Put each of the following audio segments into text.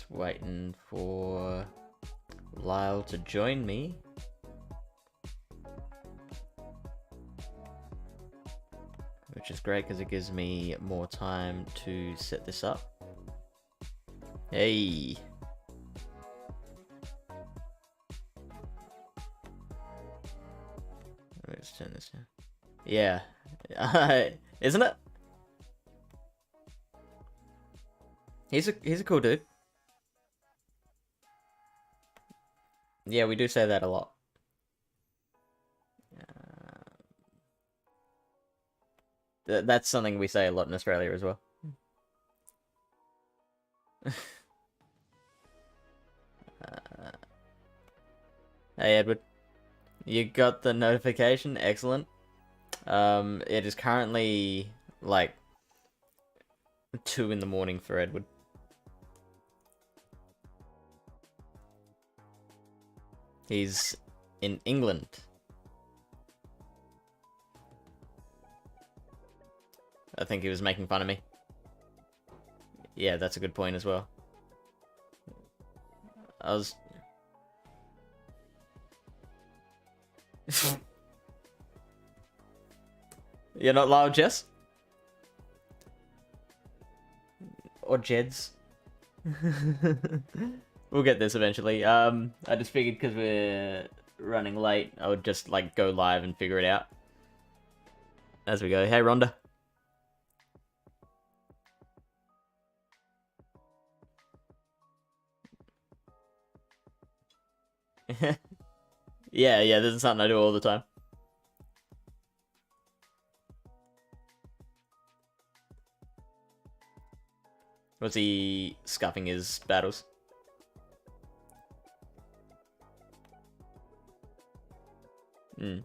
Just waiting for Lyle to join me. Which is great because it gives me more time to set this up. Hey! Let's turn this down. Yeah. Isn't it? He's a cool dude. Yeah, we do say that a lot. That's something we say a lot in Australia as well. Hey Edward, you got the notification? Excellent. It is currently like 2 in the morning for Edward. He's in England. I think he was making fun of me. Yeah, that's a good point as well. I was... You're not loud, Jess? Or Jeds? We'll get this eventually. I just figured because we're running late, I would just like go live and figure it out as we go. Hey, Rhonda. Yeah, this is something I do all the time. Was he scuffing his battles? Hmm.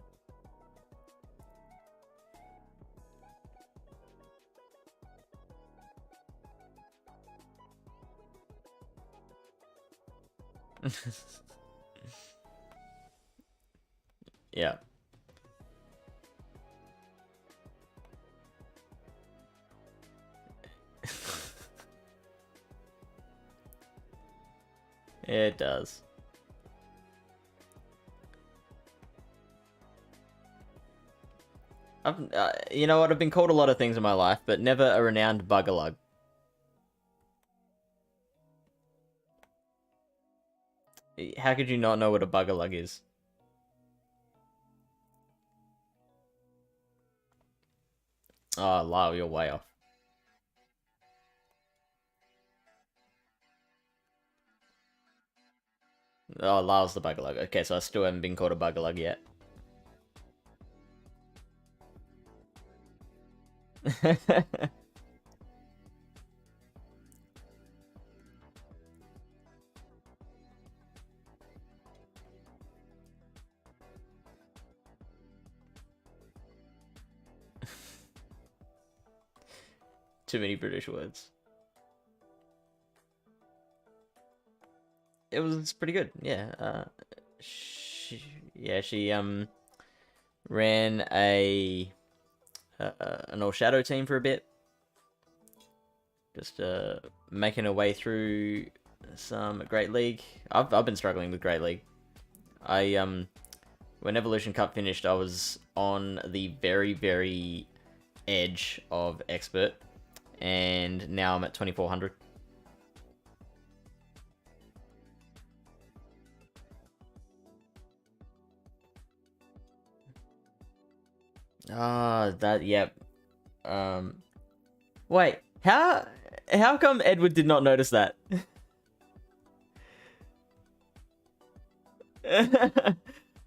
Yeah. It does. You know what? I've been called a lot of things in my life, but never a renowned bugalug. How could you not know what a bugalug is? Oh, Lyle, you're way off. Oh, Lyle's the bugalug. Okay, so I still haven't been called a bugalug yet. Too many British words. It was pretty good, yeah. She ran an all shadow team for a bit, just making her way through some Great League. I've been struggling with Great League. When Evolution Cup finished, I was on the very edge of expert, and now I'm at 2400. Yep. Wait, how come Edward did not notice that?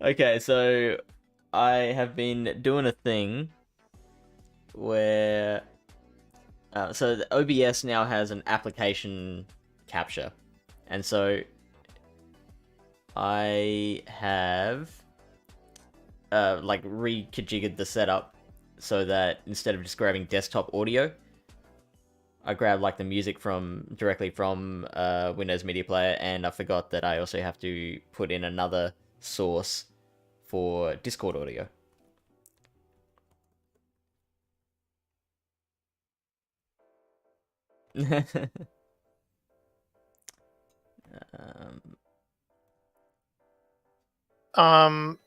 Okay, so I have been doing a thing where so the OBS now has an application capture, and so I have like reconfigured the setup so that instead of just grabbing desktop audio, I grabbed like the music directly from Windows Media Player, and I forgot that I also have to put in another source for Discord audio. Um.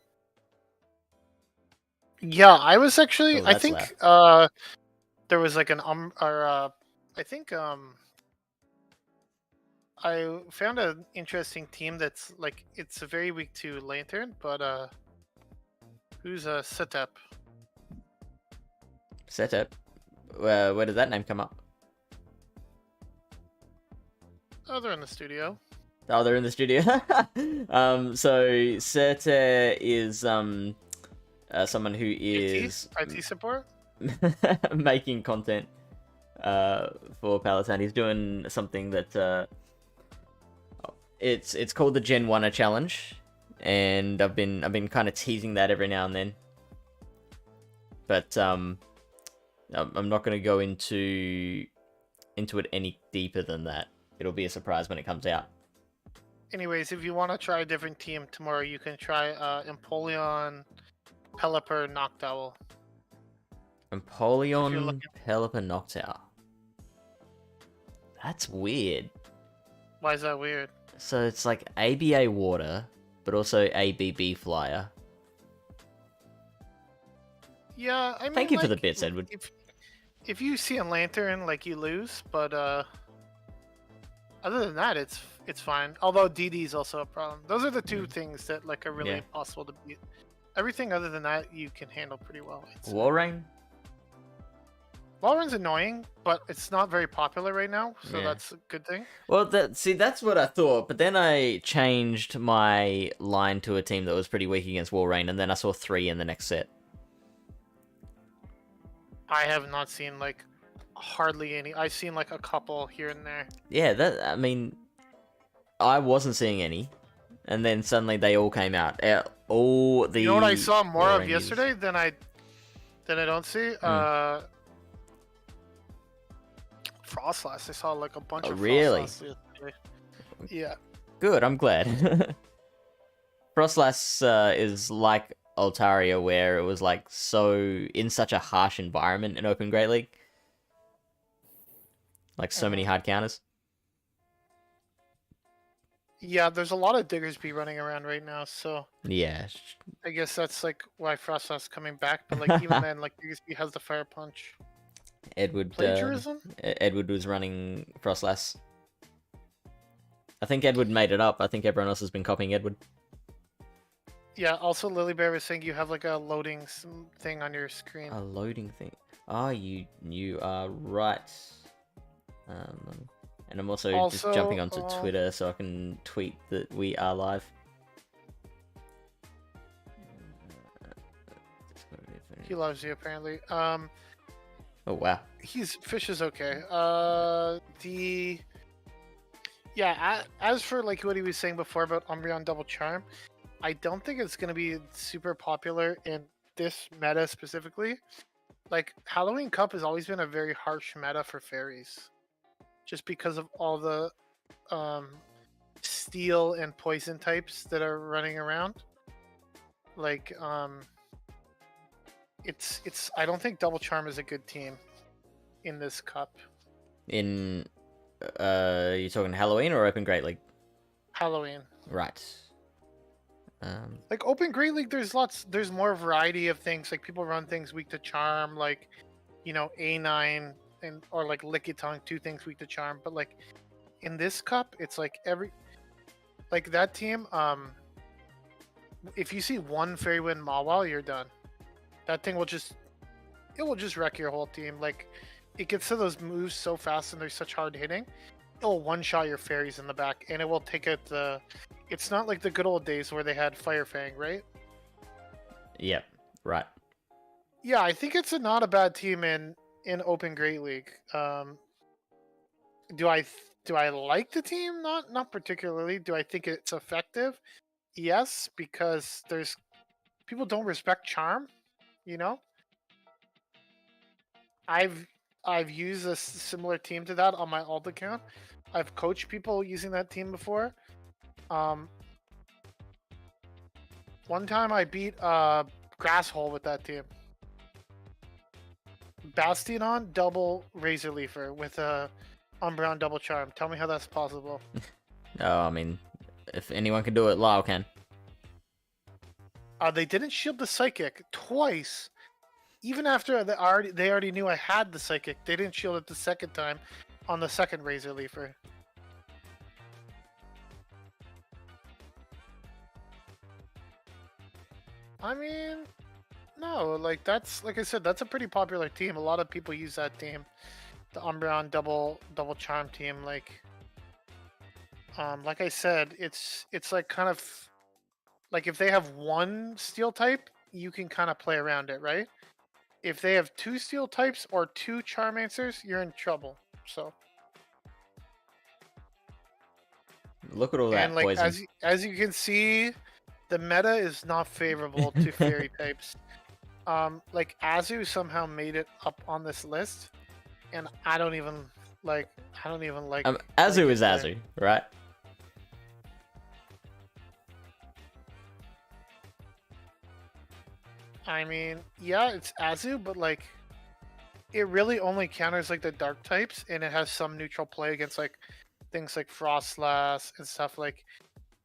Yeah, I was actually. Oh, I that's loud. think. There was like an I think I found an interesting team that's like it's very weak to Lantern, but who's a setup? Setup. Where did that name come up? Oh, they're in the studio. Oh, they're in the studio. So Sete is someone who is IT support. making content for Pallet. He's doing something that it's called the Gen 1 challenge, and I've been kind of teasing that every now and then. But I'm not going to go into it any deeper than that. It'll be a surprise when it comes out. Anyways, if you want to try a different team tomorrow, you can try Empoleon, Pelipper, Noctowl. Empoleon, Pelipper, Noctowl. That's weird. Why is that weird? So it's like ABA Water, but also ABB Flyer. Yeah, I mean, Thank you for the bits, Edward. If you see a Lantern, like, you lose, but other than that, it's fine. Although DD is also a problem. Those are the two things that like are really impossible to beat. Everything other than that, you can handle pretty well. Walrein? Walrein's annoying, but it's not very popular right now, so that's a good thing. Well, that's what I thought, but then I changed my line to a team that was pretty weak against Walrein, and then I saw 3 in the next set. I have not seen like hardly any. I've seen like a couple here and there. Yeah, I mean, I wasn't seeing any, and then suddenly they all came out. All the. You know what I saw more of yesterday than I don't see? Frostlass. I saw like a bunch of really? Frostlass yesterday. Yeah. Good, I'm glad. Frostlass is like Altaria, where it was like so in such a harsh environment in Open Great League. Like so many hard counters. Yeah, there's a lot of Diggersby running around right now, so yeah. I guess that's like why Frostlass coming back. But like even then, like Diggersby has the Fire Punch. Edward plagiarism. Edward was running Frostlass. I think Edward made it up. I think everyone else has been copying Edward. Yeah. Also, Lily Bear was saying you have like a loading thing on your screen. A loading thing. Oh, you are right. And I'm also just jumping onto Twitter so I can tweet that we are live. He loves you apparently. Oh wow. Fish is okay. As for like what he was saying before about Umbreon Double Charm, I don't think it's gonna be super popular in this meta specifically. Like Halloween Cup has always been a very harsh meta for fairies, just because of all the steel and poison types that are running around. Like it's I don't think Double Charm is a good team in this cup. In you talking Halloween or Open Great League? Halloween. Right. Like Open Great League, there's more variety of things. Like people run things weak to Charm, like A9 or like Lickitung, 2 things weak to Charm. But like in this cup, it's like that team. If you see one Fairy Wind Mawile, you're done. That thing will just wreck your whole team. Like it gets to those moves so fast and they're such hard hitting. It'll one-shot your fairies in the back, and it will take out the. It's not like the good old days where they had Fire Fang, right? Yep. Right. Yeah, I think it's not a bad team in Open Great League. Do I like the team? Not particularly. Do I think it's effective? Yes, because there's people don't respect Charm. I've used a similar team to that on my alt account. I've coached people using that team before. One time I beat Grasshole with that team. Bastion double Razor Leafer with a Umbreon Double Charm. Tell me how that's possible. Oh, I mean, if anyone can do it, Lyle can. They didn't shield the psychic twice. Even after they already knew I had the psychic, they didn't shield it the second time on the second Razor Leafer. I mean, no, like that's like I said, that's a pretty popular team. A lot of people use that team, the Umbreon double charm team. Like I said, it's like kind of like if they have one steel type, you can kind of play around it, right? If they have two steel types or two charm answers, you're in trouble. So, Look at all and that like poison. as you can see, the meta is not favorable to fairy types. Like Azu somehow made it up on this list, and I don't even like. Azu is Azu, right? I mean, yeah, it's Azu, but like, it really only counters like the dark types, and it has some neutral play against like things like Frostlass and stuff. Like,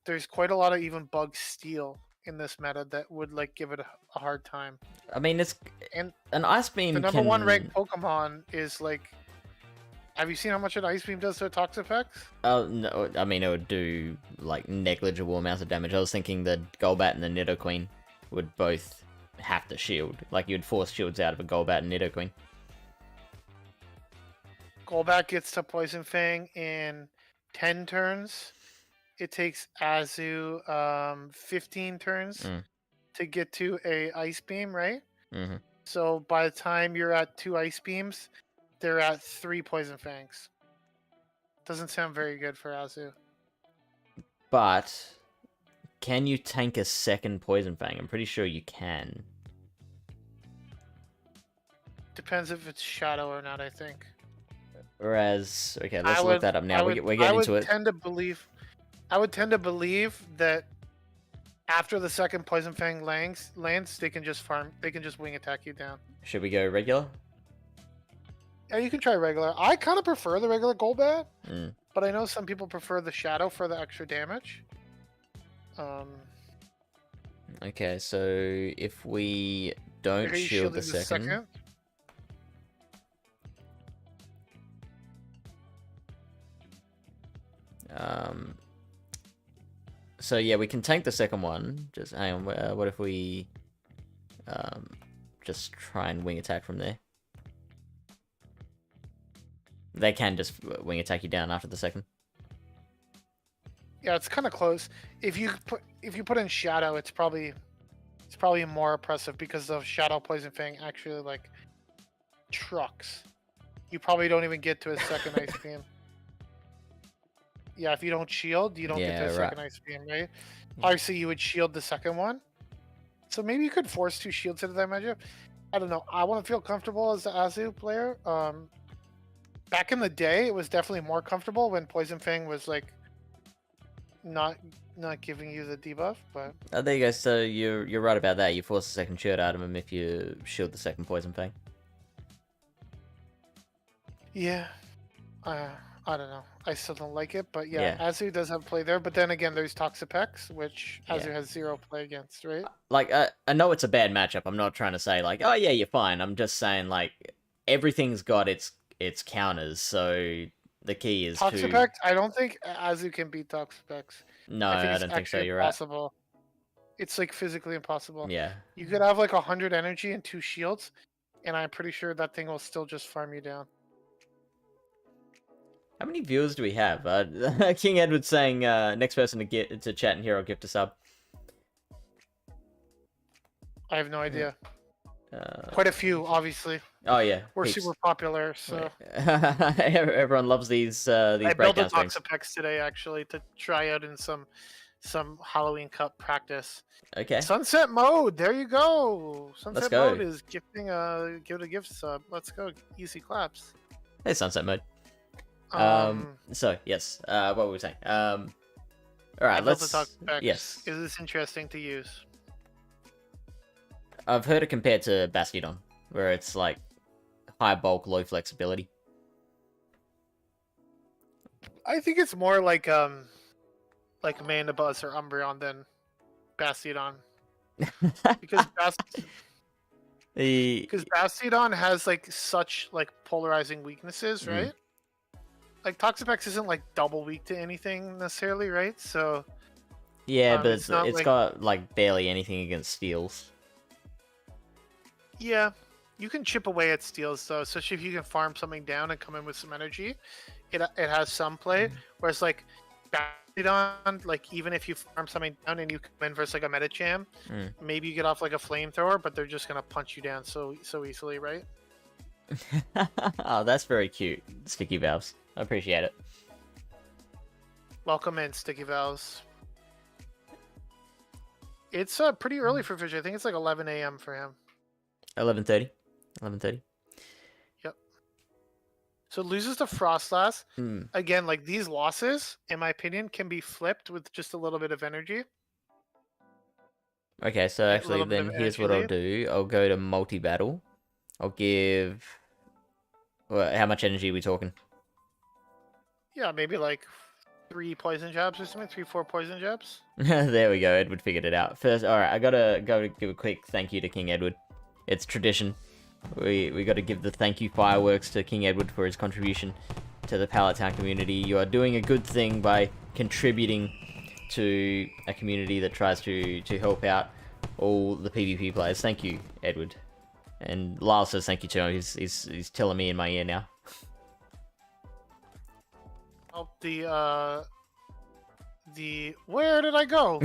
there's quite a lot of even bug steel in this meta that would like give it a hard time. I mean, it's And an Ice Beam. the number one ranked Pokemon is like. Have you seen how much an Ice Beam does to Toxapex? Oh no, I mean it would do like negligible amounts of damage. I was thinking the Golbat and the Nidoqueen would both have to shield. Like you'd force shields out of a Golbat and Nidoqueen. Golbat gets to Poison Fang in 10 turns. It takes Azu 15 turns to get to a Ice Beam, right? Mm-hmm. So by the time you're at 2 Ice Beams, they're at 3 Poison Fangs. Doesn't sound very good for Azu. But can you tank a second Poison Fang? I'm pretty sure you can. Depends if it's Shadow or not, I think. Whereas, okay, let's look that up now. We're getting into it. I would tend to believe that after the second Poison Fang lands, they can just wing attack you down. Should we go regular? Yeah, you can try regular. I kind of prefer the regular Golbat, Mm. but I know some people prefer the Shadow for the extra damage. Okay, so if we don't shield the second... So yeah, we can tank the second one. Just hang on. What if we just try and wing attack from there? They can just wing attack you down after the second. Yeah, it's kind of close. If you put in Shadow, it's probably more oppressive because the Shadow Poison Fang actually like trucks. You probably don't even get to a second Ice Beam. Yeah, if you don't shield, you don't get to a second Ice Beam, right? Obviously, you would shield the second one. So maybe you could force 2 shields into that matchup. I don't know. I want to feel comfortable as the Azu player. Back in the day, it was definitely more comfortable when Poison Fang was like not giving you the debuff. But there you go. So you're right about that. You force the second shield out of him if you shield the second Poison Fang. Yeah, I don't know. I still don't like it, but yeah, Azu does have play there. But then again, there's Toxapex, which Azu has 0 play against, right? Like, I know it's a bad matchup. I'm not trying to say, like, oh yeah, you're fine. I'm just saying, like, everything's got its counters, so the key is Toxapex, I don't think Azu can beat Toxapex. No, I don't think so, you're impossible. Right. It's, like, physically impossible. Yeah. You could have, like, 100 energy and 2 shields, and I'm pretty sure that thing will still just farm you down. How many viewers do we have? King Edward saying, next person to get to chat and here, I'll gift a sub. I have no idea. Quite a few, obviously. Oh yeah, we're super popular, so everyone loves these breakdown streams. I built a Toxapex today actually to try out in some Halloween Cup practice. Okay. Sunset mode, there you go. Sunset mode is gifting give it a gift sub. Let's go, easy claps. Hey, sunset mode. So yes, what were we saying? All right, let's. Yes. Is this interesting to use? I've heard it compared to Bastiodon, where it's like high bulk, low flexibility. I think it's more like Mandibuzz or Umbreon than Bastiodon. because The because Bastiodon has like such like polarizing weaknesses, Mm. right? Like Toxapex isn't like double weak to anything necessarily, right? So yeah, but it's not it's like got like barely anything against steals. yeah, you can chip away at steals though, especially if you can farm something down and come in with some energy. It has some play. Whereas like Bastiodon, like even if you farm something down and you come in versus like a Medicham, Mm. maybe you get off like a flamethrower, but they're just gonna punch you down so easily, right? Oh, that's very cute. Sticky valves. I appreciate it. Welcome in, Sticky Valves. It's pretty early for Fish. I think it's like 11 a.m. for him. 11:30. 11:30. Yep. So loses to Frostlass. Mm. Again, like these losses, in my opinion, can be flipped with just a little bit of energy. Okay, so A actually little bit then of here's energy what I'll lead. do. I'll go to multi-battle. I'll give... Well, how much energy are we talking? Yeah, maybe like 3 poison jabs or something. 3, 4 poison jabs. There we go, Edward figured it out. First, alright, I gotta give a quick thank you to King Edward. It's tradition. We gotta give the thank you fireworks to King Edward for his contribution to the Pallet Town community. You are doing a good thing by contributing to a community that tries to help out all the PvP players. Thank you, Edward. And Lyle says thank you too. He's telling me in my ear now. Oh, the where did I go?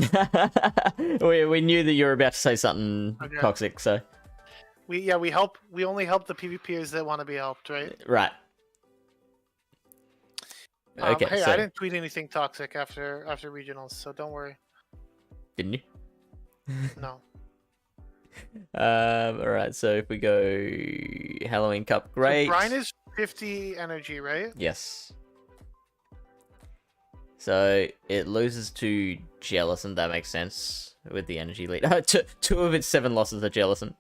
we knew that you were about to say something Okay. toxic, so We only help the PvPers that want to be helped, right? right. Okay, Hey, so I didn't tweet anything toxic after regionals, so don't worry. didn't you? No. Alright, so if we go Halloween Cup, great. So Brian is 50 energy, right? Yes. So it loses to Jellicent, that makes sense with the energy lead. Two of its 7 losses are Jellicent.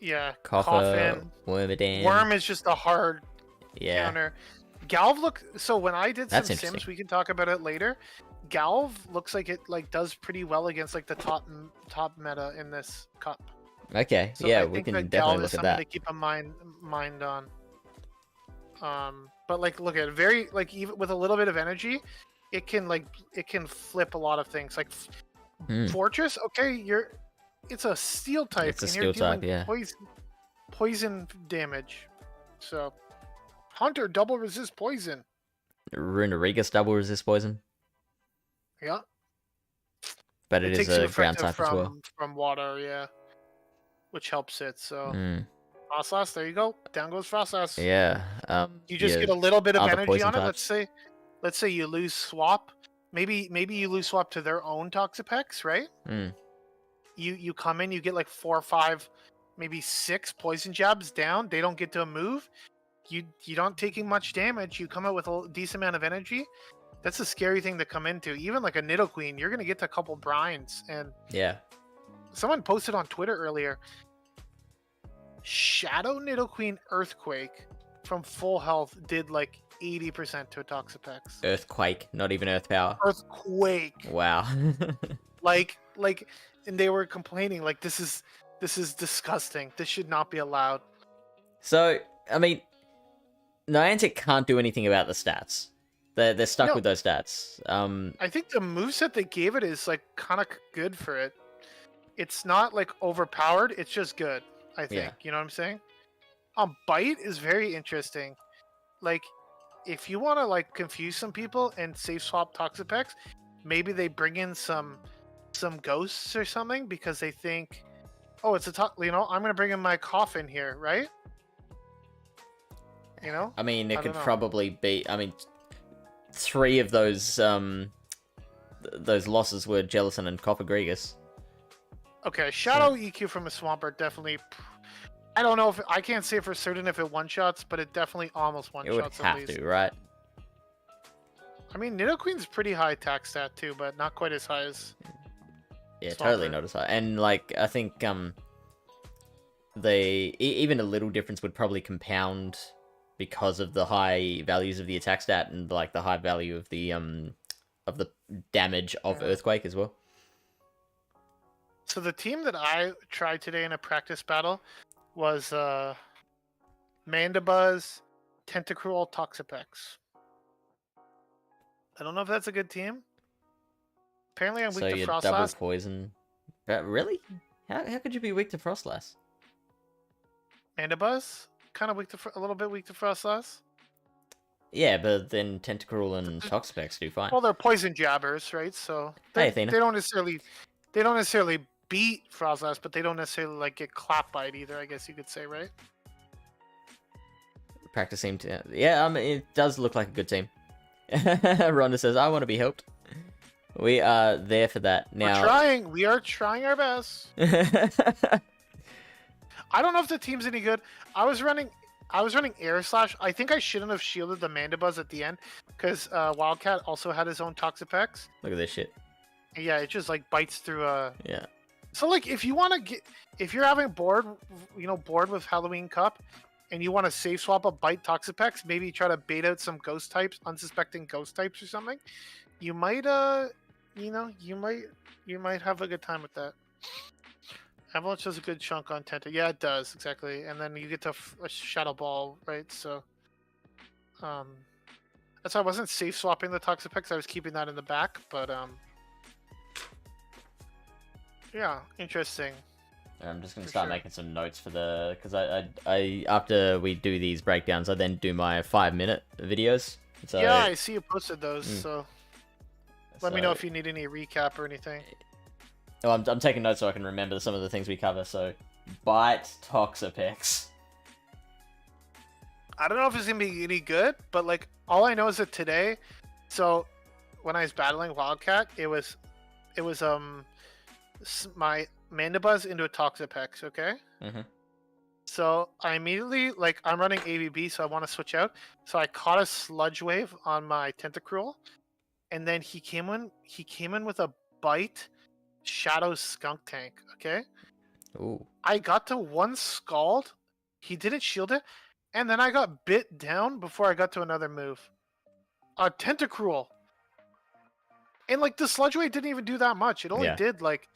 Yeah. Coffin, Wormadam. Worm is just a hard Yeah. counter. Galv so when I did some That's sims, interesting. we can talk about it later. Galv looks like it like does pretty well against like the top meta in this cup. Okay, So yeah, I we think can that definitely Galv is look at something that. to keep a mind on. But like look at it, very like even with a little bit of energy, it can flip a lot of things. Like Fortress, okay, it's a steel type It's a and steel you're type, dealing yeah. poison damage. So Hunter double resist poison. Runerigus double resist poison, Yeah. but it is takes you a ground effective type as well. from water, yeah. Which helps it, so Mm, Frostlass, there you go. Down goes Frostlass. yeah. You just yeah, get a little bit of other energy poison on it. types. Let's say you lose swap. Maybe you lose swap to their own Toxapex, right? Mm. You come in, you get like 4 or 5, maybe 6 poison jabs down. They don't get to move. You don't taking much damage. You come out with a decent amount of energy. That's a scary thing to come into. Even like a Nidoqueen, you're gonna get to a couple brines. And Yeah. someone posted on Twitter earlier. Shadow Nidoqueen Earthquake from full health did like 80% to a Toxapex. Earthquake, not even Earth Power. Earthquake. Wow. like, and they were complaining like this is disgusting. This should not be allowed. So, I mean, Niantic can't do anything about the stats. They're stuck No. with those stats. I think the moveset they gave it is like kind of good for it. It's not like overpowered. It's just good. I think. Yeah. You know what I'm saying? Bite is very interesting. Like, if you want to like confuse some people and safe swap Toxapex, maybe they bring in some ghosts or something because they think, oh, it's I'm gonna bring in my coffin here, right? You know? I mean, it I could don't know. probably be. I mean, 3 of those losses were Jellicent and Coppergregus. Okay, Shadow EQ from a Swampert definitely. I don't know if I can't say for certain if it one shots, but it definitely almost one It would shots at have least. to, right? I mean, Nidoqueen's pretty high attack stat too, but not quite as high as. Yeah, Swampert. totally not as high. And like, I think even a little difference would probably compound because of the high values of the attack stat and like the high value of the damage of Earthquake as well. So the team that I tried today in a practice battle was Mandibuzz, Tentacruel, Toxapex. I don't know if that's a good team. Apparently I'm So weak to you're double Frostlass. poison. Really? How could you be weak to Frostlass? Mandibuzz? Kind of weak to a little bit weak to Frostlass. Yeah, but then Tentacruel and Toxapex do fine. Well, they're poison jabbers, right? So Hey, they Athena. don't necessarily beat Frostlass, but they don't necessarily like get clapped by it either. I guess you could say, right? Practice seemed to... Yeah, it does look like a good team. Rhonda says, I want to be helped. We are there for that. Now... We are trying our best. I don't know if the team's any good. I was running Air Slash. I think I shouldn't have shielded the Mandibuzz at the end because Wildcat also had his own Toxapex. Look at this shit. Yeah, it just like bites through a. Yeah. So like, if you want to get, if you're having bored with Halloween Cup, and you want to safe swap a bite Toxapex, maybe try to bait out some ghost types, unsuspecting ghost types or something. You might you might have a good time with that. Avalanche does a good chunk on Tenta. Yeah, it does, exactly. And then you get to a Shadow Ball, right? So, that's why I wasn't safe swapping the Toxapex. I was keeping that in the back, but, yeah, interesting. I'm just gonna start making some notes for the... Because I after we do these breakdowns, I then do my 5-minute videos. So... Yeah, I see you posted those, so... Let me know if you need any recap or anything. Oh, I'm taking notes so I can remember some of the things we cover. So, bite Toxapex. I don't know if it's gonna be any good, but like all I know is that today, so when I was battling Wildcat, it was my Mandibuzz into a Toxapex, okay? Mm-hmm. So I immediately I'm running ABB, so I want to switch out. So I caught a Sludge Wave on my Tentacruel, and then he came in with a bite. Shadow Skunk Tank, okay? Ooh. I got to one Scald, he didn't shield it, and then I got bit down before I got to another move. A Tentacruel. And like the Sludge Wave didn't even do that much. It only did like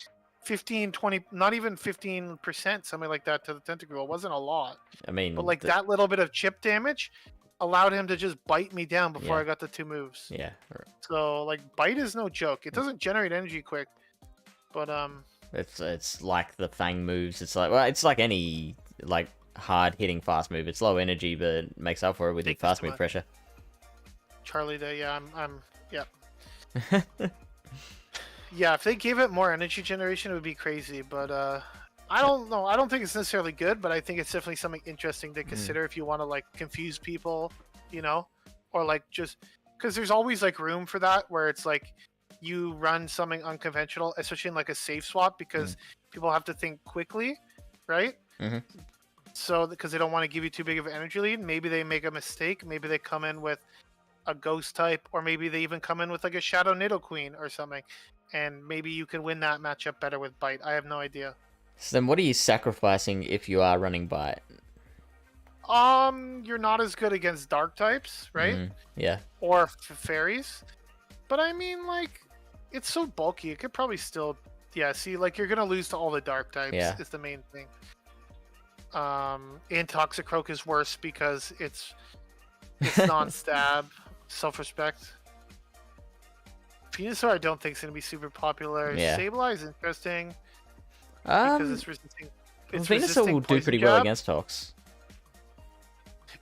15, 20, not even 15%, something like that to the Tentacruel. It wasn't a lot. I mean... But like that little bit of chip damage allowed him to just bite me down before I got the 2 moves. Yeah. So like bite is no joke. It doesn't generate energy quick. But it's like the Fang moves. It's like any like hard hitting fast move. It's low energy, but makes up for it with your fast move pressure. Charlie, I'm yep. Yeah, if they gave it more energy generation, it would be crazy. But I don't know. I don't think it's necessarily good, but I think it's definitely something interesting to consider if you want to like confuse people, or like just because there's always like room for that where it's like. You run something unconventional, especially in like a safe swap, because people have to think quickly, right? Mm-hmm. So because they don't want to give you too big of an energy lead, maybe they make a mistake. Maybe they come in with a ghost type, or maybe they even come in with like a Shadow Nidoqueen or something, and maybe you can win that matchup better with Bite. I have no idea. So then, what are you sacrificing if you are running Bite? You're not as good against dark types, right? Yeah. Or fairies, but I mean like. It's so bulky. It could probably still, see, like you're gonna lose to all the dark types. Yeah. Is the main thing. And Toxicroak is worse because it's non-stab, self-respect. Venusaur I don't think is gonna be super popular. Yeah. Sableye is interesting because it's resisting. Venusaur will do pretty well against Tox.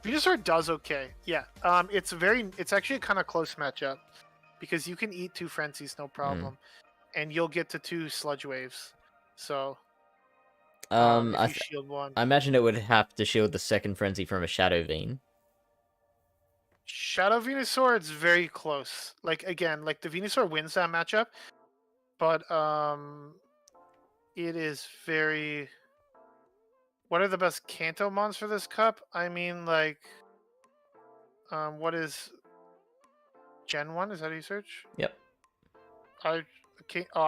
Venusaur does okay. Yeah. It's actually a kind of close matchup. Because you can eat 2 Frenzies, no problem. And you'll get to 2 Sludge Waves. So, if you shield one. I imagine it would have to shield the second Frenzy from a Shadow Vene. Shadow Venusaur, it's very close. Like, again, like the Venusaur wins that matchup. But, it is very... What are the best Kanto mons for this cup? I mean, like... what is... Gen 1, is that how you search? Yep. I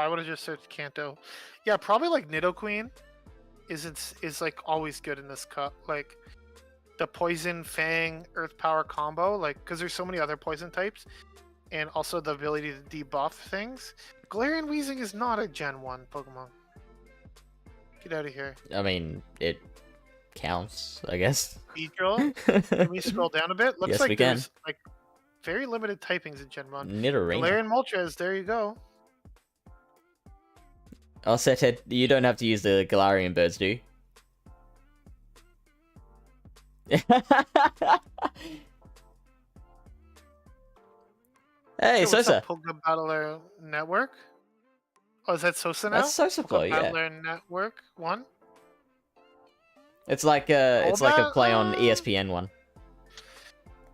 would have just searched Kanto. Yeah, probably like Nidoqueen is like always good in this cup. Like the Poison, Fang, Earth Power combo, like because there's so many other poison types, and also the ability to debuff things. Galarian Weezing is not a Gen 1 Pokemon. Get out of here. I mean, it counts, I guess. Beedrill. Can we scroll down a bit? Looks Yes, like we can. there's like very limited typings in Gen 1. Nidorina. Galarian Moltres, there you go. Oh, Sethead, you don't have to use the Galarian birds, do you? Hey, What's Sosa. up, Poga Battler Network? Oh, is that Sosa now? That's Sosa Flow, yeah. Battler Network 1? It's like a play on ESPN one.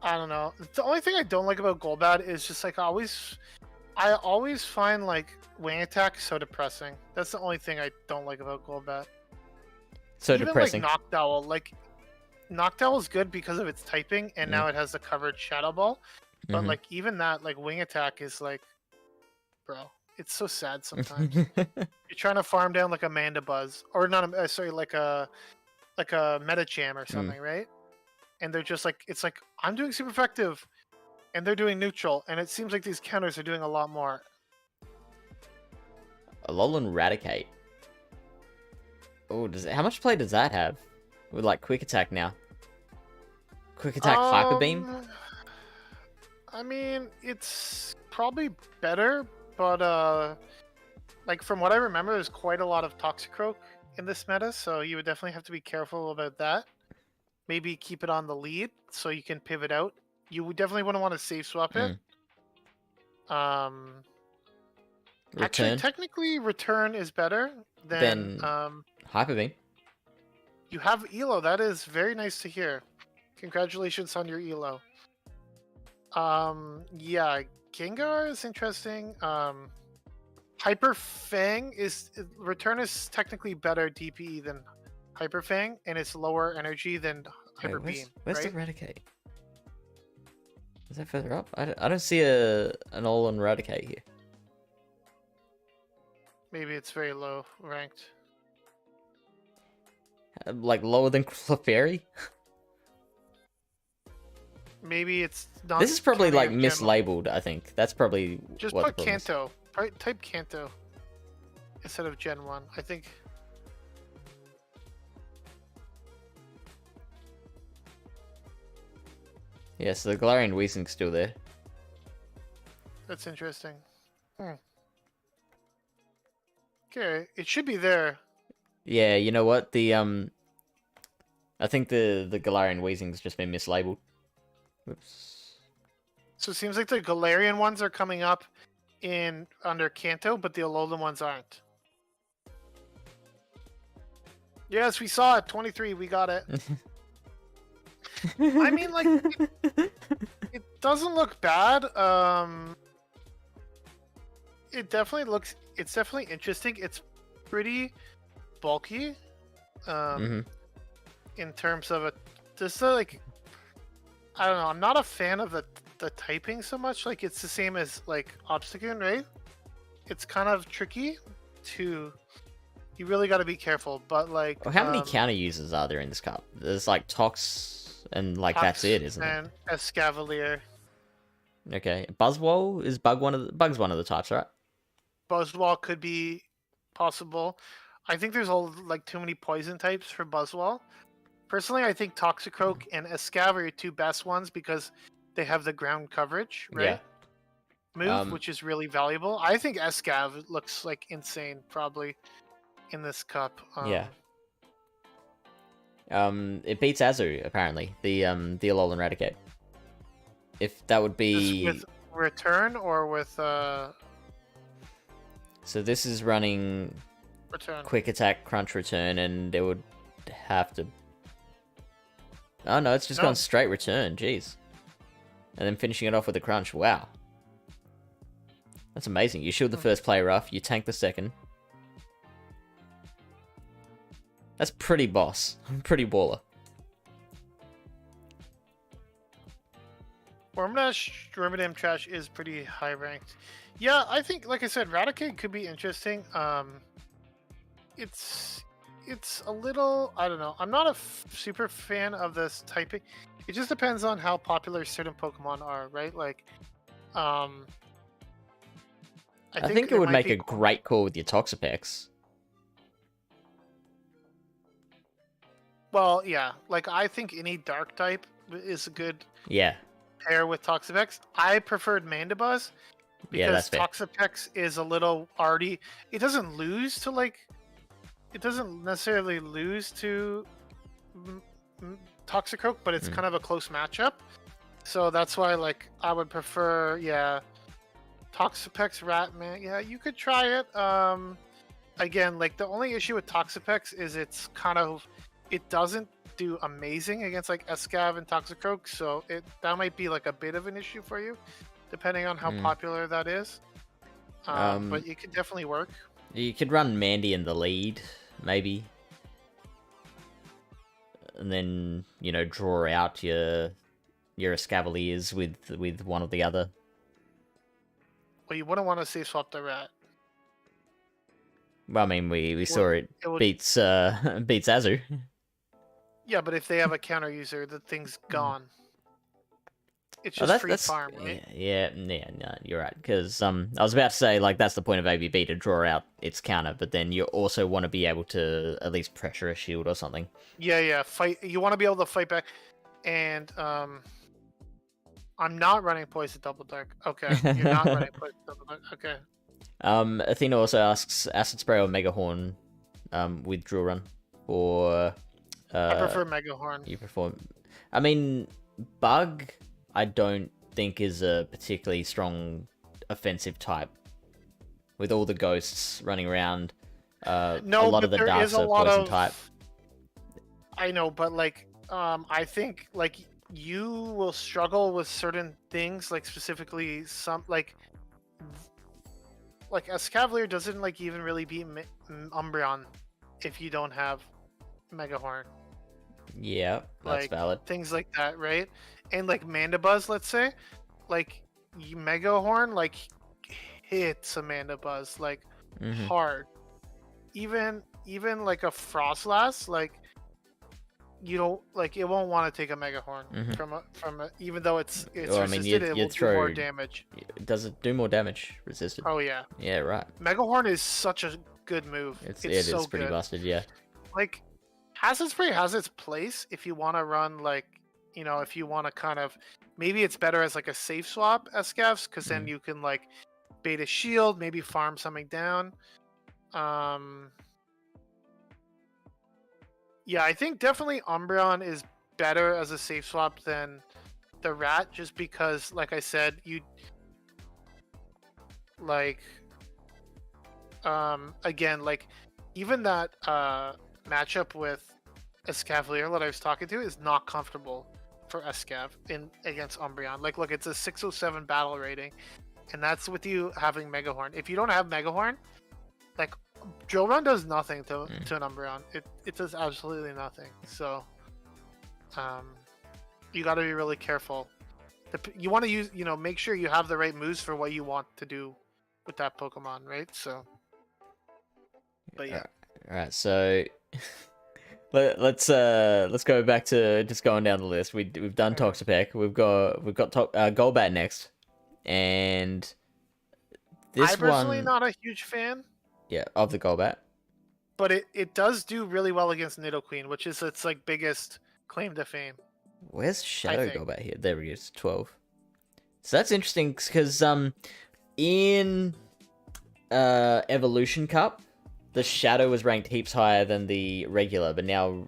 I don't know. The only thing I don't like about Golbat is just like I always find like wing attack so depressing. That's the only thing I don't like about Golbat. So Even depressing. like Noctowl, Noctowl is good because of its typing, and now it has the covered Shadow Ball. But like even that, like wing attack is like, bro, it's so sad sometimes. You're trying to farm down like a Mandibuzz, or not a sorry, like a Metacham or something, right? And they're just like, it's like I'm doing super effective, and they're doing neutral, and it seems like these counters are doing a lot more. Alolan Raticate. Oh, how much play does that have? With like quick attack now. Quick attack Hyper Beam? I mean, it's probably better, but like from what I remember, there's quite a lot of Toxicroak in this meta, so you would definitely have to be careful about that. Maybe keep it on the lead so you can pivot out. You would definitely wouldn't want to safe swap it. Actually, technically, Return is better than Hyper Beam. You have Elo. That is very nice to hear. Congratulations on your Elo. Yeah, Gengar is interesting. Hyper Fang Return is technically better DPE than Hyper Fang, and it's lower energy than Hyper Beam. Where's right? the Raticate? Is that further up? I don't see an Alolan Raticate here. Maybe it's very low ranked. Like lower than Clefairy? Maybe it's not. This is probably like mislabeled, I think. That's probably just what put Kanto. Type Kanto instead of Gen 1. I think. Yeah, so the Galarian Weezing's still there. That's interesting. Okay, it should be there. Yeah, you know what? The I think the Galarian Weezing's just been mislabeled. Oops. So it seems like the Galarian ones are coming up under Kanto, but the Alolan ones aren't. Yes, we saw it. 23, we got it. I mean, like, it doesn't look bad. It's definitely interesting. It's pretty bulky. In terms of like, I don't know. I'm not a fan of the typing so much. Like, it's the same as like Obstagoon, right? It's kind of tricky to. You really got to be careful. But like, well, how many counter users are there in this cup? There's like Tox and like that's it, isn't it? And Escavalier. Okay, Buzzwole is Bug's one of the types, right? Buzzwole could be possible. I think there's like too many poison types for Buzzwole. Personally, I think Toxicroak and Escav are your two best ones because they have the ground coverage, right? Yeah. Move, which is really valuable. I think Escav looks like insane, probably, in this cup. Yeah. It beats Azu, apparently, the Alolan Raticate. If that would be... With Return or with... So this is running... Return. Quick Attack, Crunch, Return, and it would have to... Oh no, it's just gone straight Return, jeez. And then finishing it off with a Crunch, wow. That's amazing. You shield the first player off, you tank the second. That's pretty boss. Pretty baller. Wormadam Trash is pretty high ranked. Yeah, I think, like I said, Raticate could be interesting. It's a little, I don't know. I'm not a super fan of this typing. It just depends on how popular certain Pokemon are, right? Like, I think it would make a great call with your Toxapex. Well, yeah. Like I think any dark type is a good Yeah, pair with Toxapex. I preferred Mandibuzz yeah, that's because fair. Toxapex is a little arty. It doesn't lose to like. It doesn't necessarily lose to mm, Toxicroak, but it's Mm. kind of a close matchup. So that's why, like, I would prefer, yeah, Toxapex Ratman. Yeah, you could try it. Again, like the only issue with Toxapex is it doesn't do amazing against like Escav and Toxicroak, so that might be like a bit of an issue for you, depending on how Mm. popular that is. But it could definitely work. You could run Mandy in the lead, maybe, and then draw out your Escavaliers with one or the other. Well, you wouldn't want to safe swap the rat. Well, I mean, we saw Well, it it would, beats beats Azu. yeah, but if they have a counter user, the thing's gone. It's Oh, just free that's farm, right? yeah, no, you're right. Because I was about to say like that's the point of ABB to draw out its counter, but then you also want to be able to at least pressure a shield or something. Yeah. Fight. You want to be able to fight back, and I'm not running Poison Double Dark. Okay, you're not running Poison Double Dark. Okay. Athena also asks Acid Spray or Mega Horn, with Drill Run, or I prefer Mega Horn. you prefer. I mean, Bug, I don't think is a particularly strong offensive type. With all the ghosts running around, No, a lot but of the there darts is a are lot poison of. type. I know, but like, I think like you will struggle with certain things, like specifically some like Escavalier doesn't like even really beat Umbreon if you don't have Mega Horn. Yeah, that's Like valid. things like that, right? And like Mandibuzz, let's say, like Mega Horn, like hits a Mandibuzz like Hmm. hard. Even like a Frostlass, like you don't like it won't want to take a Mega Horn Hmm. from a even though it's Well, I mean, resisted, it you will do more throw. damage. Does it do more damage? Resisted. Oh yeah, Yeah, right. Mega Horn is such a good move. It It's so is pretty good. busted. Yeah. Like Acid Spray has its place if you want to run like if you want to kind of maybe it's better as like a safe swap Escavs because then you can like bait a shield, maybe farm something down. Yeah, I think definitely Umbreon is better as a safe swap than the rat just because like I said, you like again like even that matchup with Escavalier that I was talking to is not comfortable for Escav in against Umbreon. Like, look, it's a 607 battle rating, and that's with you having Megahorn. If you don't have Megahorn, like Drill Run does nothing to an Umbreon. It does absolutely nothing. So, you got to be really careful. You want to use, make sure you have the right moves for what you want to do with that Pokemon, right? So, but yeah. All right. So let's go back to just going down the list. We've done Toxapex. We've got Golbat next, and this I'm personally one, not a huge fan, yeah, of the Golbat. but it does do really well against Nidoqueen, which is its like biggest claim to fame. Where's Shadow think. Golbat here? There he is, 12. So that's interesting because in Evolution Cup, the Shadow was ranked heaps higher than the regular, but now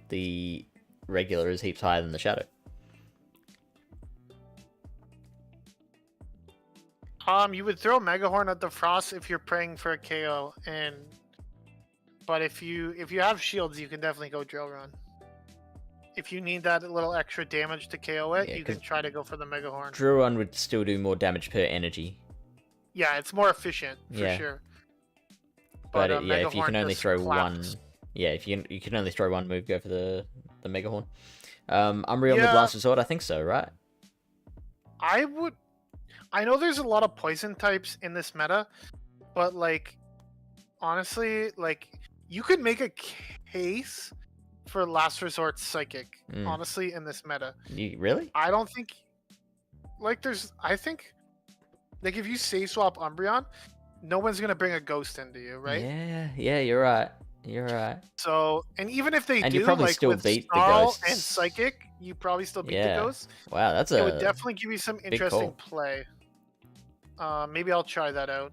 the regular is heaps higher than the Shadow. You would throw Megahorn at the Frost if you're praying for a KO, but if you have shields, you can definitely go Drill Run. If you need that little extra damage to KO it, Yeah, you can try to go for the Megahorn. Drill Run would still do more damage per energy. Yeah, it's more efficient for Yeah. sure. But yeah, if you Megahorn can only just throw claps. one, yeah, if you can only throw one move, go for the Megahorn. Umbreon with Last Resort, I think so, right? I know there's a lot of poison types in this meta, but like honestly, like you could make a case for Last Resort Psychic, honestly, in this meta. You really? I don't think I think like if you safe swap Umbreon, no one's gonna bring a ghost into you, right? Yeah, you're right. You're right. So, and even if they And you do, probably like still with beat the Snarl and ghosts. Psychic, you probably still beat the Yeah. ghosts. Wow, that's It would a definitely give you some big interesting call. play. Maybe I'll try that out.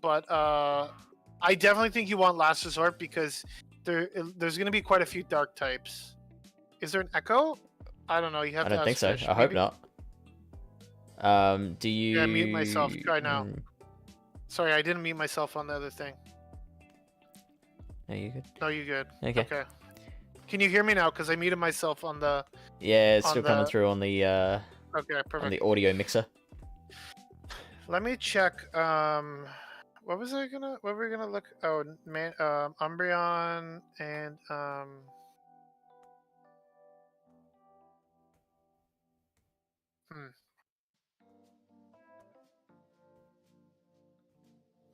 But I definitely think you want Last Resort because there's going to be quite a few dark types. Is there an Echo? I don't know. You have I to don't think ask so. Fish. I hope Maybe. not. Do Yeah, I mute myself. you? Try now. Sorry, I didn't mute myself on the other thing. No, you good? No, you good. Okay. Okay. Can you hear me now? Because I muted myself on the. Yeah, it's on still coming the... through on the Okay, perfect. on the audio mixer. Let me check. What was I gonna? What were we gonna look? Oh, man. Umbreon and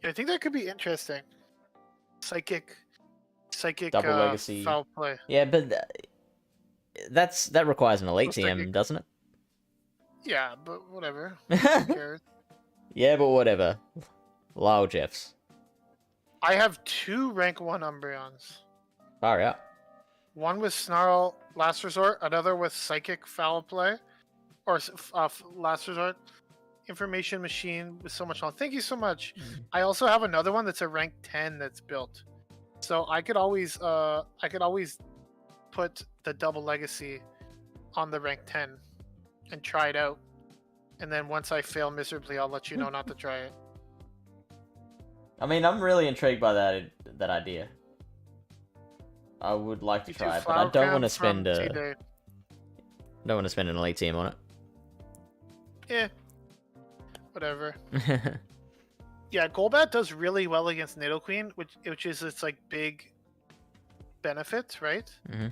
Yeah, I think that could be interesting. Psychic Double legacy. foul play. Yeah, but that requires an elite Psychic. TM, doesn't it? Yeah, but whatever. Who cares? Yeah, but whatever. Lyle Jeffs. I have 2 rank 1 Umbreons. Far out. One with Snarl Last Resort, another with Psychic Foul Play, or Last Resort. Information Machine with so much on. Thank you so much. I also have another one that's a rank 10 that's built. So I could always put the double legacy on the rank 10 and try it out. And then once I fail miserably, I'll let you know not to try it. I mean, I'm really intrigued by that idea. I would like to try it, but I don't want to spend an elite team on it. Yeah. Whatever. Yeah, Golbat does really well against Nidoqueen, which is its like big benefit, right? Mm-hmm.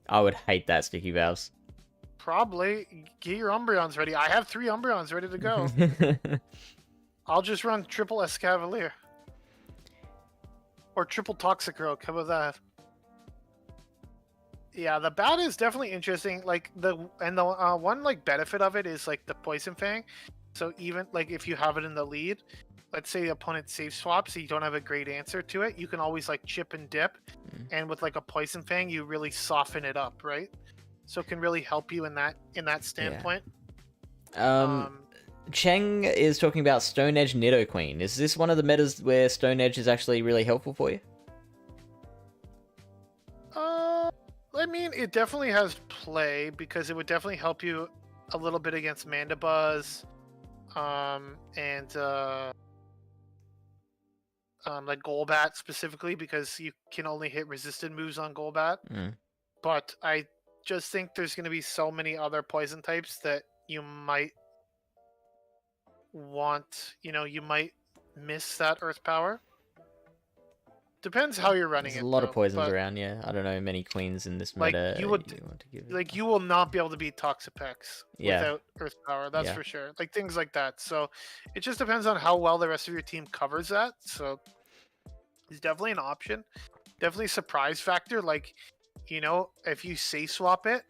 I would hate that, Sticky Valves. Probably. Get your Umbreons ready. I have 3 Umbreons ready to go. I'll just run triple Escavalier. Or triple Toxicroak. How about that? Yeah, the bat is definitely interesting. Like the one like benefit of it is like the Poison Fang. So even like if you have it in the lead, let's say the opponent safe swaps, so you don't have a great answer to it, you can always like chip and dip, and with like a Poison Fang, you really soften it up, right? So it can really help you in that standpoint. Yeah. Cheng is talking about Stone Edge Nidoqueen. Is this one of the metas where Stone Edge is actually really helpful for you? I mean, it definitely has play because it would definitely help you a little bit against Mandibuzz, and like Golbat specifically because you can only hit resisted moves on Golbat. But I just think there's going to be so many other poison types that you might want, you might miss that Earth Power. Depends how you're running it. There's a lot of poisons around, yeah. I don't know many queens in this meta. You want to give it. You will not be able to beat Toxapex without Earth Power, that's for sure. Like things like that. So it just depends on how well the rest of your team covers that. So it's definitely an option. Definitely surprise factor. Like, if you safe swap it,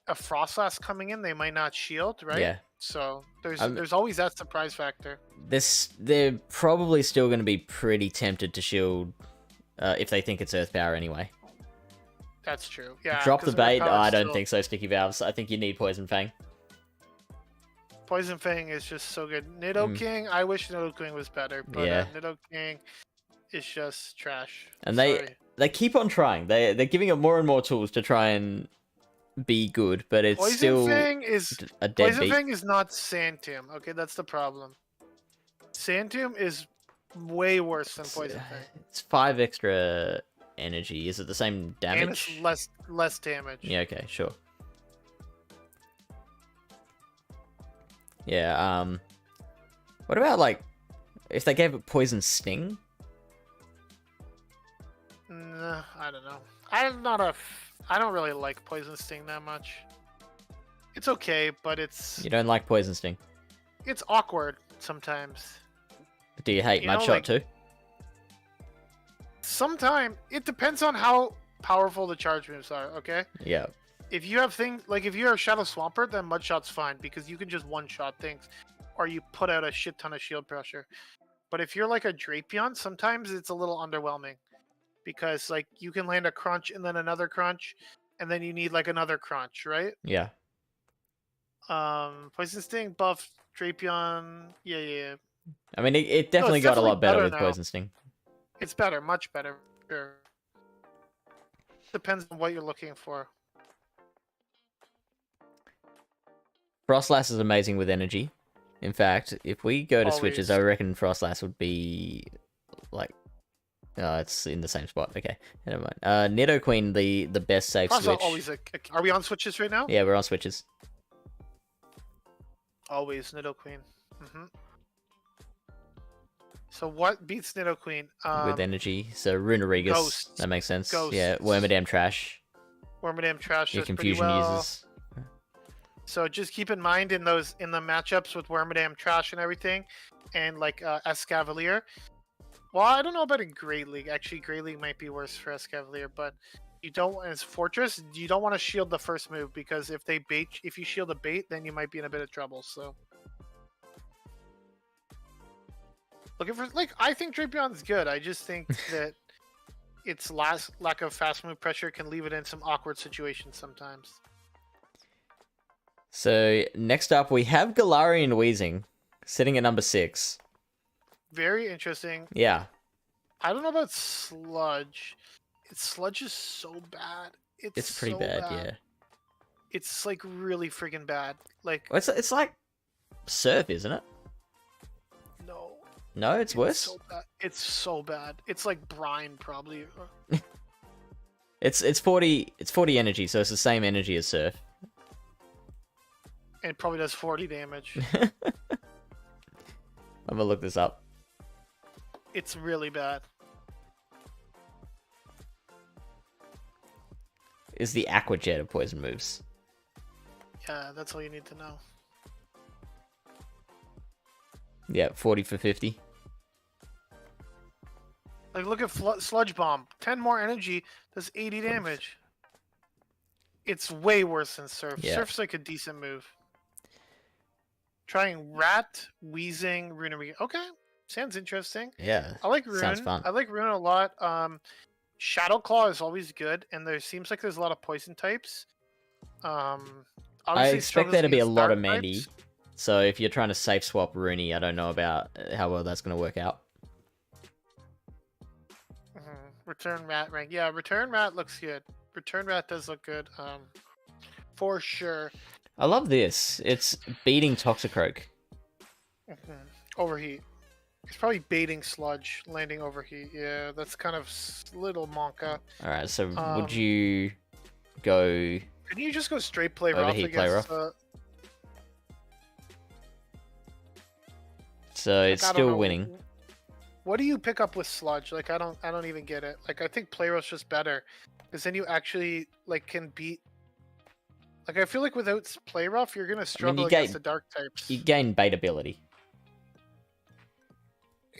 a Frostlass coming in, they might not shield, right? Yeah. So there's always that surprise factor. They're probably still going to be pretty tempted to shield if they think it's Earth Power anyway. That's true. Yeah. Drop the bait. I don't think so, Sticky Valves. I think you need Poison Fang. Poison Fang is just so good. Nidoking, I wish Nidoking was better, but Nidoking is just trash. And they keep on trying. They're giving it more and more tools to try and be good, but it's still a dead Poison Fang is not Sandtomb. Okay, that's the problem. Sandtomb is way worse than Poison Fang. It's 5 extra energy. Is it the same damage? And it's less damage. Yeah, okay, sure. Yeah, what about, like, if they gave it Poison Sting? Nah, I don't know. I don't really like Poison Sting that much. It's okay, but it's... You don't like Poison Sting? It's awkward sometimes. But do you hate Mudshot too? Sometimes. It depends on how powerful the charge moves are, okay? Yeah. If you have things... Like, if you're a Shadow Swampert, then Mudshot's fine, because you can just one-shot things. or you put out a shit ton of shield pressure. But if you're like a Drapion, sometimes it's a little underwhelming because like you can land a crunch and then another crunch, and then you need like another crunch, right? Yeah. Poison Sting buff Drapion. Yeah. I mean, it No, definitely it's got a definitely lot better better with now. Poison Sting. It's better, much better. Sure. Depends on what you're looking for. Frostlass is amazing with energy. In fact, if we go to switches, I Always. reckon Frostlass would be like, it's in the same spot. Okay, never mind. Nidoqueen, the best safe Frost switch. always are we on switches right now? Yeah, we're on switches. Always Nidoqueen. So what beats Nidoqueen? With energy, so Runerigus. Ghosts. That makes sense. Ghosts. Yeah, Wormadam Trash. Wormadam Trash Your does pretty confusion well. uses. So just keep in mind in the matchups with Wormadam Trash and everything, and like Escavalier. Well, I don't know about in Great League. Actually, Great League might be worse for Escavalier, but you don't. As Fortress, you don't want to shield the first move because if you shield a bait, then you might be in a bit of trouble. So. Looking for I think Drapion's good. I just think that its lack of fast move pressure can leave it in some awkward situations sometimes. So next up we have Galarian Weezing sitting at number 6. Very interesting. Yeah. I don't know about Sludge. Sludge is so bad. It's pretty so bad, yeah. It's like really freaking bad. Like it's like Surf, isn't it? no. No, it's worse. So bad. It's so bad. It's like brine probably. It's 40 energy, so it's the same energy as Surf. And it probably does 40 damage. I'm gonna look this up. It's really bad. Is the Aqua Jet of poison moves. Yeah, that's all you need to know. Yeah, 40 for 50. Like, look at Sludge Bomb. 10 more energy does 80 damage. It's way worse than Surf. Yeah. Surf's like a decent move. Trying Rat, Weezing, Runerigus. Okay, sounds interesting. Yeah, I like Rune. sounds fun. I like Rune a lot. Shadow Claw is always good, and there seems like there's a lot of poison types. I Obviously expect there to be a struggles lot of against dark Mandy. types. So if you're trying to safe swap Rooney, I don't know about how well that's going to work out. Return Rat rank. Yeah, Return Rat looks good. Return Rat does look good. For sure. I love this. It's beating Toxicroak. Overheat. He's probably baiting Sludge, landing Overheat. Yeah, that's kind of little Monka. Alright, so would you go... Couldn't you just go straight play rough Overheat, play against... rough? So it's I don't still know. winning. What do you pick up with Sludge? Like, I don't even get it. Like, I think play rough's just better. Because then you actually, like, can beat... Like, I feel like without play rough, you're going to struggle against the dark types. You gain bait ability.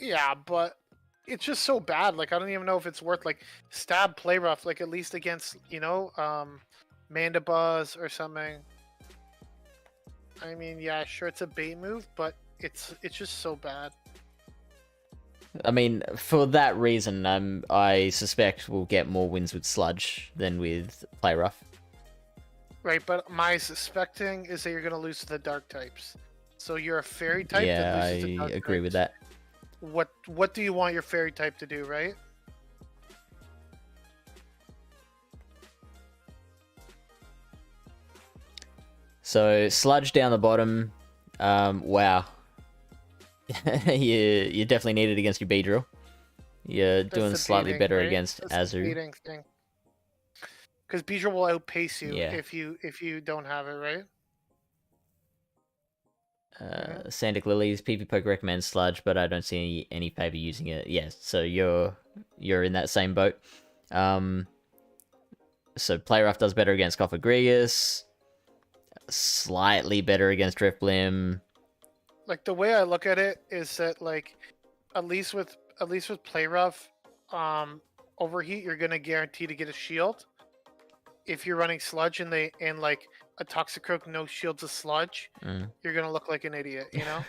Yeah, but it's just so bad. Like, I don't even know if it's worth, like, stab play rough, like, at least against, you know, Mandibuzz or something. I mean, yeah, sure, it's a bait move, but it's just so bad. I mean, for that reason, I suspect we'll get more wins with Sludge than with Play Rough. Right, but my suspecting is that you're going to lose to the dark types. So you're a fairy type. Yeah, that loses to I dark agree types. with that. What do you want your fairy type to do, right? So Sludge down the bottom. Wow. you definitely need it against your Beedrill. You're doing slightly better right? against Azu. Because Beedrill will outpace you Yeah. if you don't have it, right? Sandic Lilies, PP Poke recommends Sludge, but I don't see any favor using it. Yes, so you're in that same boat. So Play Rough does better against Cofagrigus. Slightly better against Drifblim. Like, the way I look at it is that, like, at least with Play Rough, Overheat, you're gonna guarantee to get a shield. If you're running Sludge and like a Toxicroak no shields a sludge, you're gonna look like an idiot, you know?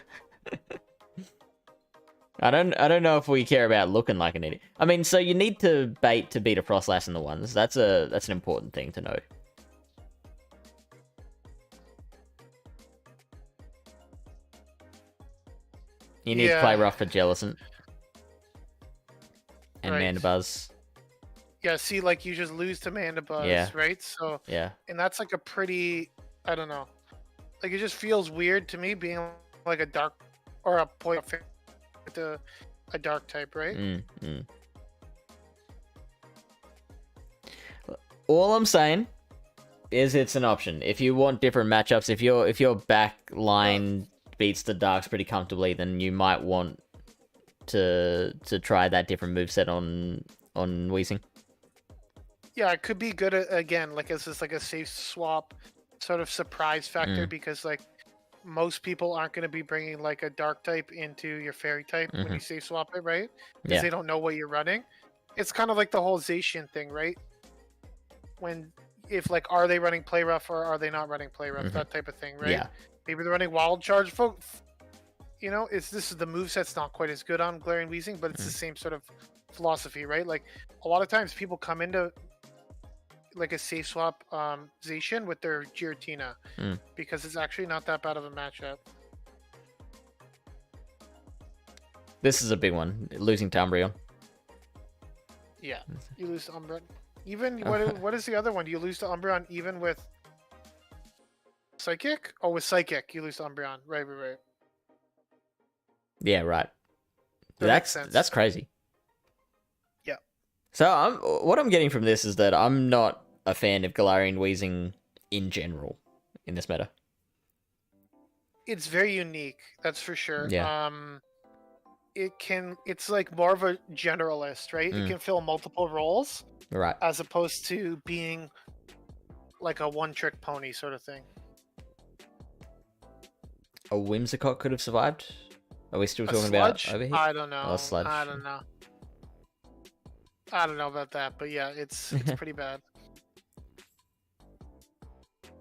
I don't know if we care about looking like an idiot. I mean, so you need to bait to beat a Frostlass in the ones. That's an important thing to know. You need to play rough for Jellicent. And Right. Mandibuzz. Yeah, see, like, you just lose to Mandibuzz, right? So, Yeah. and that's like a pretty, I don't know. Like, it just feels weird to me being like a dark, or a point to a dark type, right? All I'm saying is it's an option. If you want different matchups, if your back line beats the darks pretty comfortably, then you might want to try that different moveset on Weezing. Yeah, it could be good again, like as just like a safe swap sort of surprise factor, because like most people aren't going to be bringing like a dark type into your fairy type when you safe swap it, right? Because they don't know what you're running. It's kind of like the whole Zacian thing, right? If like, are they running play rough or are they not running play rough? That type of thing, right? Yeah. Maybe they're running wild charge, folks. You know, this is the moveset's not quite as good on Glaring Weezing, but it's the same sort of philosophy, right? Like a lot of times people come into like a safe swap Zacian with their Giratina because it's actually not that bad of a matchup. This is a big one, losing to Umbreon. Yeah, you lose to Umbreon. Even what is the other one? You lose to Umbreon even with Psychic? Oh, with Psychic, you lose to Umbreon. Right. Yeah, right. That's crazy. Yeah. So what I'm getting from this is that I'm not a fan of Galarian Weezing in general in this meta. It's very unique, that's for sure. Yeah. It's like more of a generalist, right? It can fill multiple roles. Right. As opposed to being like a one-trick pony sort of thing. A Whimsicott could have survived? Are we still talking Sludge? about over here? I don't know. Oh, Sludge. I don't know. I don't know about that, but yeah, it's pretty bad.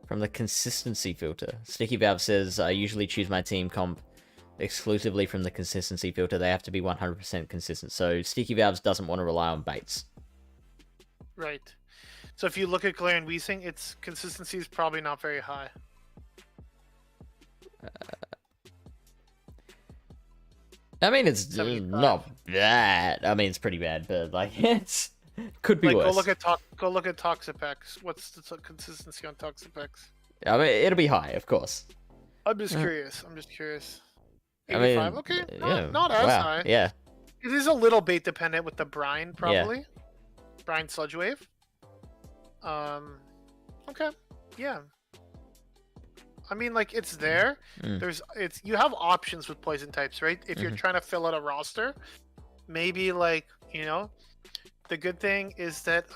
From the consistency filter, Sticky Valve says, I usually choose my team comp exclusively from the consistency filter. They have to be 100% consistent. So Sticky Valves doesn't want to rely on baits. Right. So if you look at Galarian Weezing, its consistency is probably not very high. I mean, it's not bad. I mean, it's pretty bad, but like, it's could be like, worse. Go look at Toxapex. What's the consistency on Toxapex? I mean, it'll be high, of course. I'm just curious. 85? I mean, okay, yeah, not as high. Yeah. It is a little bait dependent with the brine, probably. Yeah. Brine Sludge Wave. Okay. Yeah. I mean, like, it's there. You have options with poison types, right? If you're trying to fill out a roster, maybe like, you know, the good thing is that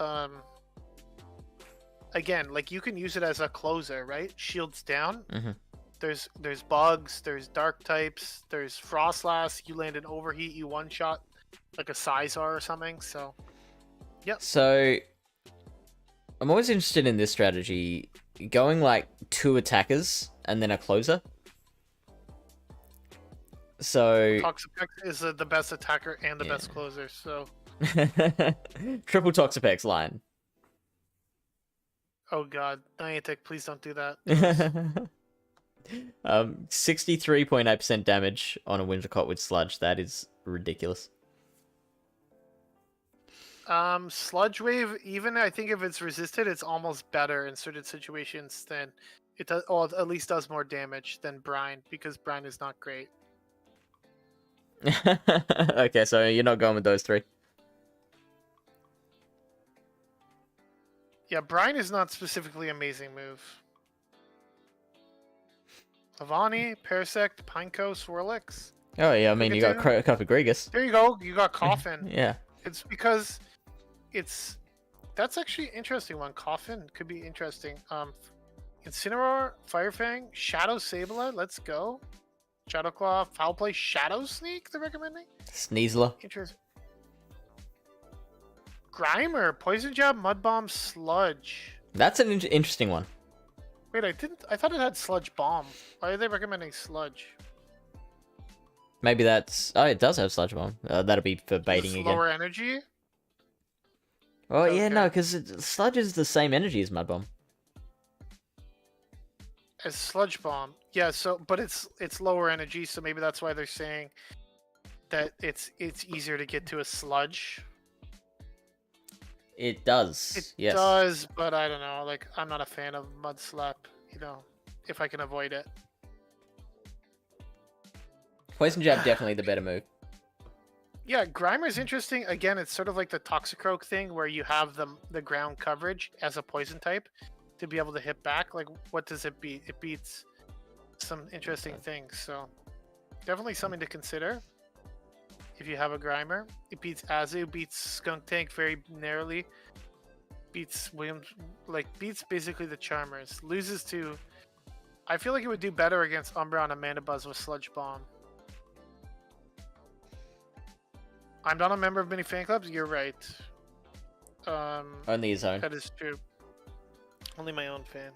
again, like, you can use it as a closer, right? Shields down. There's bugs, there's dark types, there's Frostlass. You land an overheat, you one shot like a Scizor or something. So, yep. So, I'm always interested in this strategy, going like 2 attackers and then a closer. So Toxapex is the best attacker and the best closer. So triple Toxapex line. Oh god, Niantic, please don't do that. 63.8% damage on a Whimsicott with Sludge. That is ridiculous. Sludge Wave, even I think if it's resisted, it's almost better in certain situations than it does, or at least does more damage than Brine, because Brine is not great. Okay, so you're not going with those 3. Yeah, Brine is not specifically an amazing move. Lavani, Parasect, Pineco, Swirlix. Oh yeah, I mean, you got Cofagrigus. There you go, you got Coffin. Yeah. It's because that's actually an interesting one. Coffin could be interesting. Incineroar, Firefang, Shadow Sableye, let's go. Shadowclaw, Foul Play, Shadow Sneak, they're recommending? Sneasler. Interesting. Grimer, Poison Jab, Mud Bomb, Sludge. That's an interesting one. Wait, I thought it had Sludge Bomb. Why are they recommending Sludge? Maybe that's... Oh, it does have Sludge Bomb. That'll be for Is baiting this again. lower energy? Oh, yeah, no, Okay. because Sludge is the same energy as Mud Bomb. As Sludge Bomb. Yeah, so but it's lower energy, so maybe that's why they're saying that it's easier to get to a sludge. It does, It yes. does, but I don't know. Like, I'm not a fan of Mud Slap, you know, if I can avoid it. Poison Jab, definitely the better move. Yeah, Grimer's interesting. Again, it's sort of like the Toxicroak thing where you have the ground coverage as a poison type to be able to hit back. Like, what does it beat? It beats some interesting things. So, definitely something to consider if you have a Grimer. It beats Azu, beats Skunk Tank very narrowly, beats Williams, like, beats basically the Charmers. Loses to... I feel like it would do better against Umbreon and Mandibuzz with Sludge Bomb. I'm not a member of many fan clubs. You're right. Only his own. That is true. Only my own fan.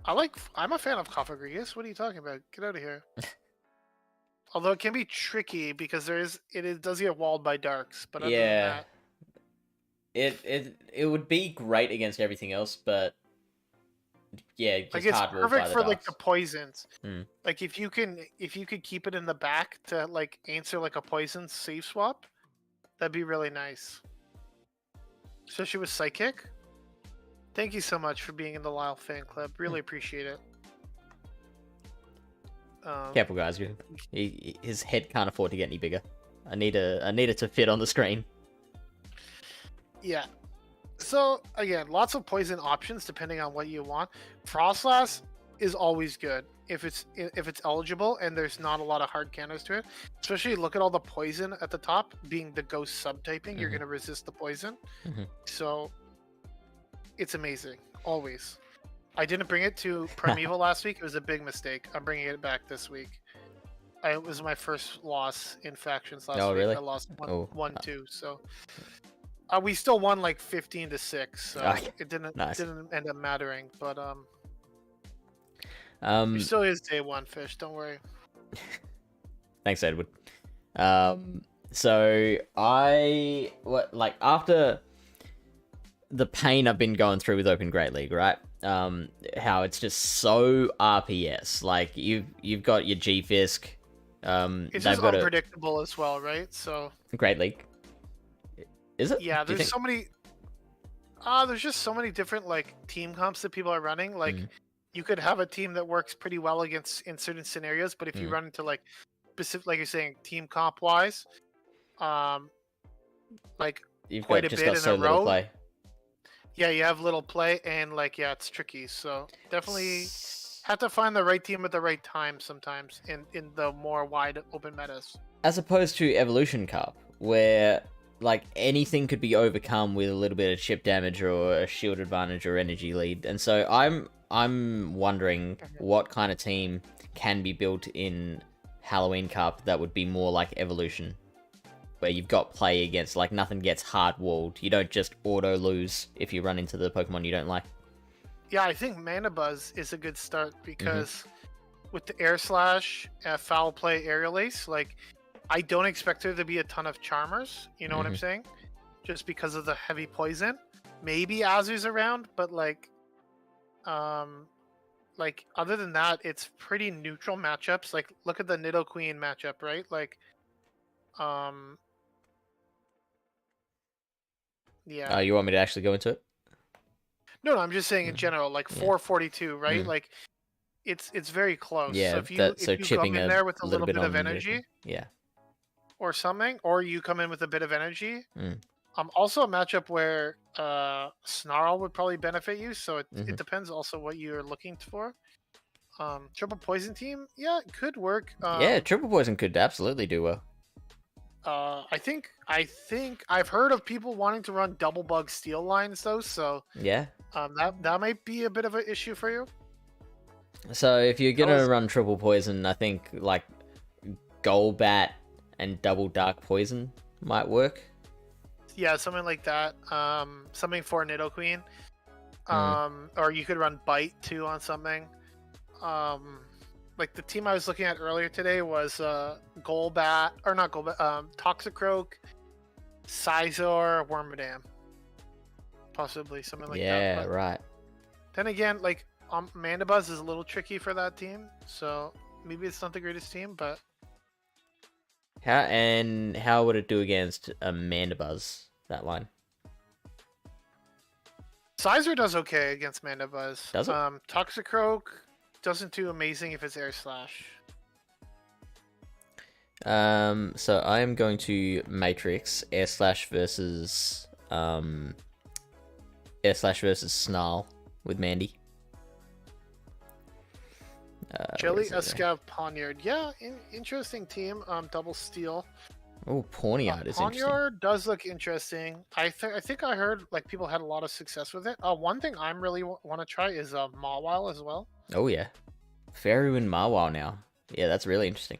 I'm a fan of Cofagrigus. What are you talking about? Get out of here. Although it can be tricky because it does get walled by darks. But other Yeah. than that, It would be great against everything else, but yeah, just like, it's hard ruled by perfect the for like darks. the poisons. Hmm. Like, if you could keep it in the back to like answer like a poison safe swap, that'd be really nice. Especially with Psychic. Thank you so much for being in the Lyle fan club. Really appreciate it. Careful, guys. His head can't afford to get any bigger. I need it to fit on the screen. Yeah. So again, lots of poison options depending on what you want. Frostlass is always good if it's eligible and there's not a lot of hard counters to it. Especially look at all the poison at the top being the ghost subtyping. You're gonna resist the poison. So it's amazing. Always. I didn't bring it to Primeval last week. It was a big mistake. I'm bringing it back this week. It was my first loss in factions last week. Really? I lost 1-2. So we still won like 15-6. So it didn't end up mattering. But it still is day one, Fish. Don't worry. Thanks, Edward. So after the pain I've been going through with Open Great League, right? How it's just so RPS. Like you've got your G-Fisk. It's just unpredictable as well, right? So Great League. Is it? Yeah, there's so many. There's just so many different like team comps that people are running. Like you could have a team that works pretty well against in certain scenarios, but if you run into like specific, like you're saying, team comp wise, like you've quite got, a just bit got in so a little row. play. Yeah, you have little play, and like it's tricky. So definitely have to find the right team at the right time sometimes in the more wide open metas. As opposed to Evolution Cup, where like anything could be overcome with a little bit of chip damage or a shield advantage or energy lead. And so I'm wondering what kind of team can be built in Halloween Cup that would be more like Evolution, where you've got play against, like nothing gets hard walled. You don't just auto lose if you run into the Pokemon you don't like. Yeah, I think Manabuzz is a good start because with the Air Slash, Foul Play, Aerial Ace, like I don't expect there to be a ton of Charmers. You know what I'm saying? Just because of the heavy poison. Maybe Azu's around, but like other than that, it's pretty neutral matchups. Like look at the Nidoqueen matchup, right? Like, yeah. You want me to actually go into it? No, I'm just saying in general, like 442, right? Like it's very close. Yeah, so if you chipping come in there with a little bit of on energy, yeah, or something, or you come in with a bit of energy. Also a matchup where Snarl would probably benefit you, so it depends also what you're looking for. Triple Poison team, yeah, it could work. Yeah, Triple Poison could absolutely do well. I think I've heard of people wanting to run Double Bug Steel lines though, so yeah, that might be a bit of an issue for you. So if you're gonna run Triple Poison, I think like Golbat and Double Dark Poison might work. Yeah, something like that. Something for Nidoqueen. Or you could run Bite too on something. Like the team I was looking at earlier today was Golbat, or not Golbat, Toxicroak, Scizor, Wormadam. Possibly something like that. Yeah, But right. then again, like Mandibuzz is a little tricky for that team, so maybe it's not the greatest team, but How would it do against a Mandibuzz, that line? Scizor does okay against Mandibuzz. Does it? Toxicroak doesn't do amazing if it's Air Slash. So I am going to Matrix Air Slash versus Snarl with Mandy. Jelly, Escav, Poniard. Yeah, interesting team. Double Steel. Oh, Pawniard is interesting. Poniard does look interesting. I think I heard like people had a lot of success with it. One thing I'm really want to try is Mawile as well. Oh yeah, Fairy and Mawile now. Yeah, that's really interesting.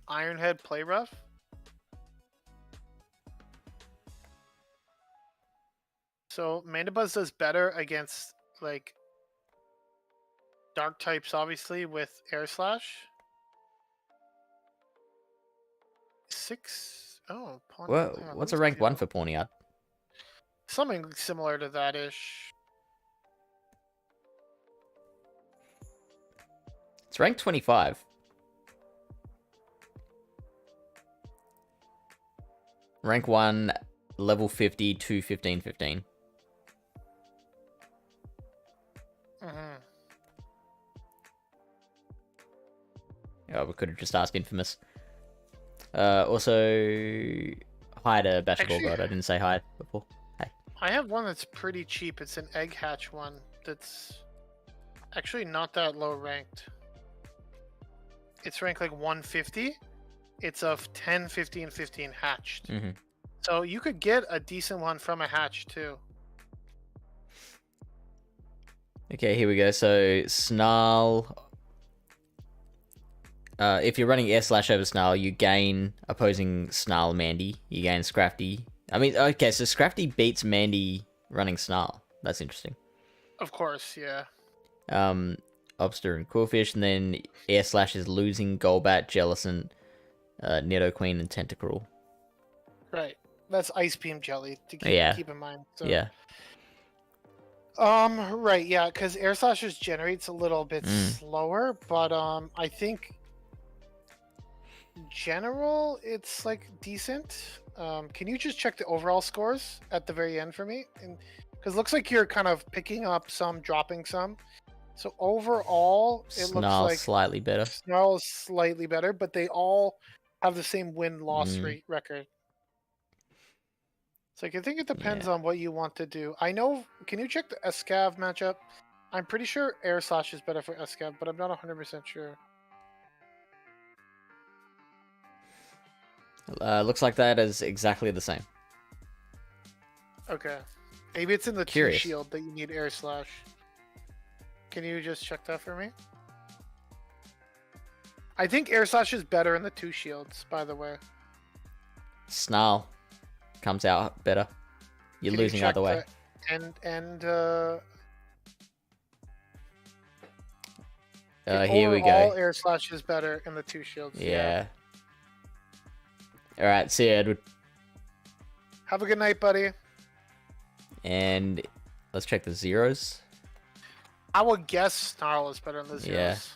Ironhead, Play Rough. So Mandibuzz does better against like dark types, obviously, with Air Slash. 6. Oh, Pawniard. Well, what's a rank 1 for Pawniard? Something similar to that ish. It's rank 25. Rank 1, level 50 to 15-15. Oh, we could have just asked Infamous. Also, hi to Bashable God. I didn't say hi before. Hey. I have one that's pretty cheap. It's an egg hatch one that's actually not that low ranked. It's ranked like 150. It's of 10, 15, 15 hatched. Mm-hmm. So you could get a decent one from a hatch too. Okay, here we go. So, Snarl. If you're running Air Slash over Snarl, you gain opposing Snarl Mandy. You gain Scrafty. I mean, okay, so Scrafty beats Mandy running Snarl. That's interesting. Of course, yeah. Obster and Quillfish, and then Air Slash is losing Golbat, Jellicent, Nidoqueen, and Tentacruel. Right. That's Ice Beam Jelly to keep in mind. So. Yeah. Right, yeah, because Air Slash just generates a little bit slower, but I think general it's like decent. Can you just check the overall scores at the very end for me? Because it looks like you're kind of picking up some, dropping some. So overall, it looks like slightly better. Snarl is slightly better, but they all have the same win-loss rate record. So I think it depends on what you want to do. I know. Can you check the Escav matchup? I'm pretty sure Air Slash is better for Escav, but I'm not 100% sure. Looks like that is exactly the same. Okay. Maybe it's in the Curious. 2 shield that you need Air Slash. Can you just check that for me? I think Air Slash is better in the 2 shields, by the way. Snarl comes out better. You're losing either way. Here we go. All Air Slash is better in the 2 shields. Yeah. All right, see you, Edward. Have a good night, buddy. And let's check the zeros. I would guess Snarl is better than the zeros.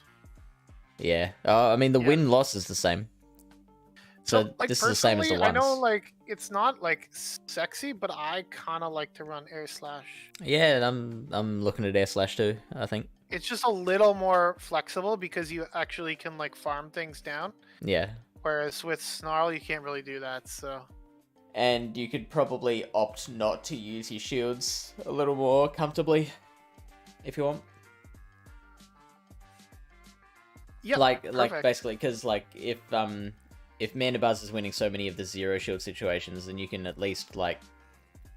Yeah. I mean, the win-loss is the same. So like, this is the same as the ones. I know, like, it's not like sexy, but I kind of like to run Air Slash. Yeah, and I'm looking at Air Slash too. I think it's just a little more flexible because you actually can like farm things down. Yeah. Whereas with Snarl, you can't really do that. So. And you could probably opt not to use your shields a little more comfortably, if you want. Yeah. Like basically, because like if Mandibuzz is winning so many of the zero shield situations, then you can at least like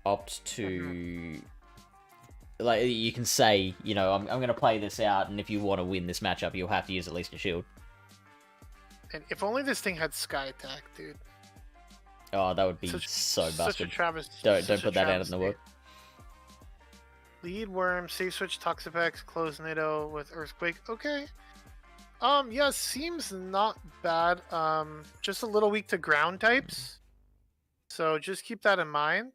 opt to like you can say, you know, I'm gonna play this out, and if you want to win this matchup, you'll have to use at least a shield. And if only this thing had Sky Attack, dude. Oh, that would be so busted. Such a travesty. Don't put that out in the world. Lead Worm, Safe Switch, Toxapex, Close Nido with Earthquake. Okay. Yeah, seems not bad. Just a little weak to ground types. So just keep that in mind.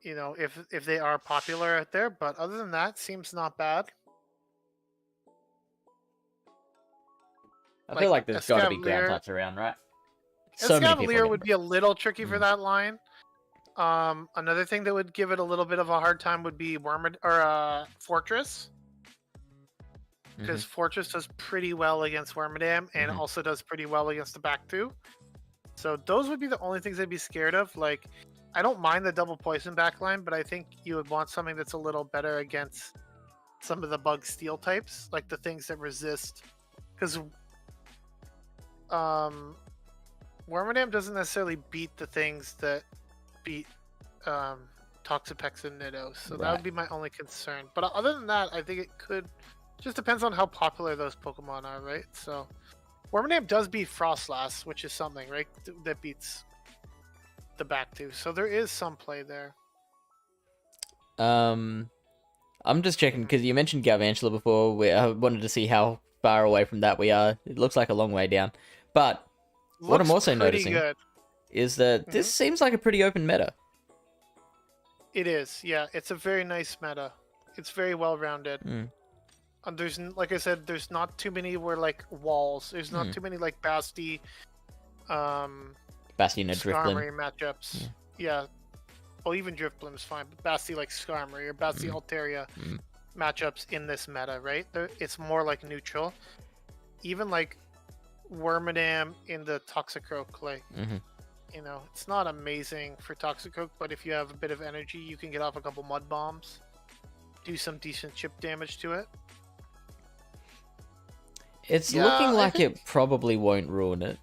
You know, if they are popular out there, but other than that, seems not bad. I feel Like like there's got to be ground Escavalier. types around, right? So many people Escavalier get would be a little tricky for Mm. that line. Another thing that would give it a little bit of a hard time would be Fortress, because Fortress does pretty well against Wormadam and also does pretty well against the back two. So those would be the only things I'd be scared of. Like, I don't mind the double poison backline, but I think you would want something that's a little better against some of the bug steel types, like the things that resist. Because Wormadam doesn't necessarily beat the things that beat Toxapex and Nidos, so that would be my only concern. But other than that, I think it could just depends on how popular those Pokemon are, right? So Wormadam does beat Frostlass, which is something, right? That beats the back two, so there is some play there. I'm just checking because you mentioned Galvantula before. I wanted to see how far away from that we are. It looks like a long way down, but what I'm also noticing is that this seems like a pretty open meta. It is, yeah. It's a very nice meta. It's very well rounded. There's, like I said, there's not too many where like walls. There's not too many like Basti, Basti and a Drifblim matchups. Yeah. Well, even Drifblim's fine, but Basti like Skarmory or Basti Altaria matchups in this meta, right? It's more like neutral. Even like Wormadam in the Toxicroak, like you know, it's not amazing for Toxicroak, but if you have a bit of energy, you can get off a couple Mud Bombs, do some decent chip damage to it. It's looking like it probably won't ruin it.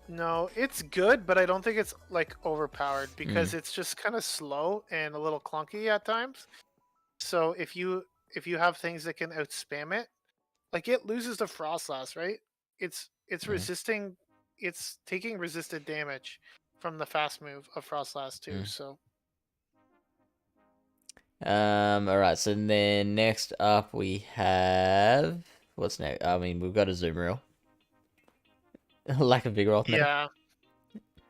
No, it's good, but I don't think it's like overpowered because it's just kind of slow and a little clunky at times. So if you have things that can outspam it, like it loses the Frostlass, right? It's resisting, it's taking resisted damage from the fast move of Frostlass too. So all right. So then next up we have what's next? I mean, we've got a Azumarill. Lack of bigger meta. Yeah,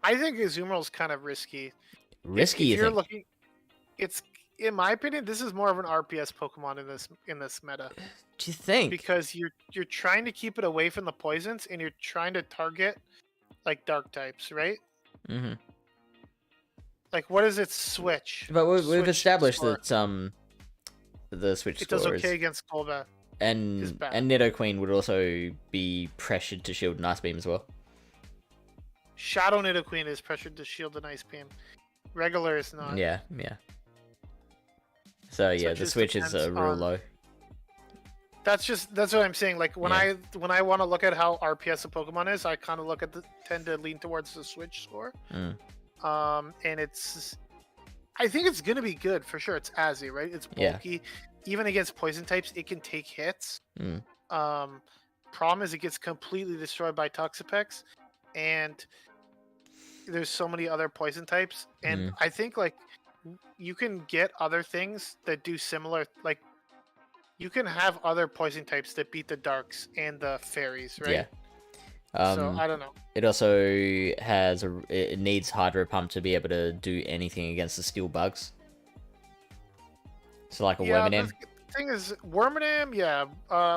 I think Azumarill's kind of risky. Risky, if you're looking, it's in my opinion, this is more of an RPS Pokemon in this meta. Do you think? Because you're trying to keep it away from the poisons and you're trying to target like dark types, right? Like, what is its switch? But we've established that the switch it score does okay against Golbat. And Nidoqueen would also be pressured to shield and Ice Beam as well. Shadow Nidoqueen is pressured to shield and Ice Beam. Regular is not. Yeah. So yeah, the switch is real low. That's what I'm saying. Like when I want to look at how RPS a Pokemon is, I kind of tend to lean towards the switch score. And I think it's gonna be good for sure. It's Azzy, right? It's bulky. Yeah. Even against poison types, it can take hits. Problem is, it gets completely destroyed by Toxapex, and there's so many other poison types. And I think like you can get other things that do similar. Like you can have other poison types that beat the darks and the fairies, right? Yeah. So I don't know. It also has it needs Hydro Pump to be able to do anything against the steel bugs. So like a Wormadam. The thing is, Wormadam,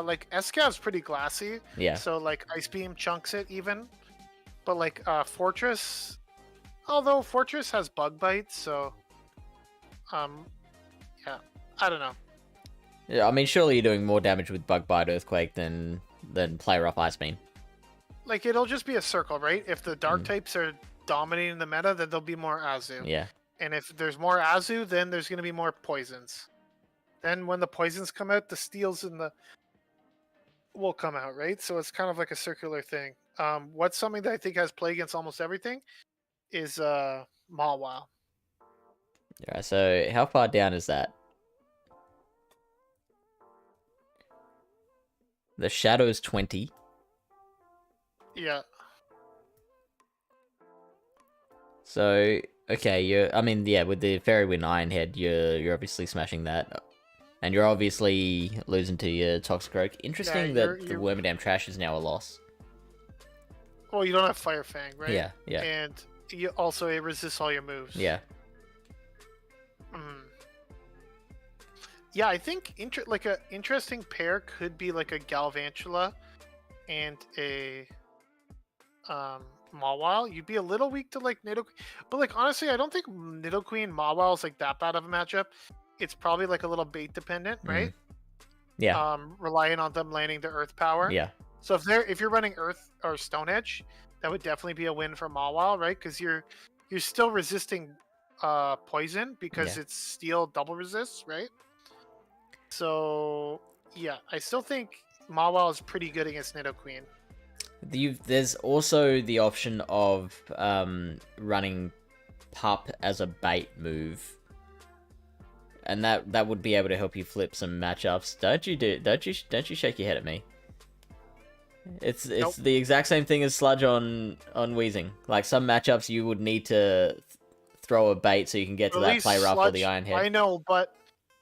like Escav's pretty glassy. Yeah. So like Ice Beam chunks it even, but like Fortress, although Fortress has Bug Bite, so yeah, I don't know. Yeah, I mean, surely you're doing more damage with Bug Bite Earthquake than Play Rough Ice Beam. Like it'll just be a circle, right? If the dark types are dominating the meta, then there'll be more Azu. Yeah. And if there's more Azu, then there's going to be more poisons. Then when the poisons come out, the steels and the will come out, right? So it's kind of like a circular thing. What's something that I think has play against almost everything is Mawile. Alright, so how far down is that? The Shadow's 20. Yeah. So Okay, I mean, yeah, with the Fairy Wind Iron Head, you're obviously smashing that. And you're obviously losing to your Toxicroak. Yeah, Interesting that the Wormadam Trash is now a loss. Well, you don't have Fire Fang, right? Yeah, yeah. And you also it resists all your moves. Yeah. Yeah, I think like a interesting pair could be like a Galvantula and a Mawile. You'd be a little weak to like Nidoqueen, but like honestly, I don't think Nidoqueen Mawile is like that bad of a matchup. It's probably like a little bait dependent, right? Yeah. Relying on them landing the Earth power. Yeah. So if you're running Earth or Stone Edge, that would definitely be a win for Mawile, right? Because you're still resisting poison because it's steel double resists, right? So yeah, I still think Mawile is pretty good against Nidoqueen. There's also the option of running Pup as a bait move, and that would be able to help you flip some matchups. Don't you shake your head at me. It's Nope. the exact same thing as Sludge on Weezing. Like some matchups you would need to throw a bait so you can get to that Play Rough or the Iron Head. I know, but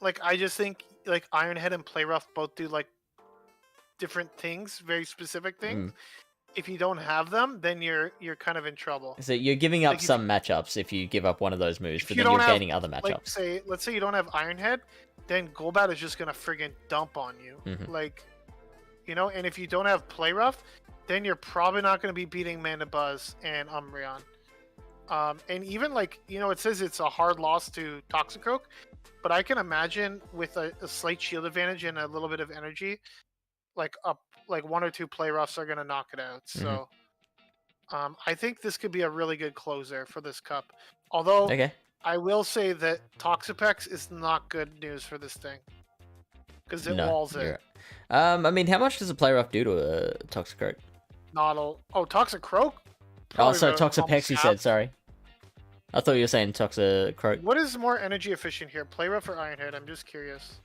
like I just think like Iron Head and Play Rough both do like different things, very specific things. If you don't have them, then you're kind of in trouble. So you're giving up some matchups if you give up one of those moves, but then you're gaining other matchups. Like let's say you don't have Iron Head, then Golbat is just gonna friggin' dump on you. Like, you know, and if you don't have Play Rough, then you're probably not gonna be beating Mandibuzz and Umbreon. And even like, you know, it says it's a hard loss to Toxicroak, but I can imagine with a slight shield advantage and a little bit of energy, like one or two Play Roughs are gonna knock it out. So I think this could be a really good closer for this cup. Although I will say that Toxapex is not good news for this thing. Because it walls it. I mean, how much does a Play Rough do to a Toxicroak? Not all. Oh, Toxicroak? Oh, so Toxapex you said, sorry. I thought you were saying Toxicroak. What is more energy efficient here, Play Rough or Iron Head? I'm just curious.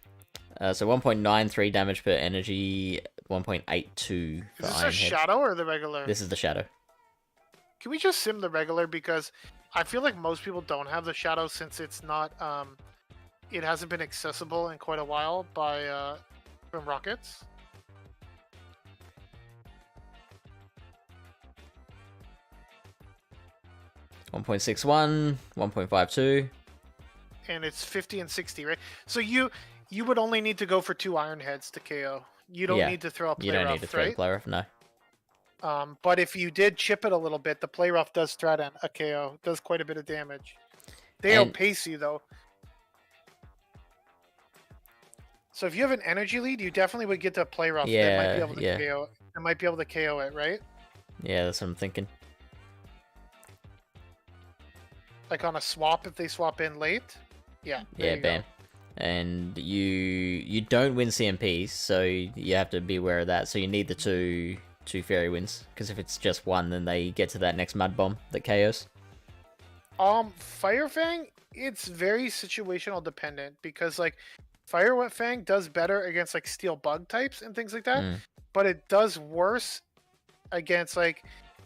So 1.93 damage per energy, 1.82 for Iron Head. Is this a Shadow or the regular? This is the Shadow. Can we just sim the regular? Because I feel like most people don't have the Shadow since it's not, it hasn't been accessible in quite a while by, from Rockets. .61, 1.52. And it's 50 and 60, right? So you would only need to go for 2 Iron Heads to KO. You don't need to throw a Play Rough, You don't need to throw the Play Rough, no. But if you did chip it a little bit, the Play Rough does threaten a KO. It does quite a bit of damage. They outpace you, though. So if you have an energy lead, you definitely would get to Play Rough. Yeah, that might be able to KO it. It might be able to KO it, right? Yeah, that's what I'm thinking. Like on a swap, if they swap in late? Yeah. Yeah, bam. And you don't win CMPs, so you have to be aware of that. So you need the two Fairy Winds, because if it's just one, then they get to that next Mud Bomb that KOs. Fire Fang, it's very situational dependent, because like Fire Fang does better against like Steel Bug types and things like that, but it does worse against like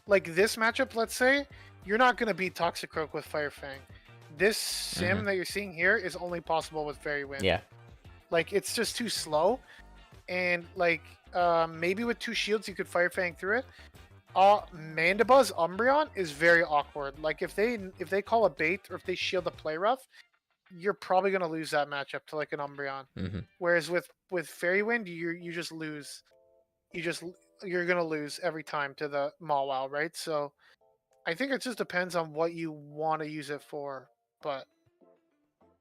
this matchup. Let's say you're not gonna beat Toxicroak with Fire Fang. This sim that you're seeing here is only possible with Fairy Wind. Yeah. Like, it's just too slow. And, like, maybe with 2 shields you could Fire Fang through it. Mandibuzz Umbreon is very awkward. Like, if they call a bait or if they shield a Play Rough, you're probably going to lose that matchup to, like, an Umbreon. Whereas with Fairy Wind, you just lose. You're going to lose every time to the Mawile, right? So, I think it just depends on what you want to use it for. But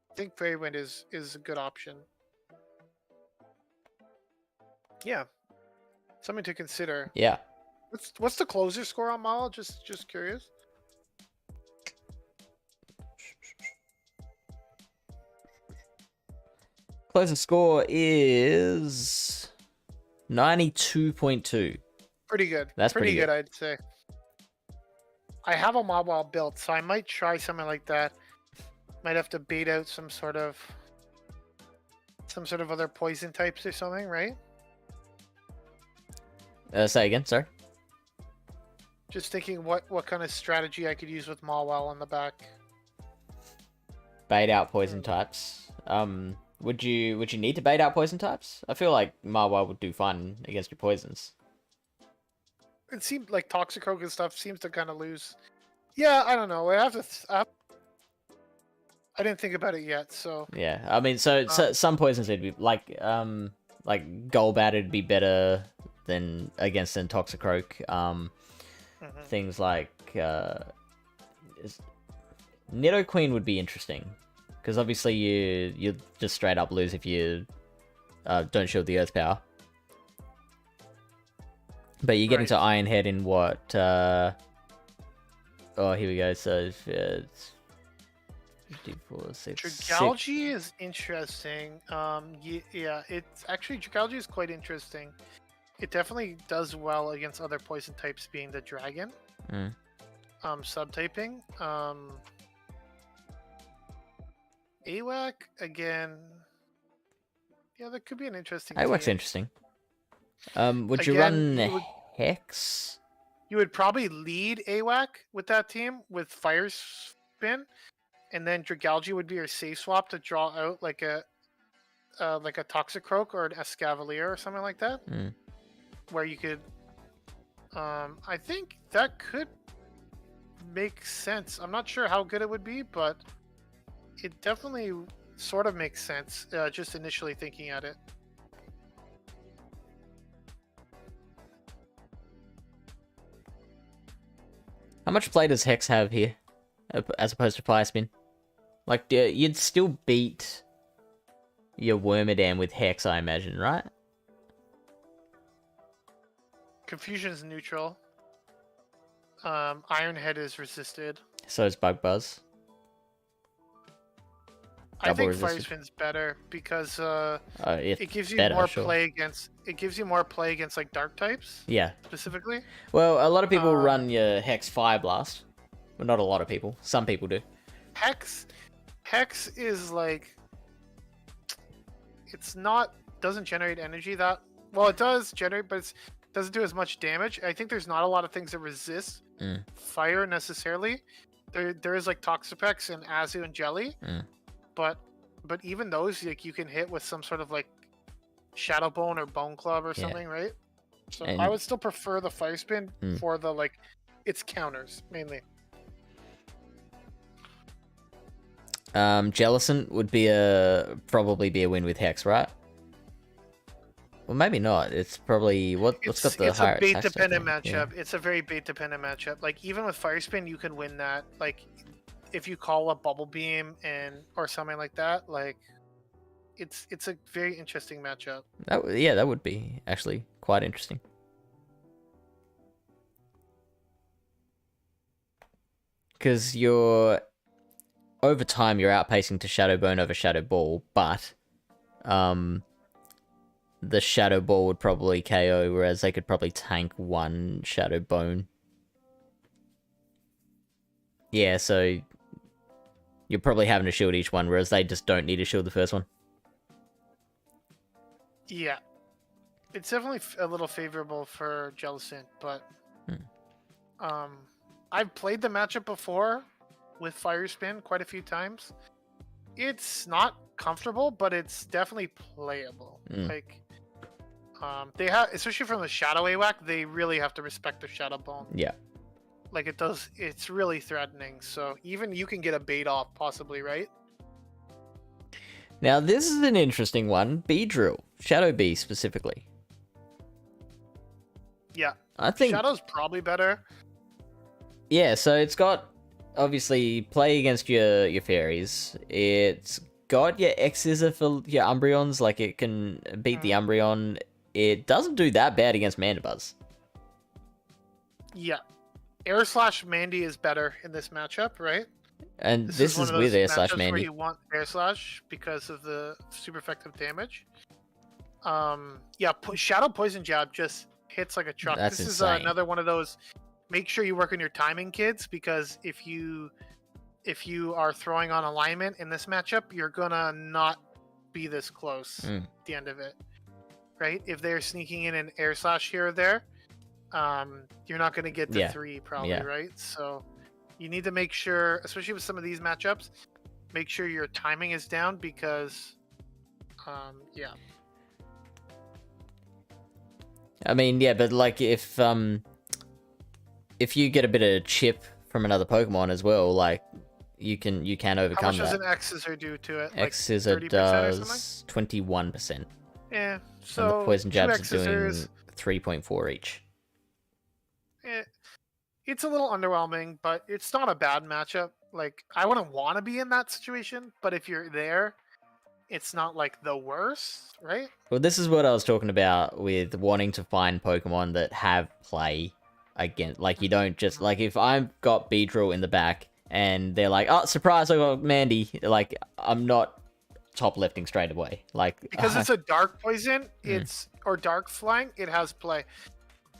I think Fairy Wind is a good option. Yeah, something to consider. Yeah. What's the closer score on Mawile? Just curious. Closer score is 92.2. Pretty good. That's pretty good, I'd say. I have a Mawile built, so I might try something like that. Might have to bait out some sort of other poison types or something, right? Say again, sorry. Just thinking what kind of strategy I could use with Mawile on the back. bait out poison types. Would you need to bait out poison types? I feel like Marwa would do fine against your poisons. It seemed like Toxicroak and stuff seems to kind of lose. Yeah, I don't know. I have to. I didn't think about it yet, so. Yeah, I mean, so some poisons would be like Golbat would be better than against than Toxicroak. Things like Nidoqueen would be interesting because obviously you just straight up lose if you don't shield the Earth Power. But you get into Iron Head in what? Oh, here we go. So it's 54, 6, Dragalge is interesting. Yeah, it's actually Dragalge is quite interesting. It definitely does well against other poison types, being the dragon. Subtyping. AWAC again. Yeah, that could be an interesting. AWAC's interesting. Would you run Hex? You would probably lead AWAC with that team with Fire Spin, and then Dragalge would be your safe swap to draw out like a Toxicroak or an Escavalier or something like that. Where you could, I think that could make sense. I'm not sure how good it would be, but it definitely sort of makes sense. Just initially thinking at it. How much play does Hex have here, as opposed to Fire Spin? Like, you'd still beat your Wormadam with Hex, I imagine, right? Confusion is neutral. Iron Head is resisted. So is Bug Buzz. I think Fire Spin's better because it gives you more play against. It gives you more play against like dark types. Yeah. Specifically. Well, a lot of people run your Hex Fire Blast. Well, not a lot of people. Some people do. Hex is like, it's not, doesn't generate energy that well. It does generate, but it doesn't do as much damage. I think there's not a lot of things that resist fire necessarily. There is like Toxapex and Azu and Jelly. But even those, like, you can hit with some sort of like Shadow Bone or Bone Club or something, right? So I would still prefer the Fire Spin for the like its counters mainly. Jellicent would be probably be a win with Hex, right? Well, maybe not. It's probably what's got the higher. It's a bait dependent matchup. Yeah. It's a very bait dependent matchup. Like even with Fire Spin, you can win that. Like if you call a Bubble Beam or something like that, like it's a very interesting matchup. That would be actually quite interesting. Because over time you're outpacing to Shadow Bone over Shadow Ball, but the Shadow Ball would probably KO, whereas they could probably tank one Shadow Bone. Yeah, so you're probably having to shield each one, whereas they just don't need to shield the first one. Yeah. It's definitely a little favorable for Jellicent, but I've played the matchup before with Fire Spin quite a few times. It's not comfortable, but it's definitely playable. Like they have, especially from the Shadow AWAC, they really have to respect the Shadow Bone. Yeah. Like it's really threatening. So even you can get a bait off possibly, right? Now this is an interesting one. Beedrill. Shadow Bee specifically. Yeah. I think Shadow's probably better. Yeah, so it's got obviously play against your fairies. It's got your X-Scissor for your Umbreons, like it can beat the Umbreon. It doesn't do that bad against Mandibuzz. Yeah. Air Slash Mandy is better in this matchup, right? And this is with Air Slash Mandy. Where you want Air Slash because of the super effective damage. Yeah, Shadow Poison Jab just hits like a truck. That's this insane. Is another one of those. Make sure you work on your timing, kids, because if you are throwing on alignment in this matchup, you're gonna not be this close at the end of it, right? If they're sneaking in an Air Slash here or there, you're not gonna get to 3 probably, right? So you need to make sure, especially with some of these matchups, make sure your timing is down because, yeah. I mean, yeah, but like if you get a bit of chip from another Pokemon as well, like you can How overcome much does that. an X-Scissor do to it? Like X-Scissor 30% or something? does 21%, Yeah. and the So poison two jabs are X-Scissors. doing 3.4 each. It's a little underwhelming, but it's not a bad matchup. Like, I wouldn't want to be in that situation, but if you're there, it's not like the worst, right? Well, this is what I was talking about with wanting to find Pokemon that have play again. Like, you don't just, like, if I've got Beedrill in the back and they're like, oh, surprise, I got Mandy, like, I'm not top lifting straight away. Like, Because it's a dark poison, or dark flying, it has play.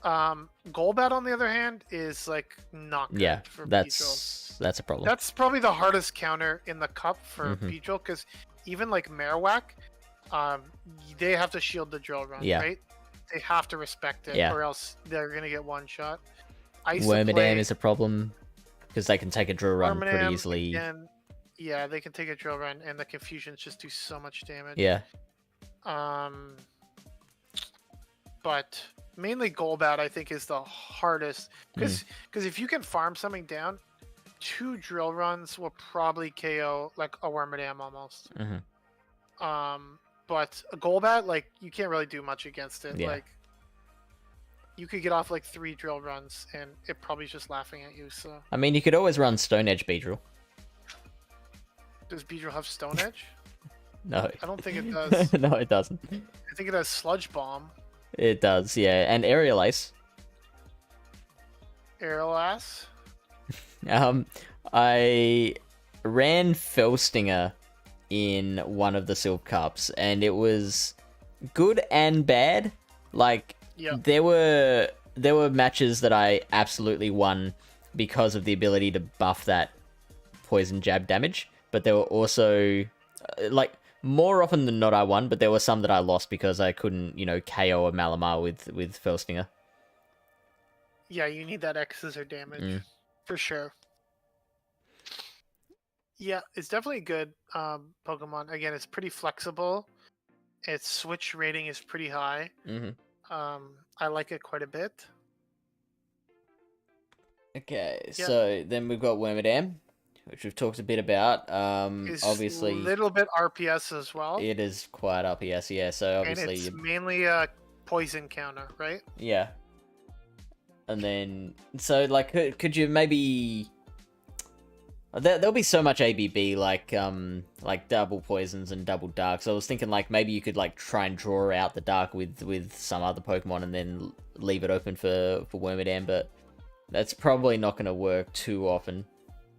Golbat, on the other hand, is like not good yeah, for Beedrill. that's a problem. That's probably the hardest counter in the cup for Beedrill, because even like Marowak, they have to shield the drill run, right? They have to respect it, or else they're gonna get one shot. Wormadam is a problem because they can take a drill run pretty easily. Again, yeah, they can take a drill run, and the confusions just do so much damage. Yeah. But mainly Golbat, I think, is the hardest, because if you can farm something down, 2 drill runs will probably KO like a Wormadam almost. But a Golbat, like, you can't really do much against it. Like, you could get off like 3 drill runs, and it probably is just laughing at you. So I mean, you could always run Stone Edge Beedrill. Does Beedrill have Stone Edge? No. I don't think it does. No, it doesn't. I think it has Sludge Bomb. It does, yeah, and Aerial Ace. Aerial Ass. I ran Felstinger in one of the Silph Cups, and it was good and bad. Like, there were matches that I absolutely won because of the ability to buff that poison jab damage, but there were also, like, more often than not I won, but there were some that I lost because I couldn't, KO a Malamar with Felstinger. Yeah, you need that X-Scissor damage, for sure. Yeah, it's definitely a good Pokemon. Again, it's pretty flexible. Its switch rating is pretty high. I like it quite a bit. Okay, so then we've got Wormadam, which we've talked a bit about. It's Obviously, a little bit RPS as well. It is quite RPS, yeah. So obviously, and it's mainly a poison counter, right? Yeah. And then, so like, could you maybe? There'll be so much ABB, like double poisons and double darks. So I was thinking, like, maybe you could like try and draw out the dark with some other Pokemon and then leave it open for Wormadam, but that's probably not going to work too often.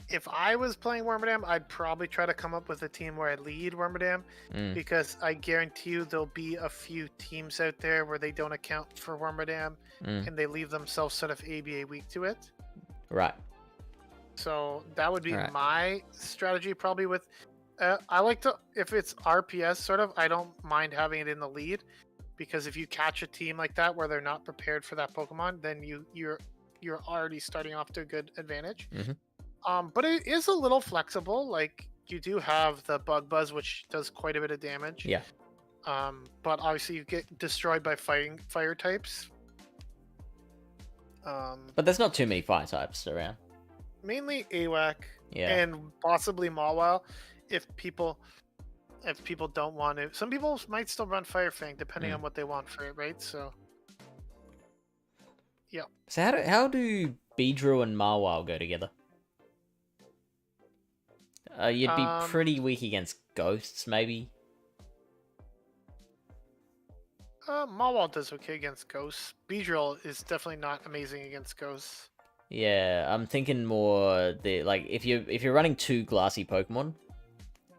If I was playing Wormadam, I'd probably try to come up with a team where I lead Wormadam, because I guarantee you there'll be a few teams out there where they don't account for Wormadam, and they leave themselves sort of ABA weak to it. Right. So that would be my strategy, probably with... I like to... If it's RPS, sort of, I don't mind having it in the lead, because if you catch a team like that where they're not prepared for that Pokemon, then you're already starting off to a good advantage. But it is a little flexible. Like, you do have the Bug Buzz, which does quite a bit of damage. Yeah. But obviously you get destroyed by fire types. But there's not too many fire types around. Mainly AWAC. Yeah. And possibly Mawile, if people don't want to. Some people might still run Fire Fang, depending on what they want for it, right? So, yeah. So how do Beedrill and Mawile go together? You'd be pretty weak against ghosts, maybe. Mawile does okay against ghosts. Beedrill is definitely not amazing against ghosts. Yeah, I'm thinking more if you're running 2 glassy Pokemon,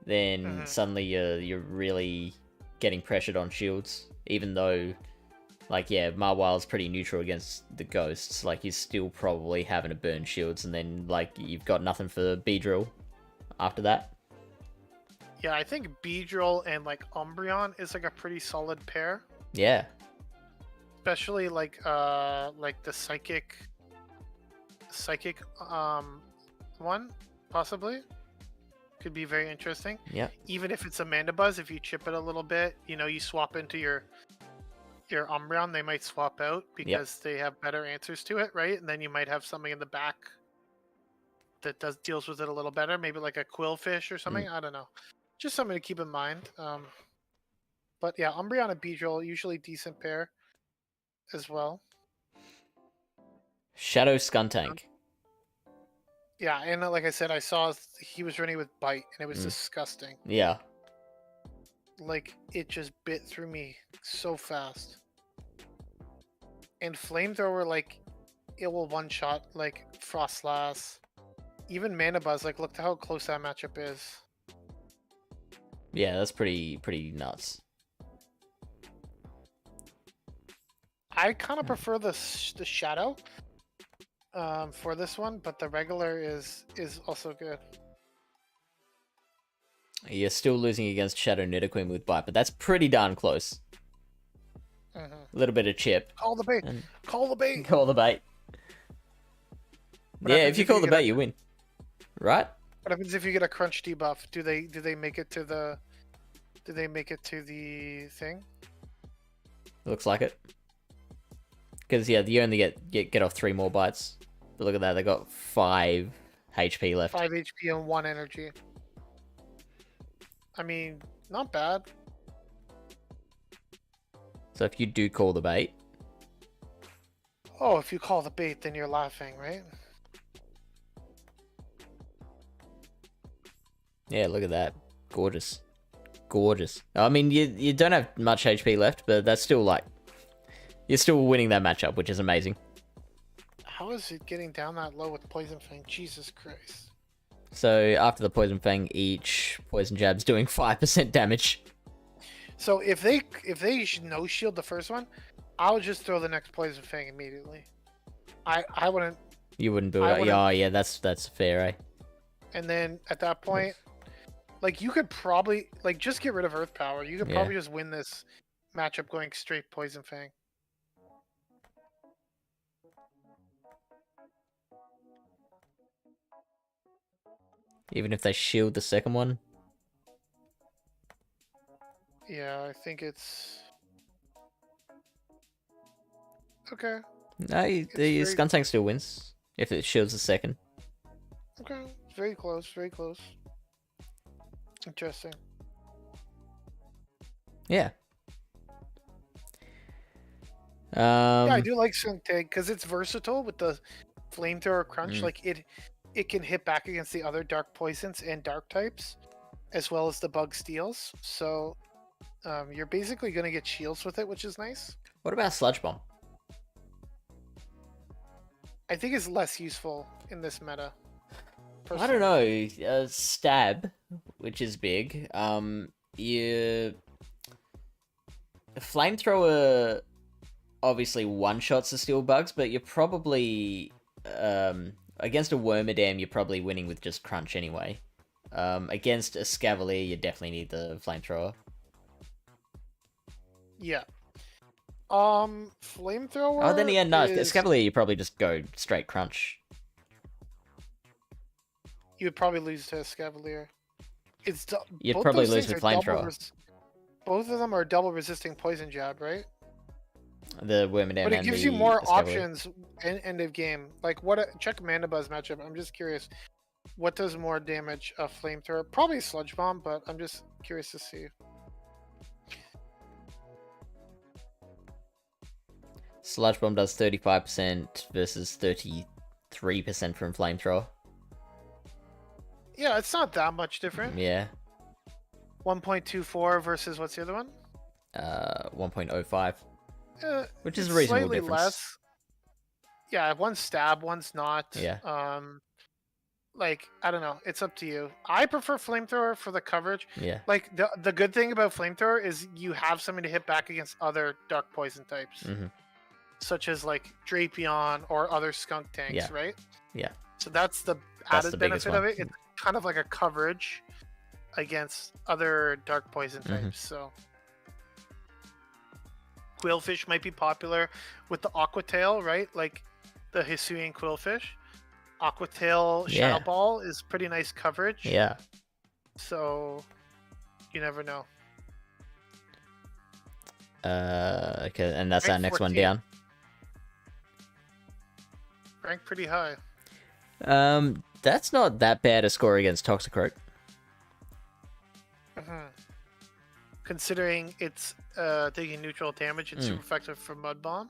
then suddenly you're really getting pressured on shields. Even though, like, yeah, Mawile's pretty neutral against the ghosts. Like, you're still probably having to burn shields, and then like you've got nothing for Beedrill after that. Yeah, I think Beedrill and like Umbreon is like a pretty solid pair. Yeah. Especially like the psychic one, possibly. could be very interesting. Yep. Even if it's a Mandibuzz, if you chip it a little bit, you swap into your Umbreon, they might swap out because they have better answers to it, right? And then you might have something in the back that deals with it a little better, maybe like a Quillfish or something. I don't know. Just something to keep in mind. But yeah, Umbreon and Beedrill, usually decent pair as well. Shadow Skuntank. Yeah, and like I said, I saw he was running with Bite, and it was disgusting. Yeah. Like, it just bit through me so fast. And Flamethrower, like, it will one-shot, like, Frostlass. Even Mandibuzz, like, look at how close that matchup is. Yeah, that's pretty nuts. I kind of prefer the Shadow for this one, but the regular is also good. You're still losing against Shadow Nidoqueen with Bite, but that's pretty darn close. A little bit of chip. Call the bait. Call the bait. Call the bait. What Yeah, happens if you call the bait, you win. Right? What happens if you get a crunch debuff? Do they make it to the? Do they make it to the thing? Looks like it. Because yeah, you only get off 3 more bites. But look at that, they got 5 HP left. 5 HP and 1 energy. I mean, not bad. So if you do call the bait. Oh, if you call the bait, then you're laughing, right? Yeah, look at that. Gorgeous. Gorgeous. I mean, you don't have much HP left, but that's still like... You're still winning that matchup, which is amazing. How is it getting down that low with Poison Fang? Jesus Christ. So after the Poison Fang, each Poison Jab's doing 5% damage. So if they no shield the first one, I'll just throw the next Poison Fang immediately. I wouldn't. You wouldn't do it. Oh yeah, that's fair, eh? And then at that point, like you could probably just get rid of Earth Power. You could probably just win this matchup going straight Poison Fang. Even if they shield the second one? Yeah, I think it's... Okay. No, the Skuntank still wins. If it shields the second. Okay, very close, very close. Interesting. Yeah. Yeah, I do like Skuntank because it's versatile with the Flamethrower Crunch. Like it can hit back against the other dark poisons and dark types, as well as the bug steals. So you're basically going to get shields with it, which is nice. What about Sludge Bomb? I think it's less useful in this meta. I don't know. Stab, which is big. Flamethrower obviously one-shots the steel bugs, but you're probably... against a Wormadam, you're probably winning with just Crunch anyway. Against a Scavalier, you definitely need the Flamethrower. Yeah. Flamethrower. Oh, then again, no. Scavalier, you probably just go straight Crunch. You would probably lose to a Scavalier. You'd probably lose with Flamethrower. Both of them are double resisting Poison Jab, right? The Wormadam, but it gives you more options in end of game. Like check Mandibuzz matchup. I'm just curious, what does more damage a Flamethrower? Probably Sludge Bomb, but I'm just curious to see. Sludge Bomb does 35% versus 33% from Flamethrower. Yeah, it's not that much different. Yeah. 1.24 versus what's the other one? 1.05. Which is a reasonable difference. Less. Yeah, one's stab, one's not. Yeah. Like, I don't know. It's up to you. I prefer Flamethrower for the coverage. Yeah. Like, the good thing about Flamethrower is you have something to hit back against other Dark Poison types. Such as, like, Drapion or other Skunk Tanks, right? Yeah. So that's the added benefit of it. It's kind of like a coverage against other Dark Poison types, so... Quillfish might be popular with the Aqua Tail, right? Like the Hisuian Quillfish. Aqua Tail Shadow Ball is pretty nice coverage. Yeah. So you never know. Okay, and that's Rank our next one 14. down. Ranked pretty high. That's not that bad a score against Toxicroak. Considering it's taking neutral damage and super effective for Mud Bomb.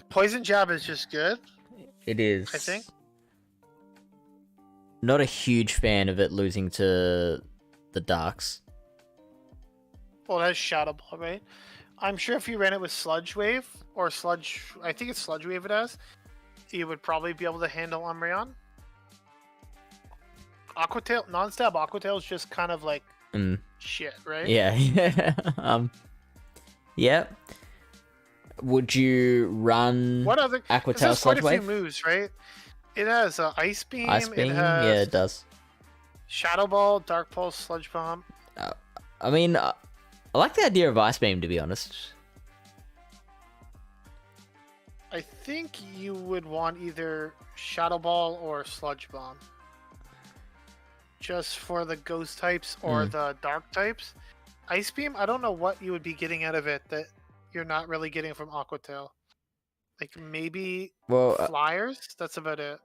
Poison Jab is just good. It is. I think. Not a huge fan of it losing to the Darks. Well, it has Shadow Ball, right? I'm sure if you ran it with Sludge Wave or Sludge, I think it's Sludge Wave it has, you would probably be able to handle Umbreon. Aqua Tail, non-stab Aqua Tail is just kind of like shit, right? Yeah. Yeah. Would you run what other Aqua Tail Sludge quite a Wave? few moves, right? It has Ice Beam. Ice Beam? It has Yeah, it does. Shadow Ball, Dark Pulse, Sludge Bomb. I mean, I like the idea of Ice Beam, to be honest. I think you would want either Shadow Ball or Sludge Bomb. Just for the Ghost types or the Dark types. Ice Beam, I don't know what you would be getting out of it that you're not really getting from Aqua Tail. Like maybe Flyers? That's about it.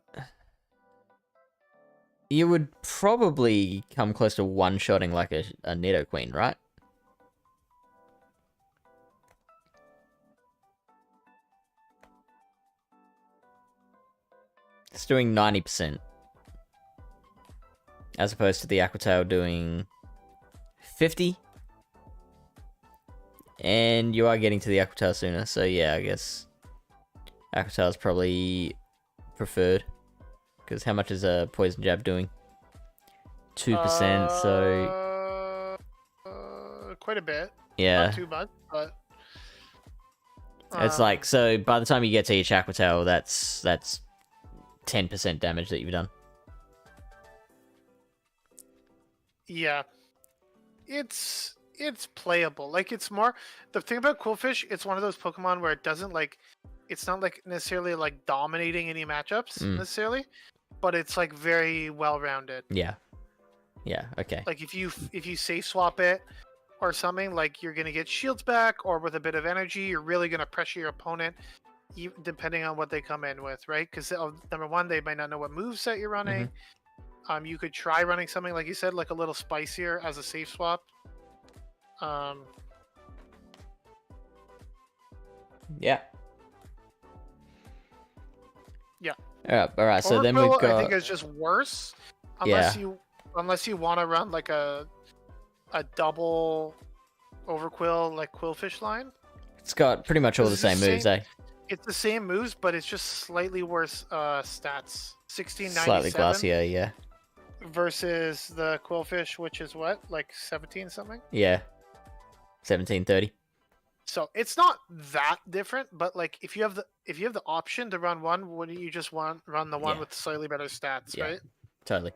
You would probably come close to one-shotting like a Nidoqueen, right? It's doing 90%. As opposed to the Aqua Tail doing 50. And you are getting to the Aqua Tail sooner, so yeah, I guess Aqua Tail is probably preferred. Because how much is a Poison Jab doing? 2%, so... quite a bit. Yeah. Not too much, but... It's like, so by the time you get to each Aqua Tail, that's 10% damage that you've done. Yeah. It's playable. Like, it's more... The thing about Quillfish, it's one of those Pokemon where it doesn't, like... It's not, like, necessarily, like, dominating any matchups, necessarily. But it's, like, very well-rounded. Yeah. Yeah, okay. Like, if you safe swap it or something, like, you're going to get shields back, or with a bit of energy, you're really going to pressure your opponent, depending on what they come in with, right? Because, number one, they might not know what moveset you're running. You could try running something, like you said, like a little spicier as a safe swap. Yeah. Yeah. All right. So then we've got. I think it's just worse, unless you want to run like a double Overquill like Quillfish line. It's got pretty much all the same moves, eh? It's the same moves, but it's just slightly worse stats. 1697. Slightly glassier, yeah. Versus the Quillfish, which is what, like 17 something? Yeah. 1730. So it's not that different, but like if you have the option to run one, wouldn't you just run the one with slightly better stats, right? Totally.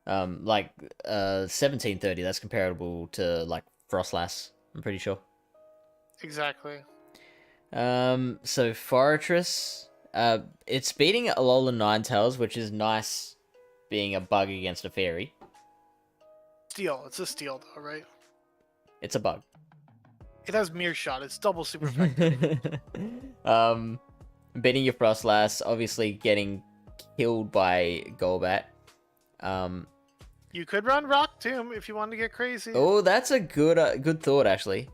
Like 1730, that's comparable to like Frostlass, I'm pretty sure. Exactly. So Fortress, it's beating Alolan Ninetales, which is nice, being a bug against a fairy. Steel. It's a steel though, right? It's a bug. It has Mirror Shot. It's double super effective. Beating your Frostlass, obviously getting killed by Golbat. You could run Rock Tomb if you wanted to get crazy. Oh, that's a good thought, actually.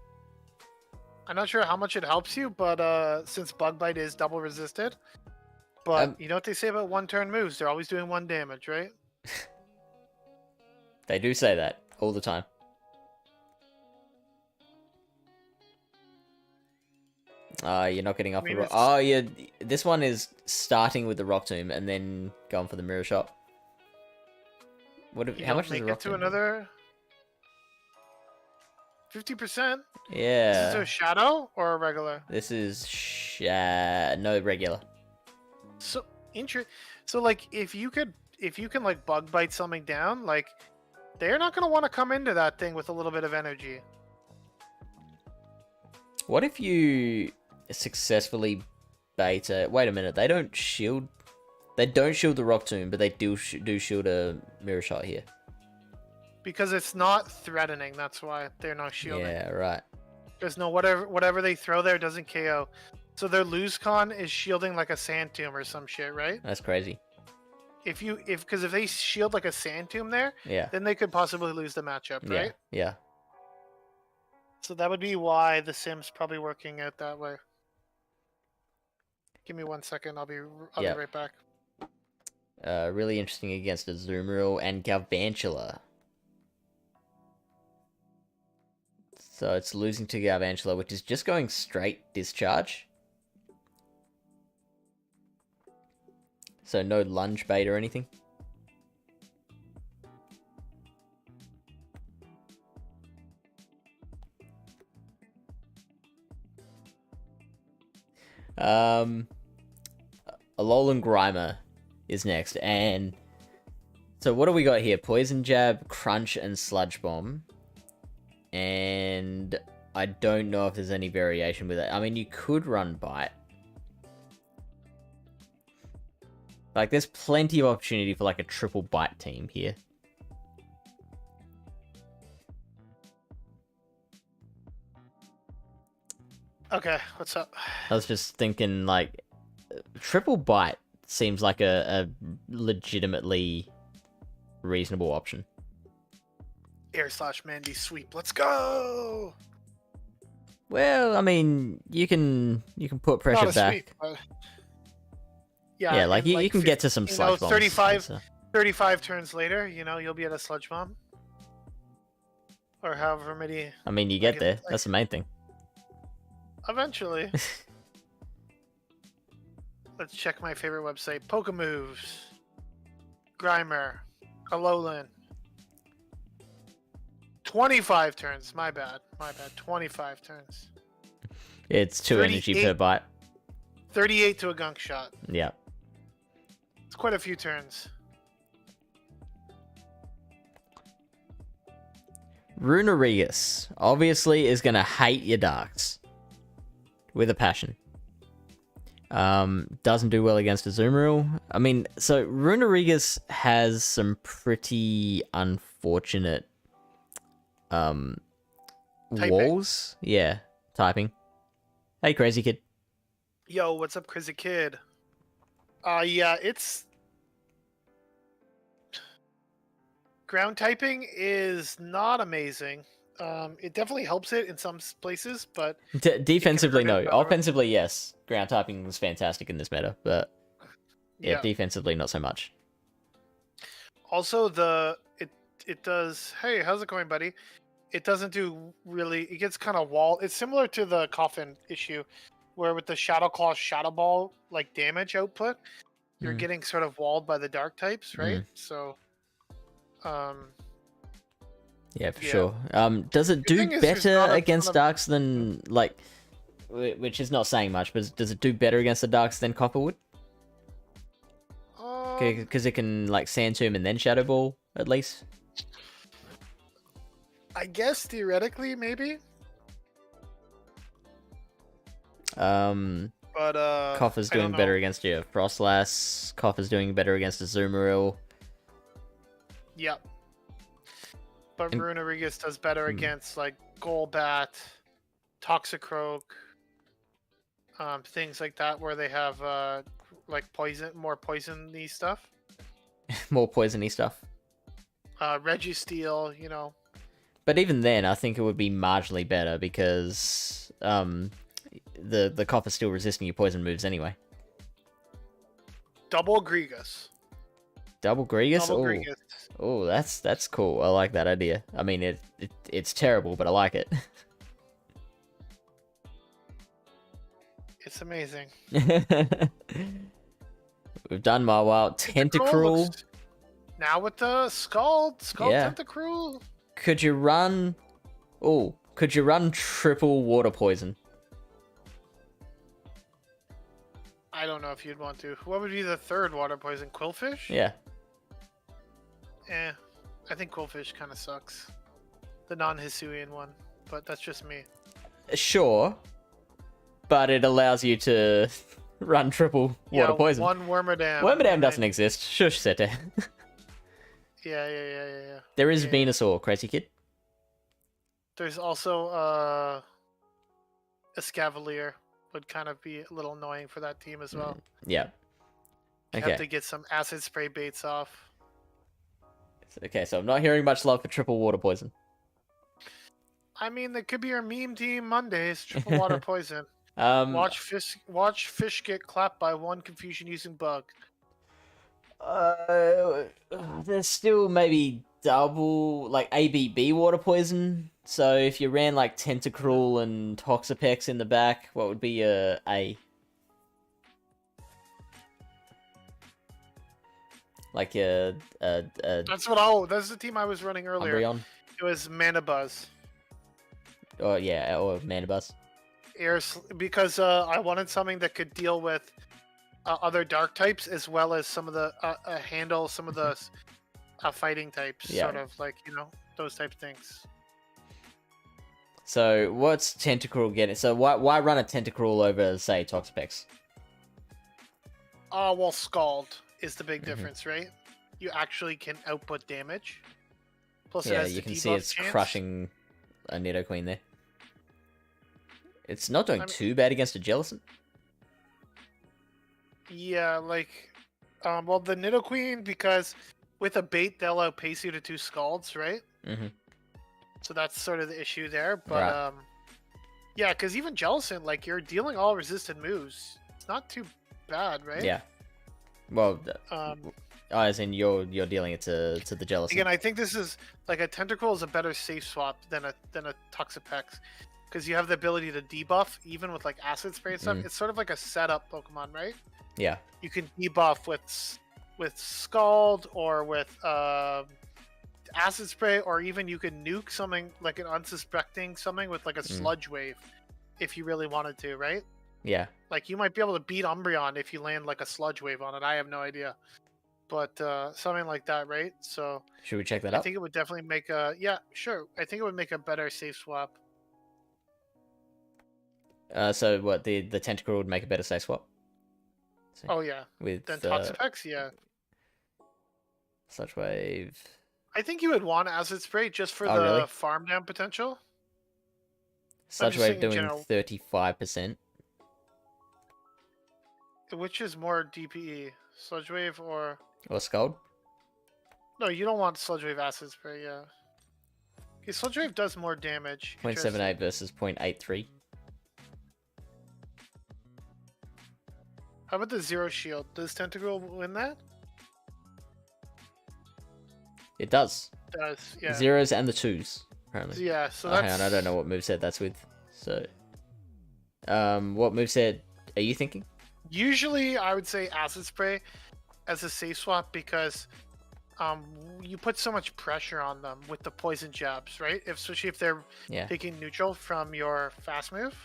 I'm not sure how much it helps you, but since Bug Bite is double resisted, but you know what they say about one-turn moves? They're always doing 1 damage, right? They do say that all the time. You're not getting off the rock. Oh, yeah. This one is starting with the Rock Tomb and then going for the Mirror Shot. How much is the Rock Tomb? To another 50%. Yeah. Is this a shadow or a regular? This is no regular. So So like if you can like Bug Bite something down, like they're not gonna want to come into that thing with a little bit of energy. What if you successfully bait a... Wait a minute, they don't shield... They don't shield the Rock Tomb, but they do shield a Mirror Shot here. Because it's not threatening, that's why they're not shielding. Yeah, right. There's no whatever they throw there doesn't KO. So their lose con is shielding like a Sand Tomb or some shit, right? That's crazy. Because if they shield like a Sand Tomb there, Yeah. then they could possibly lose the matchup, right? Yeah. So that would be why the Sim's probably working out that way. Give me 1 second. I'll be right back. Really interesting against Azumarill and Galvantula. So it's losing to Galvantula, which is just going straight discharge. So no lunge bait or anything. Alolan Grimer is next, and so what do we got here? Poison Jab, Crunch, and Sludge Bomb. And I don't know if there's any variation with it. I mean, you could run Bite. Like, there's plenty of opportunity for, like, a triple Bite team here. Okay, what's up? I was just thinking, like, triple Bite seems like a legitimately reasonable option. Air/Mandy sweep. Let's go. Well, I mean, you can put pressure Not a back. sweep, but... Yeah, like you can get to some sludge bombs. 35 turns later, you'll be at a sludge bomb. Or however many. I mean, you get there. That's the main thing. Eventually. Let's check my favorite website. Pokemoves. Grimer. Alolan. 25 turns. My bad. 25 turns. It's 2 energy per bite. 38 to a gunk shot. Yeah. It's quite a few turns. Runerigus obviously is going to hate your darks. With a passion. Doesn't do well against Azumarill. I mean, so Runerigus has some pretty unfortunate walls. Yeah, typing. Hey, crazy kid. Yo, what's up, crazy kid? Yeah, it's... Ground typing is not amazing. It definitely helps it in some places, but... Defensively, no. Offensively, yes. Ground typing was fantastic in this meta, but... Yeah, defensively, not so much. Also, it does... Hey, how's it going, buddy? It doesn't do really... It gets kind of walled. It's similar to the Coffin issue, where with the Shadow Claw, Shadow Ball, like, damage output, you're getting sort of walled by the Dark types, right? So... Yeah, for sure. Does it do better against darks than, like, which is not saying much, but does it do better against the darks than Copper would? Because it can, like, Sand Tomb and then Shadow Ball, at least? I guess, theoretically, maybe. But, Coffer's doing better against your Frostlass. Coffer's doing better against Azumarill. Yep. But Runerigus does better against, like, Golbat, Toxicroak, things like that, where they have, like, more poison-y stuff. More poison-y stuff. Registeel, But even then, I think it would be marginally better, because, the Coffer's still resisting your poison moves anyway. Double Grigus. Double Grigus? Oh, that's cool. I like that idea. I mean, it's terrible, but I like it. It's amazing. We've done Mawile. Tentacruel. Now with the Scald Tentacruel. Could you run triple water poison? I don't know if you'd want to. What would be the third water poison? Quillfish? Yeah. I think Quillfish kind of sucks. The non-Hisuian one, but that's just me. Sure, but it allows you to run triple water poison. One Wormadam. Wormadam and doesn't then- exist. Shush, Sete. Yeah. There is Yeah. Venusaur, Crazy Kid. There's also a Scavalier would kind of be a little annoying for that team as well. Yeah. You Okay. have to get some acid spray baits off. Okay, so I'm not hearing much love for triple water poison. I mean, that could be our meme team Mondays. Triple water poison. Watch fish get clapped by one confusion using bug. There's still maybe double, like ABB water poison. So if you ran like Tentacruel and Toxapex in the back, what would be a A? Like That's the team I was running earlier. Umbreon? It was Manabuzz. Or yeah, or Mandibuzz. Because I wanted something that could deal with other dark types as well as some of the handle some of the fighting types, sort of like those type of things. So what's Tentacruel getting? So why run a Tentacruel over say Toxapex? Well, Scald is the big difference, right? You actually can output damage. Plus, it has you the can see debuff it's chance. crushing a Nidoqueen there. It's not doing too bad against a Jellicent. Yeah, like, well, the Nidoqueen, because with a bait they'll outpace you to 2 Scalds, right? Mm-hmm. So that's sort of the issue there. But Right. yeah, because even Jellicent, like, you're dealing all resisted moves. It's not too bad, right? Yeah. Well, Um, as in you're dealing it to the Jellicent. Again, I think this is like a Tentacruel is a better safe swap than a Toxapex, because you have the ability to debuff even with like acid spray and stuff. It's sort of like a setup Pokemon, right? Yeah. You can debuff with Scald or with acid spray, or even you can nuke something like an unsuspecting something with like a sludge wave, if you really wanted to, right? Yeah. Like you might be able to beat Umbreon if you land like a sludge wave on it. I have no idea. But something like that, right? So Should we check that I out? think it would definitely make a sure. I think it would make a better safe swap. So what the Tentacruel would make a better safe swap? So, Oh yeah. with Then Toxapex, yeah. Sludge Wave. I think you would want acid spray just for Oh, the really? farm down potential. Sludge just Wave saying in doing general. 35%. Which is more DPE, Sludge Wave or Or Scald? no? You don't want Sludge Wave acid spray, yeah. Okay, Sludge Wave does more damage. 0.78 versus 0.83. How about the Zero Shield? Does Tentacruel win that? It does. Does, yeah. Zeros and the twos, apparently. Yeah, so Hang that's. on, I don't know what moveset that's with. So, what moveset are you thinking? Usually, I would say acid spray as a safe swap because you put so much pressure on them with the poison jabs, right? Especially if they're Yeah. taking neutral from your fast move.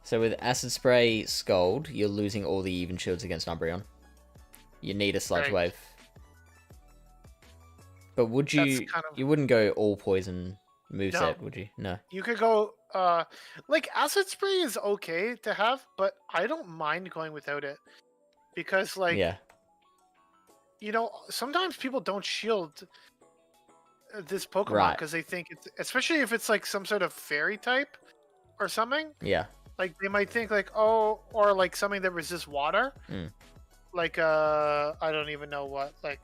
So with Acid Spray Scald, you're losing all the even shields against Umbreon. You need a Sludge Right. Wave. But would you... That's kind of- You wouldn't go all poison moveset, No. would you? No. You could go like acid spray is okay to have, but I don't mind going without it because like Yeah. Sometimes people don't shield this Pokemon Right. because they think it's, especially if it's like some sort of fairy type or something, Yeah. like they might think like, oh, or like something that resists water, like I don't even know what, like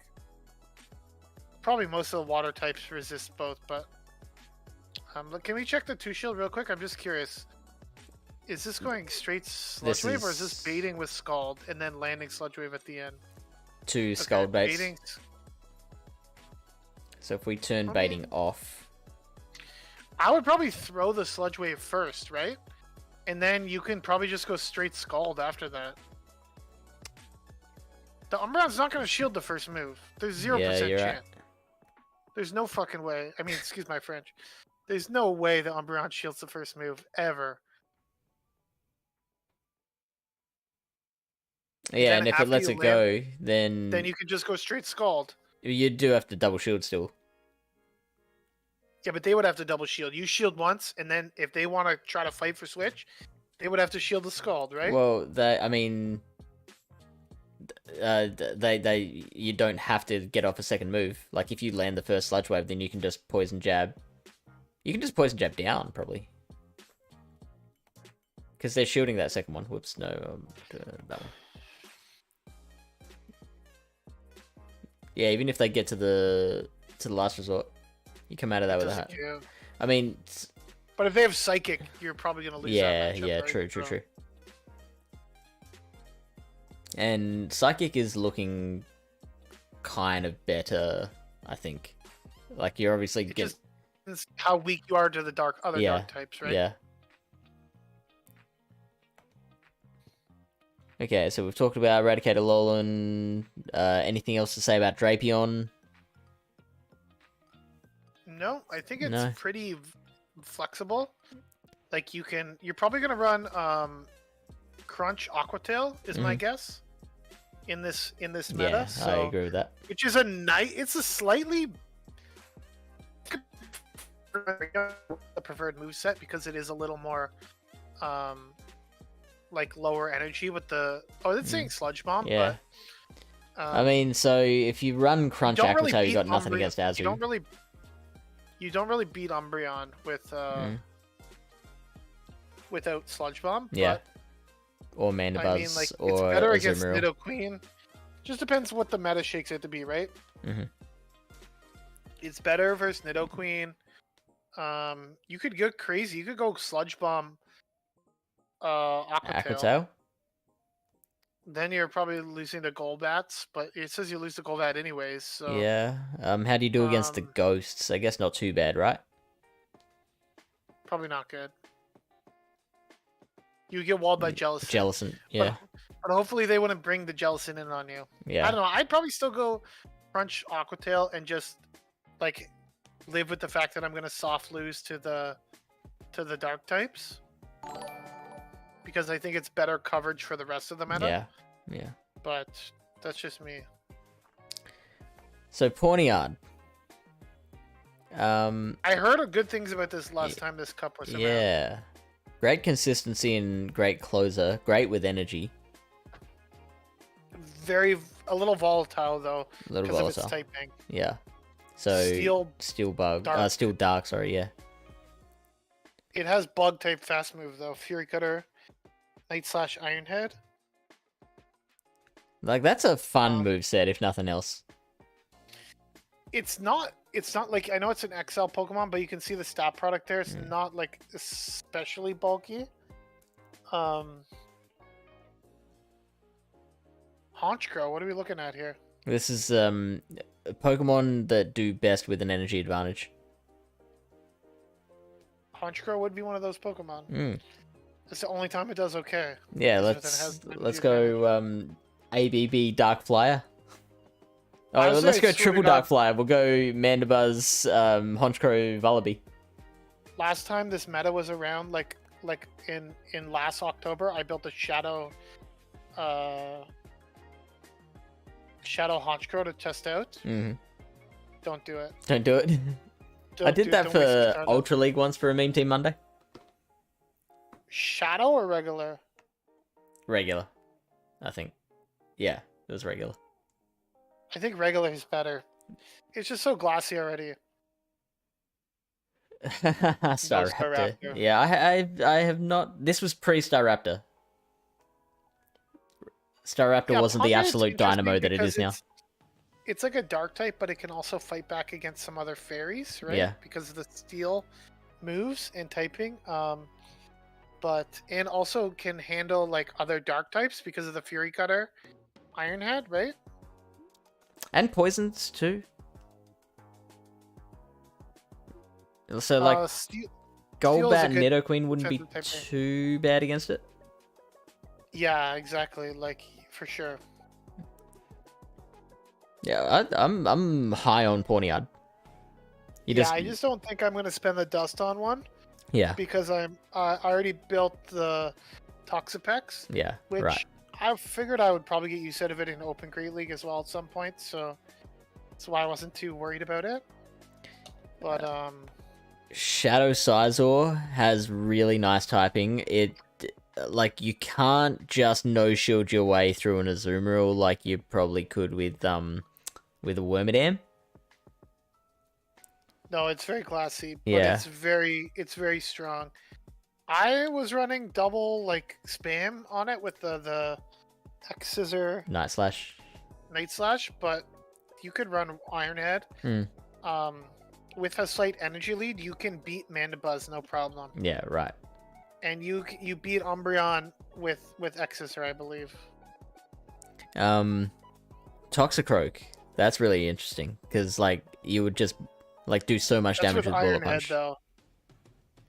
probably most of the water types resist both, but can we check the 2 shield real quick? I'm just curious. Is this going straight Sludge Wave or is this baiting with Scald and then landing Sludge Wave at the end? 2 Scald baits. Baiting. So if we turn baiting off... I would probably throw the Sludge Wave first, right? And then you can probably just go straight Scald after that. The Umbreon's not going to shield the first move. There's 0% Yeah, you're chance. right. There's no fucking way. I mean, excuse my French. There's no way the Umbreon shields the first move, ever. Yeah, then and if it after lets you it go, then... Then you can just go straight Scald. You do have to double shield still. Yeah, but they would have to double shield. You shield once, and then if they want to try to fight for Switch, They would have to shield the Scald, right? Well, I mean, you don't have to get off a second move. Like, if you land the first Sludge Wave, then you can just Poison Jab. You can just Poison Jab down, probably. Because they're shielding that second one. Whoops, no, that one. Yeah, even if they get to the last resort, you come out of that with a hat. Yeah. I mean, but if they have Psychic, you're probably gonna lose. Yeah, that matchup, yeah, right? true. And Psychic is looking kind of better, I think. Like, you're obviously just how weak you are to the other dark types, right? Yeah. Okay, so we've talked about Eradicator Alolan. Anything else to say about Drapion? No, I think it's pretty flexible. Like, you're probably gonna run Crunch Aquatail is my guess in this meta. Yeah, so, I agree with that. Which is it's a slightly the preferred moveset because it is a little more like lower energy with the it's saying Sludge Bomb. Yeah. But, I mean, so if you run Crunch Aquatail, you got nothing against Azu. You don't really beat Umbreon with without Sludge Bomb. Yeah. But, or Mandibuzz, I mean, like, or it's better Azumarill. against Nidoqueen. Just depends what the meta shakes it to be, right? It's better versus Nidoqueen. You could go crazy. You could go Sludge Bomb Aquatail. Then you're probably losing to Golbats, but it says you lose to Golbat anyways, so... Yeah. How do you do against the Ghosts? I guess not too bad, right? Probably not good. You get walled by Jellicent. Jellicent, yeah. But hopefully they wouldn't bring the Jellicent in on you. Yeah. I don't know. I'd probably still go Crunch Aquatail and just, like, live with the fact that I'm going to soft lose to the Dark types. Because I think it's better coverage for the rest of the meta. Yeah. But that's just me. So, Pawniard. I heard good things about this last time this cup was around. Yeah. Great consistency and great closer. Great with energy. A little volatile, though. A little because volatile. of its typing. Yeah. So, Steel Bug. Dark. Steel Dark, sorry, yeah. It has Bug type fast move, though. Fury Cutter. Night Slash Iron Head. Like, that's a fun moveset, if nothing else. It's not like, I know it's an XL Pokemon, but you can see the stat product there. It's not like especially bulky. Honchkrow, what are we looking at here? This is Pokemon that do best with an energy advantage. Honchkrow would be one of those Pokemon. It's the only time it does okay. Yeah, let's go ABB Dark Flyer. Oh, let's go Triple Dark Flyer. We'll go Mandibuzz, Honchkrow, Vullaby. Last time this meta was around, like in last October, I built a Shadow Honchkrow to test out. Don't do it. Don't do it. I did that for Ultra League once for a Meme Team Monday. Shadow or regular? Regular, I think. Yeah, it was regular. I think regular is better. It's just so glassy already. Staraptor. Yeah, I have not. This was pre-Staraptor. Staraptor wasn't the absolute dynamo that it is now. It's like a dark type, but it can also fight back against some other fairies, right? Yeah. Because of the steel moves and typing. And also can handle like other dark types because of the Fury Cutter, Iron Head, right? And poisons too. So like Golbat and Nidoqueen wouldn't be too bad against it. Yeah, exactly. Like for sure. Yeah, I'm high on Pawniard. I just don't think I'm gonna spend the dust on one. Yeah. Because I already built the Toxapex. Yeah. Which right. I figured I would probably get use out of it in Open Great League as well at some point, so that's why I wasn't too worried about it. But Shadow Sizor has really nice typing. like you can't just no shield your way through an Azumarill like you probably could with a Wormadam. No, it's very classy, but Yeah. it's very strong. I was running double like spam on it with the X Scissor Night Slash. Night Slash, but you could run Iron Head. With a slight energy lead, you can beat Mandibuzz no problem. Yeah, right. And you beat Umbreon with X Scissor, I believe. Toxicroak. That's really interesting because like you would just like do so much damage with Iron Bullet Punch. Head, though.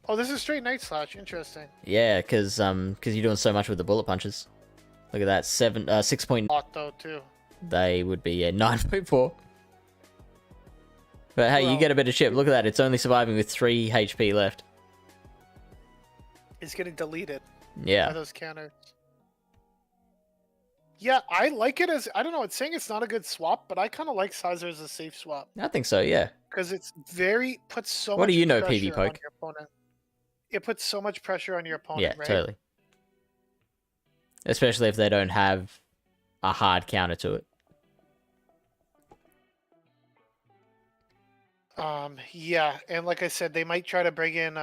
Oh, this is straight Night Slash. Interesting. Yeah, because you're doing so much with the Bullet Punches. Look at that, 6 point. Lot though too. They would be 9.4. But hey, you get a bit of chip. Look at that. It's only surviving with 3 HP left. It's getting deleted. Yeah. By those counters. Yeah, I like it as... I don't know, it's saying it's not a good swap, but I kind of like Sizer as a safe swap. I think so, yeah. Because it's very... puts so much What do you know, pressure PV Poke? on your opponent. It puts so much pressure on your opponent, Yeah, right? totally. Especially if they don't have a hard counter to it. Yeah, and like I said, they might try to bring in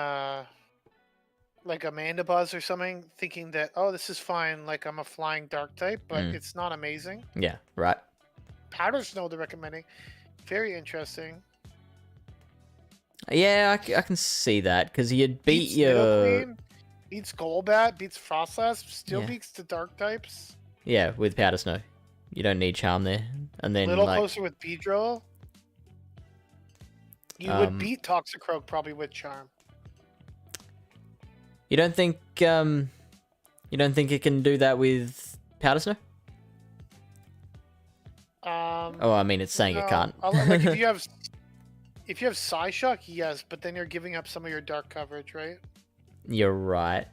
like a Mandibuzz or something, thinking that, oh, this is fine, like I'm a flying dark type, but it's not amazing. Yeah, right. Powder Snow they're recommending. Very interesting. Yeah, I can see that, because you'd beat your... Nidoqueen, beats Golbat, beats Frostlass, still Yeah. beats the dark types. Yeah, with Powder Snow. You don't need Charm there. And then, A little like... closer with Beedrill. You would beat Toxicroak probably with Charm. You don't think it can do that with Powder Snow? Oh, I mean, it's saying it can't. Like if you have Psyshock, yes, but then you're giving up some of your dark coverage, right? You're right.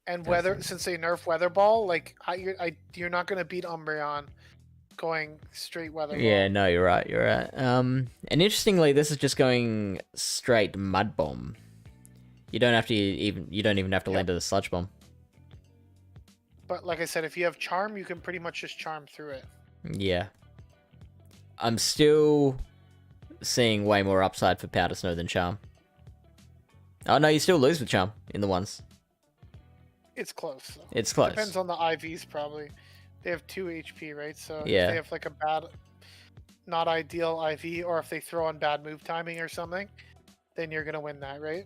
And since they nerf Weather Ball, like you're not gonna beat Umbreon going straight Weather Ball. Yeah, no, you're right. You're right. And interestingly, this is just going straight Mud Bomb. You don't even have to land to the Sludge Bomb. But like I said, if you have Charm, you can pretty much just Charm through it. Yeah. I'm still seeing way more upside for Powder Snow than Charm. Oh no, you still lose with Charm in the ones. It's close. Though. It's close. Depends on the IVs probably. They have 2 HP, right? So yeah. if they have like a bad, not ideal IV, or if they throw on bad move timing or something, then you're gonna win that, right?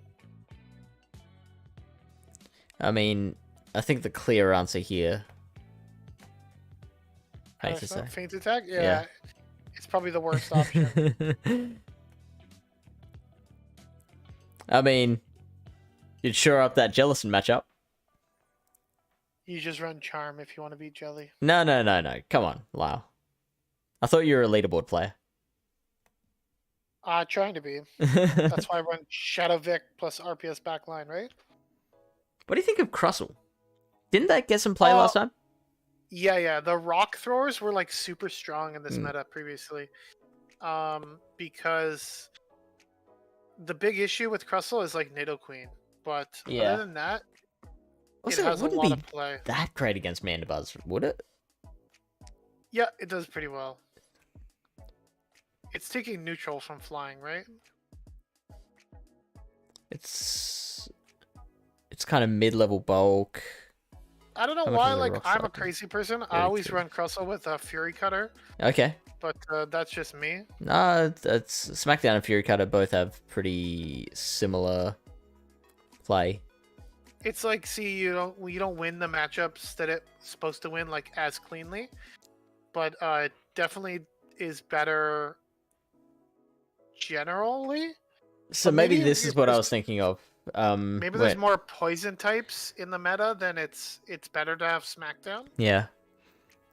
I mean, I think the clear answer here. Feint attack? Yeah. It's probably the worst option. I mean, you'd sure up that Jellison matchup. You just run Charm if you want to beat Jelly. No. Come on, Lyle. I thought you were a leaderboard player. Trying to be. That's why I run Shadow Vic plus RPS backline, right? What do you think of Crustle? Didn't that get some play last time? Yeah. The rock throwers were like super strong in this meta previously. Because the big issue with Crustle is like Nidoqueen. But other than that, also, it has a lot of play. That great against Mandibuzz, would it? Yeah, it does pretty well. It's taking neutral from flying, right? It's kind of mid-level bulk. I don't know why, like, I'm a crazy person. I always run Crustle with a Fury Cutter. Okay. But that's just me. No, it's Smackdown and Fury Cutter both have pretty similar play. It's like, see, you don't win the matchups that it's supposed to win like as cleanly, but it definitely is better generally. So maybe this is what I was thinking of. Maybe there's more poison types in the meta, then it's better to have Smackdown. Yeah.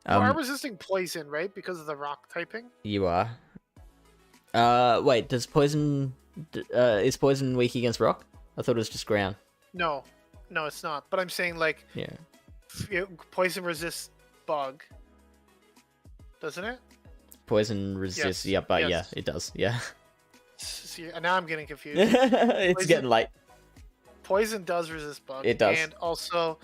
You are resisting poison, right? Because of the rock typing. You are. Wait, is poison weak against rock? I thought it was just ground. No, it's not. But I'm saying like, poison resists bug, doesn't it? Poison resists. Yes. Yeah, it does. Yeah. See, now I'm getting confused. It's getting late. poison does resist bug. It does. And also,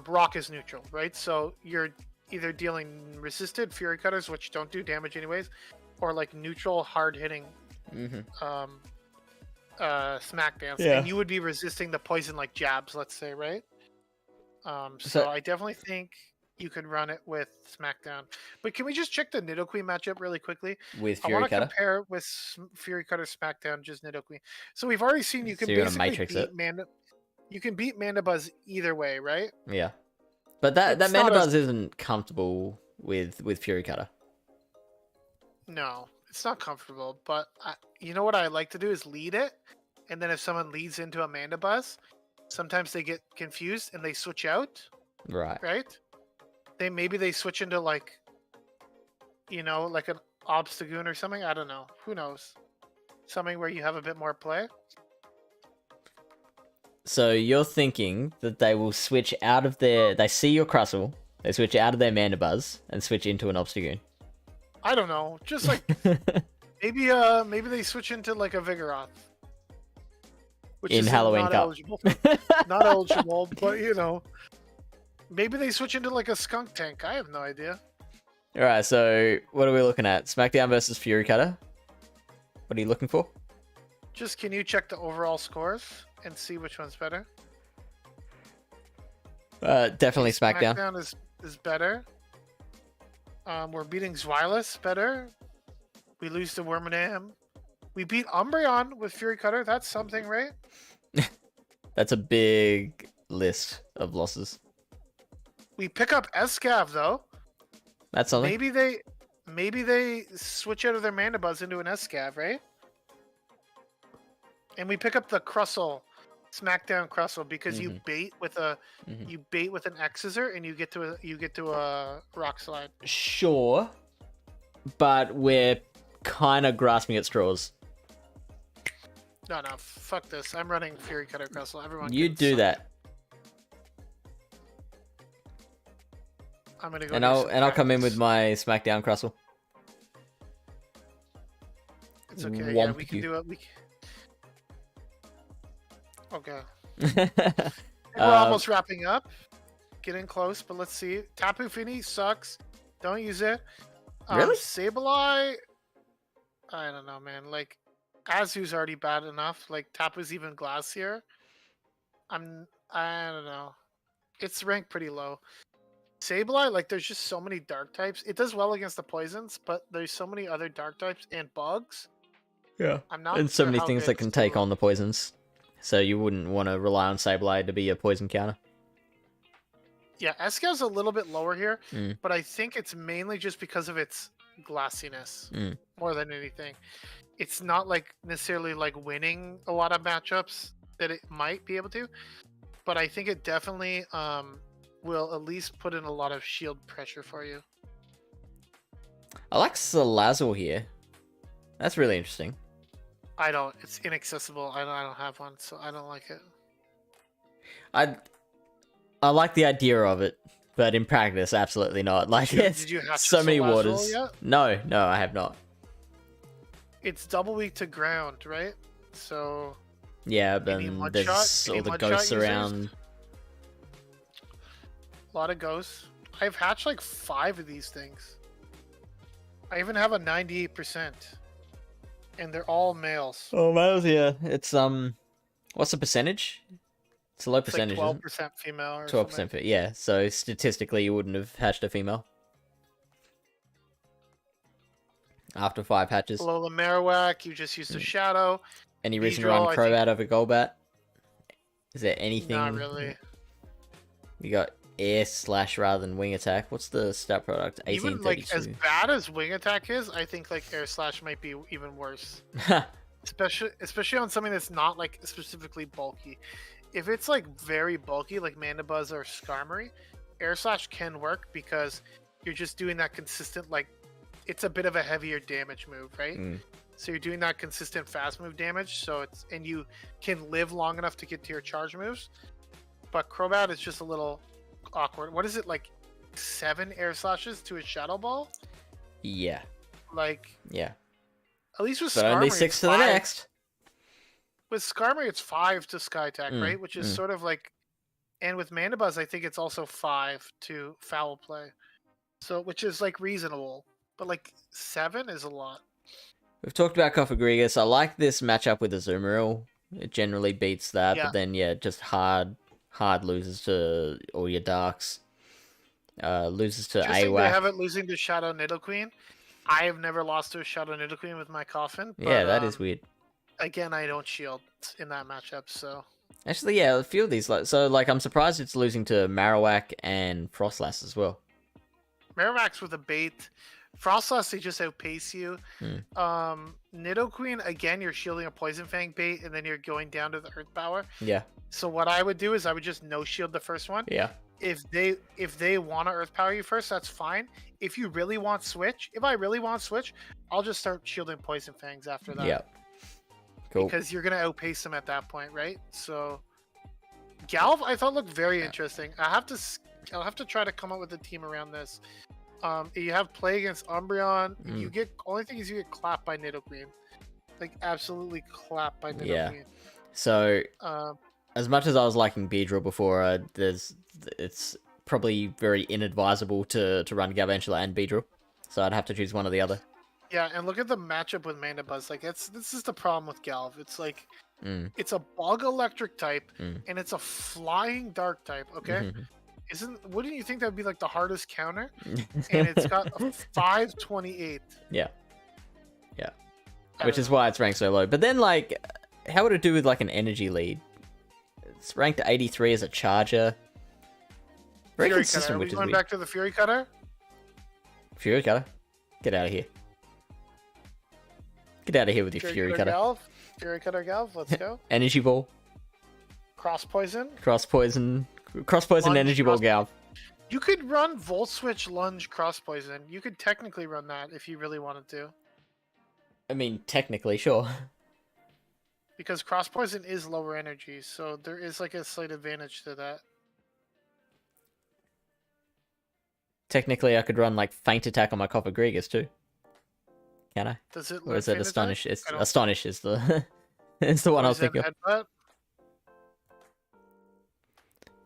rock is neutral, right? So you're either dealing resisted Fury Cutters, which don't do damage anyways, or like neutral, hard-hitting smackdowns. Yeah. And you would be resisting the poison like jabs, let's say, right? So So- I definitely think you could run it with Smackdown. But can we just check the Nidoqueen matchup really quickly? With I Fury want to Cutter. compare with Fury Cutter Smackdown, just Nidoqueen. So we've already seen you can So you're gonna basically Matrix beat it. You can beat Mandibuzz either way, right? Yeah. But that It's not Mandibuzz isn't comfortable with Fury Cutter. No, it's not comfortable. But you know what I like to do is lead it, and then if someone leads into a Mandibuzz, sometimes they get confused and they switch out, Right. right? Maybe they switch into like, like an Obstagoon or something. I don't know. Who knows? Something where you have a bit more play. So you're thinking that they will switch out of their... They see your Crustle, they switch out of their Mandibuzz, and switch into an Obstagoon. I don't know. Just like maybe they switch into like a Vigoroth. Which In is Halloween not Cup. eligible. Not eligible, but maybe they switch into like a Skunk Tank. I have no idea. Alright, so what are we looking at? Smackdown versus Fury Cutter? What are you looking for? Just can you check the overall scores and see which one's better? Definitely Smackdown. Smackdown is better. We're beating Zweilous better. We lose to Wormadam. We beat Umbreon with Fury Cutter. That's something, right? That's a big list of losses. We pick up Escav though. That's something. Maybe they switch out of their Mandibuzz into an Escav, right? And we pick up the Crustle, Smackdown Crustle, because you bait with an X-Scissor and you get to a Rock Slide. Sure, but we're kind of grasping at straws. No, fuck this. I'm running Fury Cutter Crustle. Everyone, You can do suck that, it. I'm gonna go. I'll come in with my Smackdown Crustle. It's okay. Yeah, we Womp can you. do it. Okay. We're Um, almost wrapping up. Getting close, but let's see. Tapu Fini sucks. Don't use it. Really? Sableye, I don't know, man. Like, Azu's already bad enough. Like, Tapu's even Glacier. I don't know. It's ranked pretty low. Sableye, like, there's just so many dark types. It does well against the poisons, but there's so many other dark types and bugs. Yeah. I'm not And so sure many how things good that can take Sableye- on the poisons. So you wouldn't want to rely on Sableye to be a poison counter. Yeah, Escav's a little bit lower here, Mm. but I think it's mainly just because of its glassiness more than anything. It's not like necessarily like winning a lot of matchups that it might be able to, but I think it definitely will at least put in a lot of shield pressure for you. I like Salazzle here. That's really interesting. I don't. It's inaccessible. I don't have one, so I don't like it. I like the idea of it, but in practice, absolutely not. Like, it's Did you hatch so many Salazzle waters. yet? No, I have not. It's double weak to ground, right? So Yeah, but Any mud there's shot? Any all the mud shot ghosts users? around. a lot of ghosts. I've hatched like 5 of these things. I even have a 98%. And they're all males. Oh, males, yeah. It's, what's the percentage? It's a low It's like percentage, 12% female or 12%, something. yeah. So statistically, you wouldn't have hatched a female. After 5 hatches. Below the Marowak, you just used a shadow. Any reason to Beedrill, run I think- Crobat over Golbat? Is there anything? Not really. You got air slash rather than wing attack. What's the stat product? Even like 1832. as bad as wing attack is, I think like air slash might be even worse. Especially on something that's not like specifically bulky. If it's like very bulky, like Mandibuzz or Skarmory, air slash can work because you're just doing that consistent, like it's a bit of a heavier damage move, right? So you're doing that consistent fast move damage, so it's and you can live long enough to get to your charge moves. But Crobat is just a little awkward. What is it, like 7 air slashes to a Shadow Ball? Yeah. Like Yeah. at least with But Skarmory, only it's 6 to the 5. next. with Skarmory, it's 5 to Sky Attack, Mm, right? Which is mm. sort of like, and with Mandibuzz, I think it's also 5 to Foul Play. So, which is like reasonable, but like 7 is a lot. We've talked about Cofagrigus. I like this matchup with Azumarill. It generally beats that, Yeah. but then yeah, just hard loses to all your Darks. Loses to Interesting they AWAC. have it losing to Shadow Nidoqueen. I have never lost to a Shadow Nidoqueen with my Coffin, Yeah, but that is weird. again, I don't shield in that matchup, so Actually, yeah, a few of these. Like, I'm surprised it's losing to Marowak and Frostlass as well. Marowak's with a bait. Frostlass, they just outpace you. Hmm. Nidoqueen, again, you're shielding a Poison Fang bait, and then you're going down to the Earth Power. Yeah. So what I would do is I would just no shield the first one. Yeah. If they want to Earth Power you first, that's fine. If you really want Switch, if I really want Switch, I'll just start shielding Poison Fangs after that. Yeah. Cool. Because you're gonna outpace them at that point, right? So Galv, I thought looked very interesting. I'll have to try to come up with a team around this. You have play against Umbreon. You get only thing is you get clapped by Nidoqueen, like absolutely clapped by Nidoqueen. Yeah. So as much as I was liking Beedrill before, it's probably very inadvisable to run Galvantula and Beedrill. So I'd have to choose one or the other. Yeah, and look at the matchup with Mandibuzz. Like this is the problem with Galv. It's like it's a bug electric type and it's a flying dark type. Okay, wouldn't you think that would be like the hardest counter? And it's got a 528. Yeah. Yeah. Which is why it's ranked so low. But then, like, how would it do with like an energy lead? It's ranked 83 as a charger. Very Fury consistent, Cutter. Are we which is going weird. back to the Fury Cutter? Fury Cutter? Get out of here. Get out of here with your Fury Cutter. Galv. Fury Cutter Galv, let's go. Energy Ball. Cross Poison. Cross Poison, Energy Ball Galv. You could run Volt Switch Lunge Cross Poison. You could technically run that if you really wanted to. I mean, technically, sure. Because Cross Poison is lower energy, so there is like a slight advantage to that. Technically, I could run like Faint Attack on my Cofagrigus too. Can I? Does it? Or is it Astonish? Attack? It's Astonish is the it's the one I was thinking of. Headbutt?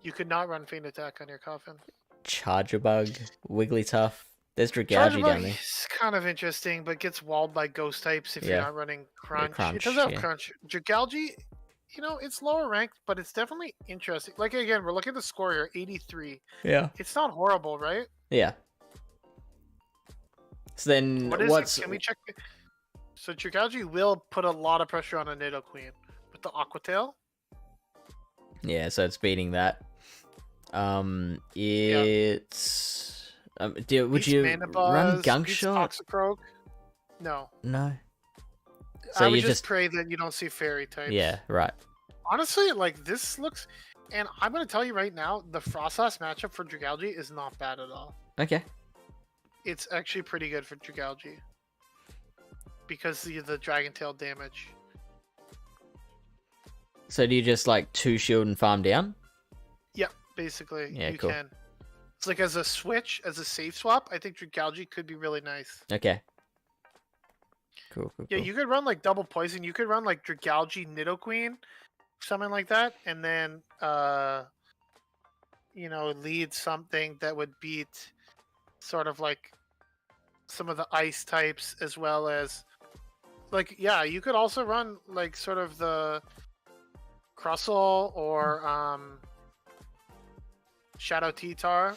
You could not run Faint Attack on your Coffin. Charger Bug, Wigglytuff. There's Dragalge Charger down Bug there. is kind of interesting, but gets walled by Ghost types if you're not running Crunch. Crunch, It does have yeah. Crunch. Dragalge, you know, it's lower ranked, but it's definitely interesting. Like again, we're looking at the score here, 83. Yeah. It's not horrible, right? Yeah. So then, what's... Can we check? So Dragalge will put a lot of pressure on a Nidoqueen with the Aqua Tail. Yeah, so it's beating that. It's... would you run Gunk Shot? Toxicroak? No. No. So I would you just pray that you don't see Fairy types. Yeah, right. Honestly, like this looks... And I'm going to tell you right now, the Frostlass matchup for Dragalge is not bad at all. Okay. It's actually pretty good for Dragalge. Because the Dragon Tail damage. So do you just like 2 shield and farm down? Yeah, basically. Yeah, you cool. can. It's like as a switch, as a safe swap, I think Dragalge could be really nice. Okay. Cool. Yeah, you could run like double poison. You could run like Dragalge Nidoqueen, something like that, and then lead something that would beat sort of like some of the ice types as well as like you could also run like sort of the Crustle or Shadow T-Tar.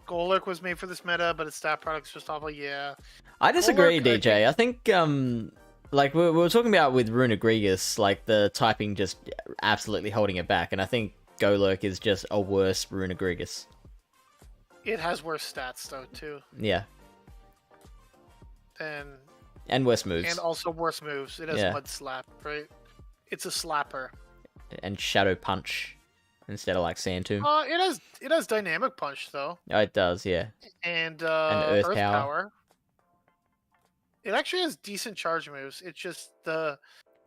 Golurk was made for this meta, but its stat product's just awful. Yeah. I disagree, Golurk, DJ. I think like we were talking about with Runegrigus, like the typing just absolutely holding it back, and I think Golurk is just a worse Runegrigus. It has worse stats though too. Yeah. And worse moves. And also worse moves. It has Mud Slap, right? It's a slapper. And Shadow Punch instead of like Sand Tomb. It has Dynamic Punch though. Oh, it does, yeah. And Earth Power. It actually has decent charge moves. It's just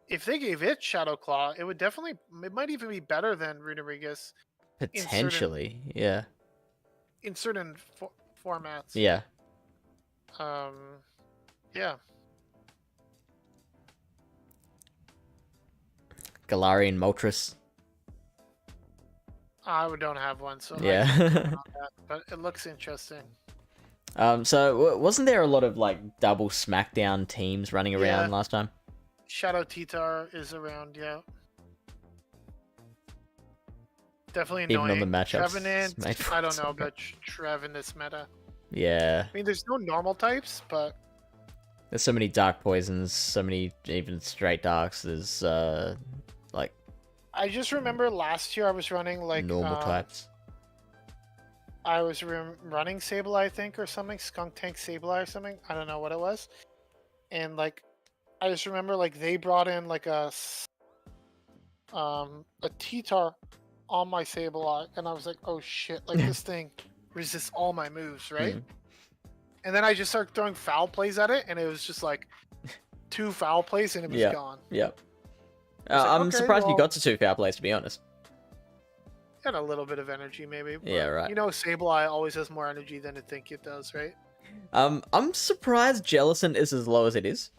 if they gave it Shadow Claw, it might even be better than Runerigus. Potentially, yeah. In certain formats. Yeah. Yeah. Galarian Moltres. I don't have one, so Yeah. I can't comment on that, but it looks interesting. So wasn't there a lot of like double SmackDown teams running around Yeah. last time? Shadow Titar is around, yeah. Definitely annoying. Even on the matchups. Trevenant, made for I don't it, know so about Trev in this meta. Yeah. I mean, there's no normal types, but There's so many dark poisons, so many even straight darks. There's like I just remember last year I was running like normal types. I was running Sableye, I think, or something, Skunk Tank Sableye or something. I don't know what it was. And like, I just remember like they brought in like a T-Tar on my Sableye, and I was like, oh shit, like this thing resists all my moves, right? And then I just started throwing foul plays at it, and it was just like 2 foul plays, and it was gone. Yep. like, I'm okay, surprised you well- got to 2 foul plays, to be honest. Had a little bit of energy, maybe. But, Yeah, right. You know, Sableye always has more energy than I think it does, right? I'm surprised Jellicent is as low as it is.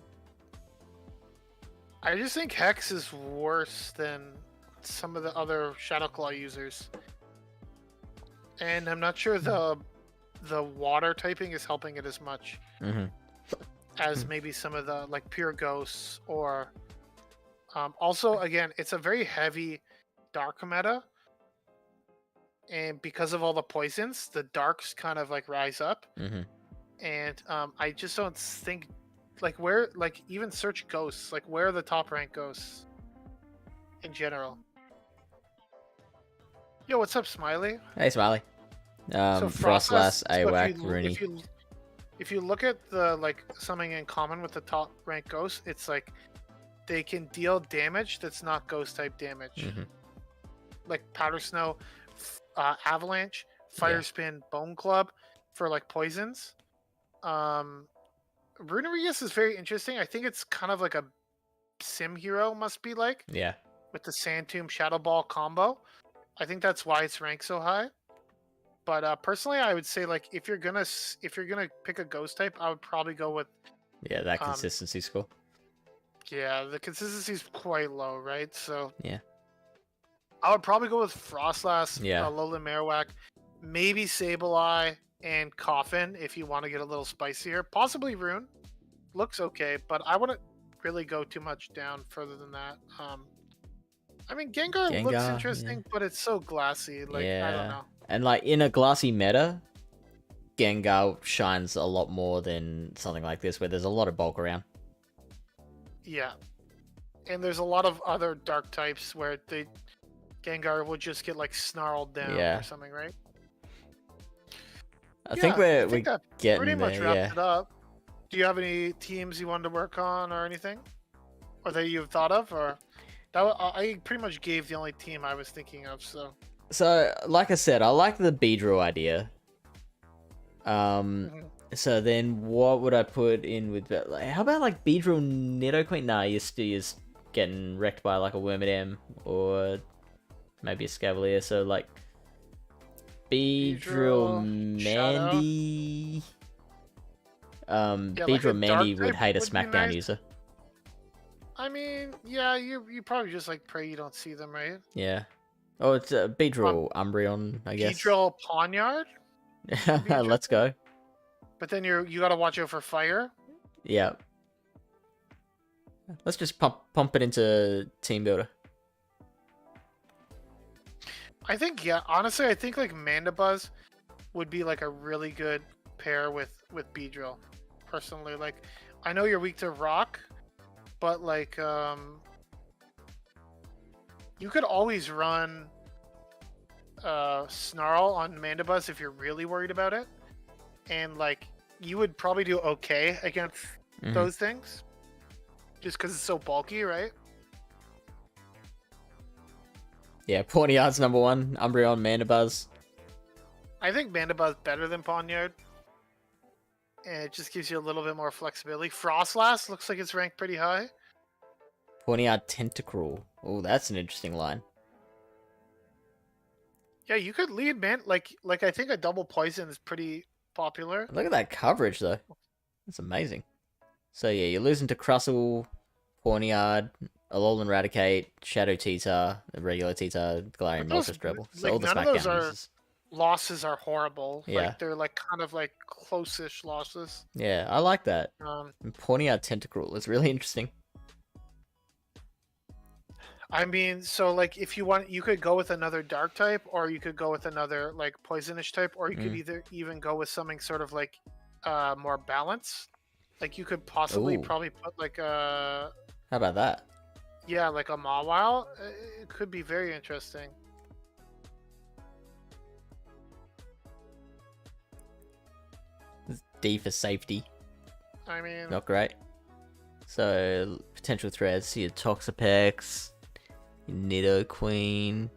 I just think Hex is worse than some of the other Shadow Claw users. And I'm not sure the water typing is helping it as much as maybe some of the like pure ghosts or also again it's a very heavy dark meta, and because of all the poisons the darks kind of like rise up, and I just don't think like where like even search ghosts, like where are the top rank ghosts in general. Yo, what's up, Smiley? Hey, Smiley. Frostlass, AWAC, Rooney. If you look at the like something in common with the top rank ghosts, it's like they can deal damage that's not ghost type damage, like Powder Snow, Avalanche, Fire Spin, Bone Club for like poisons. Runerius is very interesting. I think it's kind of like a sim hero must be like. Yeah. With the Sand Tomb Shadow Ball combo. I think that's why it's ranked so high. But personally, I would say like if you're gonna pick a ghost type, I would probably go with that consistency score. Yeah, the consistency is quite low, right? So yeah, I would probably go with Frostlass, Yeah. Alolan Marowak, maybe Sableye and Coffin if you want to get a little spicier. Possibly Rune. Looks okay, but I wouldn't really go too much down further than that. I mean, Gengar looks interesting, but it's so glassy. Like, I don't know. And like in a glassy meta, Gengar shines a lot more than something like this, where there's a lot of bulk around. Yeah, and there's a lot of other dark types where Gengar will just get like snarled down or something, right? I think we're that getting pretty much there. wrapped it up. Do you have any teams you wanted to work on or anything, or that you've thought of, or I pretty much gave the only team I was thinking of. So like I said, I like the Beedrill idea. So then what would I put in with that? Like, how about like Beedrill Nidoqueen? Nah, you're still just getting wrecked by like a Wormadam or maybe a Scavalier. So like Beedrill Mandy. Beedrill Mandy would hate a SmackDown user. I mean, yeah, you probably just like pray you don't see them, right? Yeah. Oh, it's Beedrill Umbreon, I guess. Beedrill Pawniard? Let's go. But then you gotta watch out for fire. Yeah. Let's just pump it into Team Builder. I think honestly, I think like Mandibuzz would be like a really good pair with Beedrill. Personally, like I know you're weak to rock, but like you could always run Snarl on Mandibuzz if you're really worried about it, and like you would probably do okay against those things, just because it's so bulky, right? Yeah, Pawniard's number 1. Umbreon, Mandibuzz. I think Mandibuzz better than Pawniard, and it just gives you a little bit more flexibility. Frostlass looks like it's ranked pretty high. Pawniard Tentacruel. Oh, that's an interesting line. Yeah, you could lead, man. Like I think a double poison is pretty popular. Look at that coverage, though. That's amazing. So yeah, you're losing to Crustle, Pawniard, Alolan Raticate, Shadow Teeter, regular Teeter, Galarian Moltres Treble. So like all the none of those SmackDown are users. losses are horrible. Yeah. Like they're like kind of like close-ish losses. Yeah, I like that. Um, And Pawniard Tentacruel is really interesting. I mean, so like if you want, you could go with another dark type, or you could go with another like poisonish type, or you could even go with something sort of like more balanced. Like you could possibly Ooh. probably put like a How about that? yeah, like a Mawile. It could be very interesting. D for safety. I mean, Not great. So potential threats, your Toxapex, your Nidoqueen.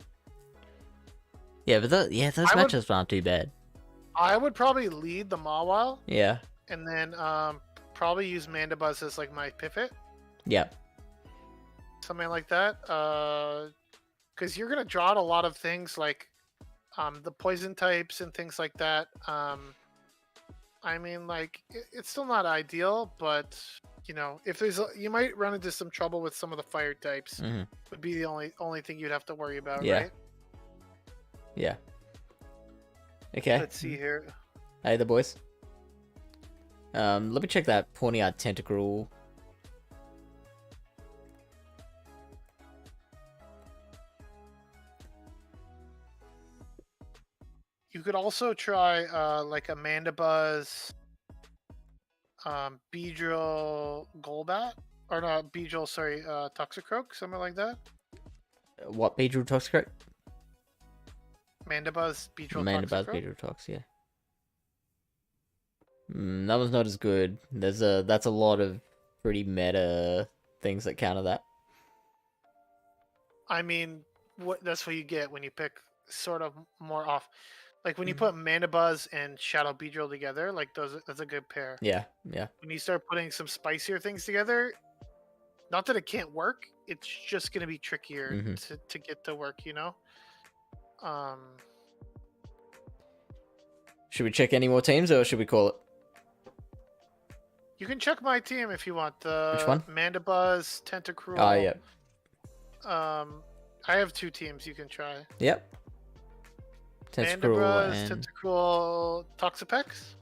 Yeah, but those matchups aren't too bad. I would probably lead the Mawile. Yeah. And then probably use Mandibuzz as like my pivot. Yeah. Something like that. Because you're gonna draw out a lot of things like the poison types and things like that. I mean, like it's still not ideal, but you know, if there's you might run into some trouble with some of the fire types. Would be the only thing you'd have to worry about, right? Yeah. Okay. Let's see here. Hey, the boys. Let me check that Pawniard Tentacruel. You could also try like a Mandibuzz, Beedrill, Golbat, or not Beedrill, sorry, Toxicroak, something like that. What Beedrill Toxicroak? Mandibuzz, Beedrill, Mandibuzz, Toxicroak. Beedrill Tox, yeah. That one's not as good. That's a lot of pretty meta things that counter that. I mean, that's what you get when you pick sort of more off. Like when you put Mandibuzz and Shadow Beedrill together, like that's a good pair. Yeah. When you start putting some spicier things together, not that it can't work, it's just gonna be trickier to get to work, you know? Should we check any more teams or should we call it? You can check my team if you want. Which one? Mandibuzz, Tentacruel. Oh, yeah. I have 2 teams you can try. Yep. Tentacruel Mandibuzz, and... Tentacruel, Toxapex.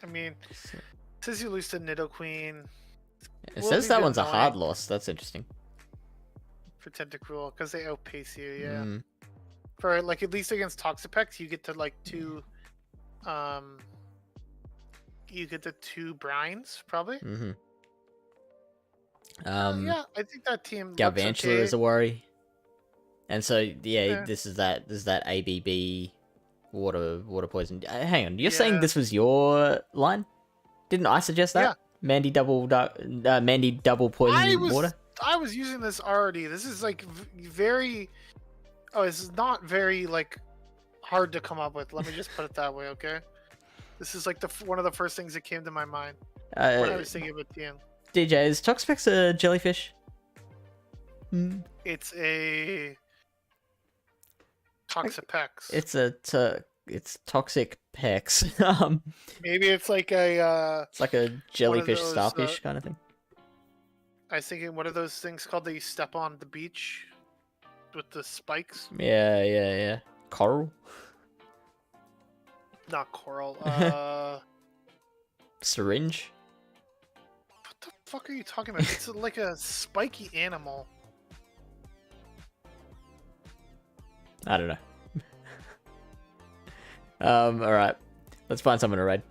I mean, says you lose to Nidoqueen. It says that one's a hard loss. That's interesting. For Tentacruel, because they outpace you, yeah. For like at least against Toxapex, you get to like 2 you get the 2 brines, probably. Yeah, I think that team Galvantula okay. is a worry. And so this is that ABB water poison. Hang on, you're saying this was your line? Didn't I suggest that? Yeah. Mandy double poison water? I was using this already. This is like very it's not very like hard to come up with. Let me just put it that way, okay? This is like one of the first things that came to my mind when I was thinking about TM. DJ, is Toxapex a jellyfish? It's a Toxapex. It's toxic pex. Maybe it's like a it's like a jellyfish starfish kind of thing. I was thinking, what are those things called that you step on the beach with the spikes? Yeah. Coral? Not coral. Syringe? What the fuck are you talking about? It's like a spiky animal. I don't know. Alright. Let's find someone to raid.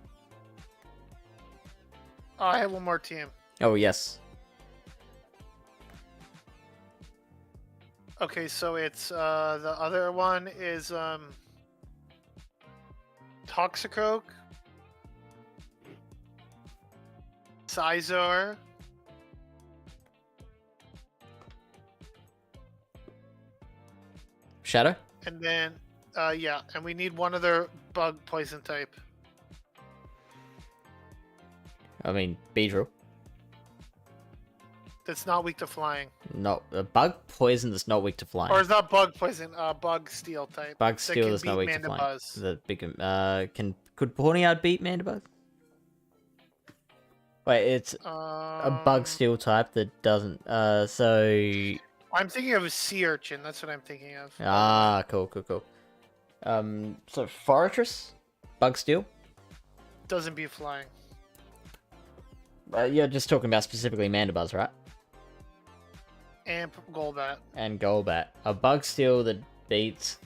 Oh, I have one more team. Oh, yes. Okay, so it's the other one is Toxicroak, Scizor, Shadow? and then yeah, and we need one other bug poison type. I mean, Beedrill. That's not weak to flying. No, a bug poison that's not weak to flying. Or is that bug poison? Bug steel type. Bug steel can that's not beat weak to flying. Mandibuzz. The big could Pawniard beat Mandibuzz? Wait, it's a bug steel type that doesn't. So I'm thinking of a sea urchin. That's what I'm thinking of. cool. So Fortress, bug steel. Doesn't beat flying. You're just talking about specifically Mandibuzz, right? And Golbat. And Golbat. A bug steel that beats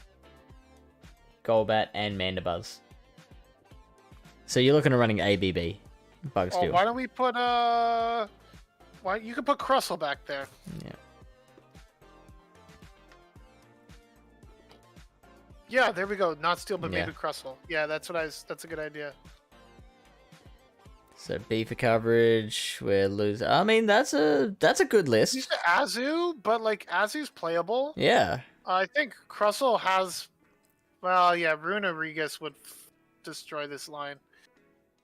Golbat and Mandibuzz. So you're looking at running ABB. Bug steel. Why don't we put you could put Crustle back there. Yeah. Yeah, there we go. Not steel, but Yeah. maybe Crustle. Yeah, that's a good idea. So B for coverage, we're losing. I mean, that's a good list. Use the Azu, but like Azu's playable. Yeah. I think Crustle has. Well, yeah, Runerigus would destroy this line.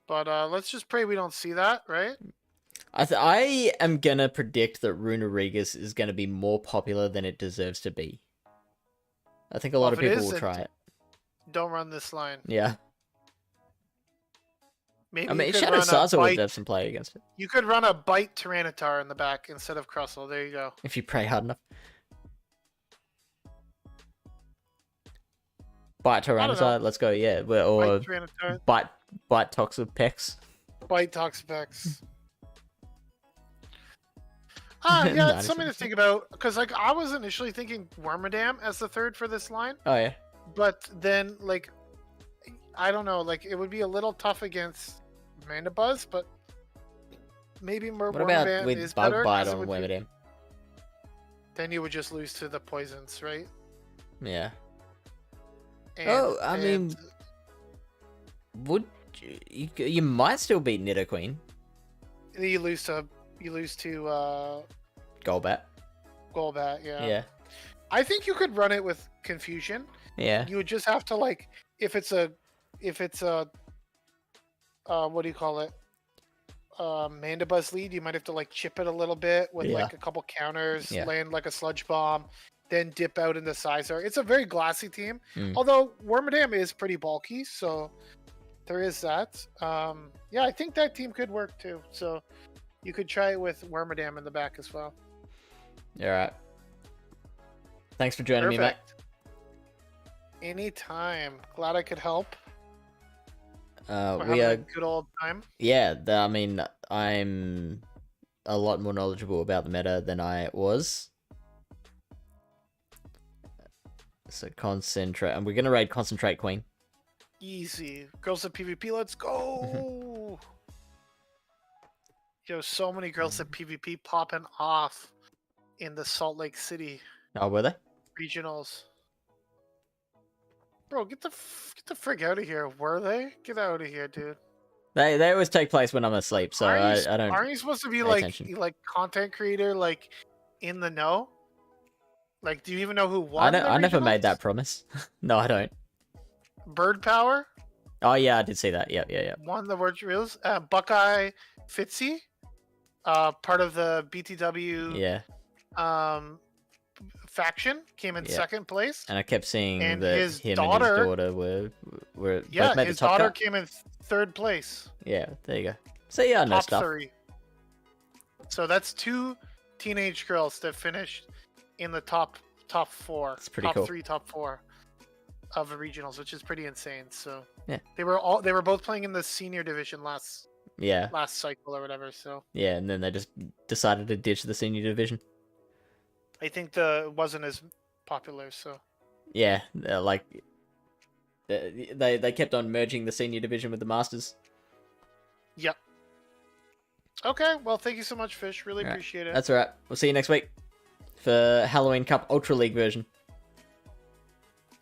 But let's just pray we don't see that, right? I am gonna predict that Runerigus is gonna be more popular than it deserves to be. I think a lot of people will try it. Don't run this line. Yeah. Maybe I mean, you could Shadow run a Sarsa would bite. have some play against it. You could run a Bite Tyranitar in the back instead of Crustle. There you go. If you pray hard enough. Bite Tyranitar, let's go, yeah. Or Bite Tyranitar. Bite Toxapex. Bite Toxapex. Yeah, it's something to think about. Because like I was initially thinking Wormadam as the third for this line. Oh, yeah. But then, like, I don't know. Like, it would be a little tough against Mandibuzz, but maybe more What about Wormadam with is Bug better. Bite 'cause on Wormadam? Then you would just lose to the poisons, right? Yeah. And, I mean, would you might still beat Nidoqueen. you lose to Golbat. Golbat. Yeah. Yeah. I think you could run it with Confusion. Yeah. You would just have to like if it's a what do you call it? Mandibuzz lead, you might have to like chip it a little bit with like a couple counters, land like a sludge bomb, then dip out into Scizor. It's a very glassy team. Although Wormadam is pretty bulky, so there is that. Yeah, I think that team could work too. So you could try it with Wormadam in the back as well. All right. Thanks for joining me, mate. Anytime. Glad I could help. We are a good old time. Yeah, I mean, I'm a lot more knowledgeable about the meta than I was. So concentrate, and we're gonna raid Concentrate Queen. Easy. Girls at PvP, let's go! Yo, so many girls at PvP popping off in the Salt Lake City Oh, were they? regionals. Bro, get the frig out of here. Were they? Get out of here, dude. They always take place when I'm asleep, so I don't. Aren't you supposed to be attention. like content creator, like in the know? Like, do you even know who won? I never made regionals? that promise. No, I don't. Bird Power Oh yeah, I did see that. Yeah. won the World Reels. Buckeye Fitzy, part of the BTW Yeah. faction, came in second place. And I kept seeing And that his him daughter- and his daughter were both made His the top daughter cut. came in third place. Yeah, there you go. So yeah, I know Top stuff. 3. So that's 2 teenage girls that finished in the top 4. It's pretty top cool. 3, top 4 of the regionals, which is pretty insane. So Yeah. they were both playing in the senior division last Yeah, cycle or whatever. So yeah, and then they just decided to ditch the senior division. I think it wasn't as popular. So Yeah, they kept on merging the senior division with the masters. yep. Okay, well, thank you so much, Fish. Really All right. appreciate it. That's all right. We'll see you next week for Halloween Cup Ultra League version.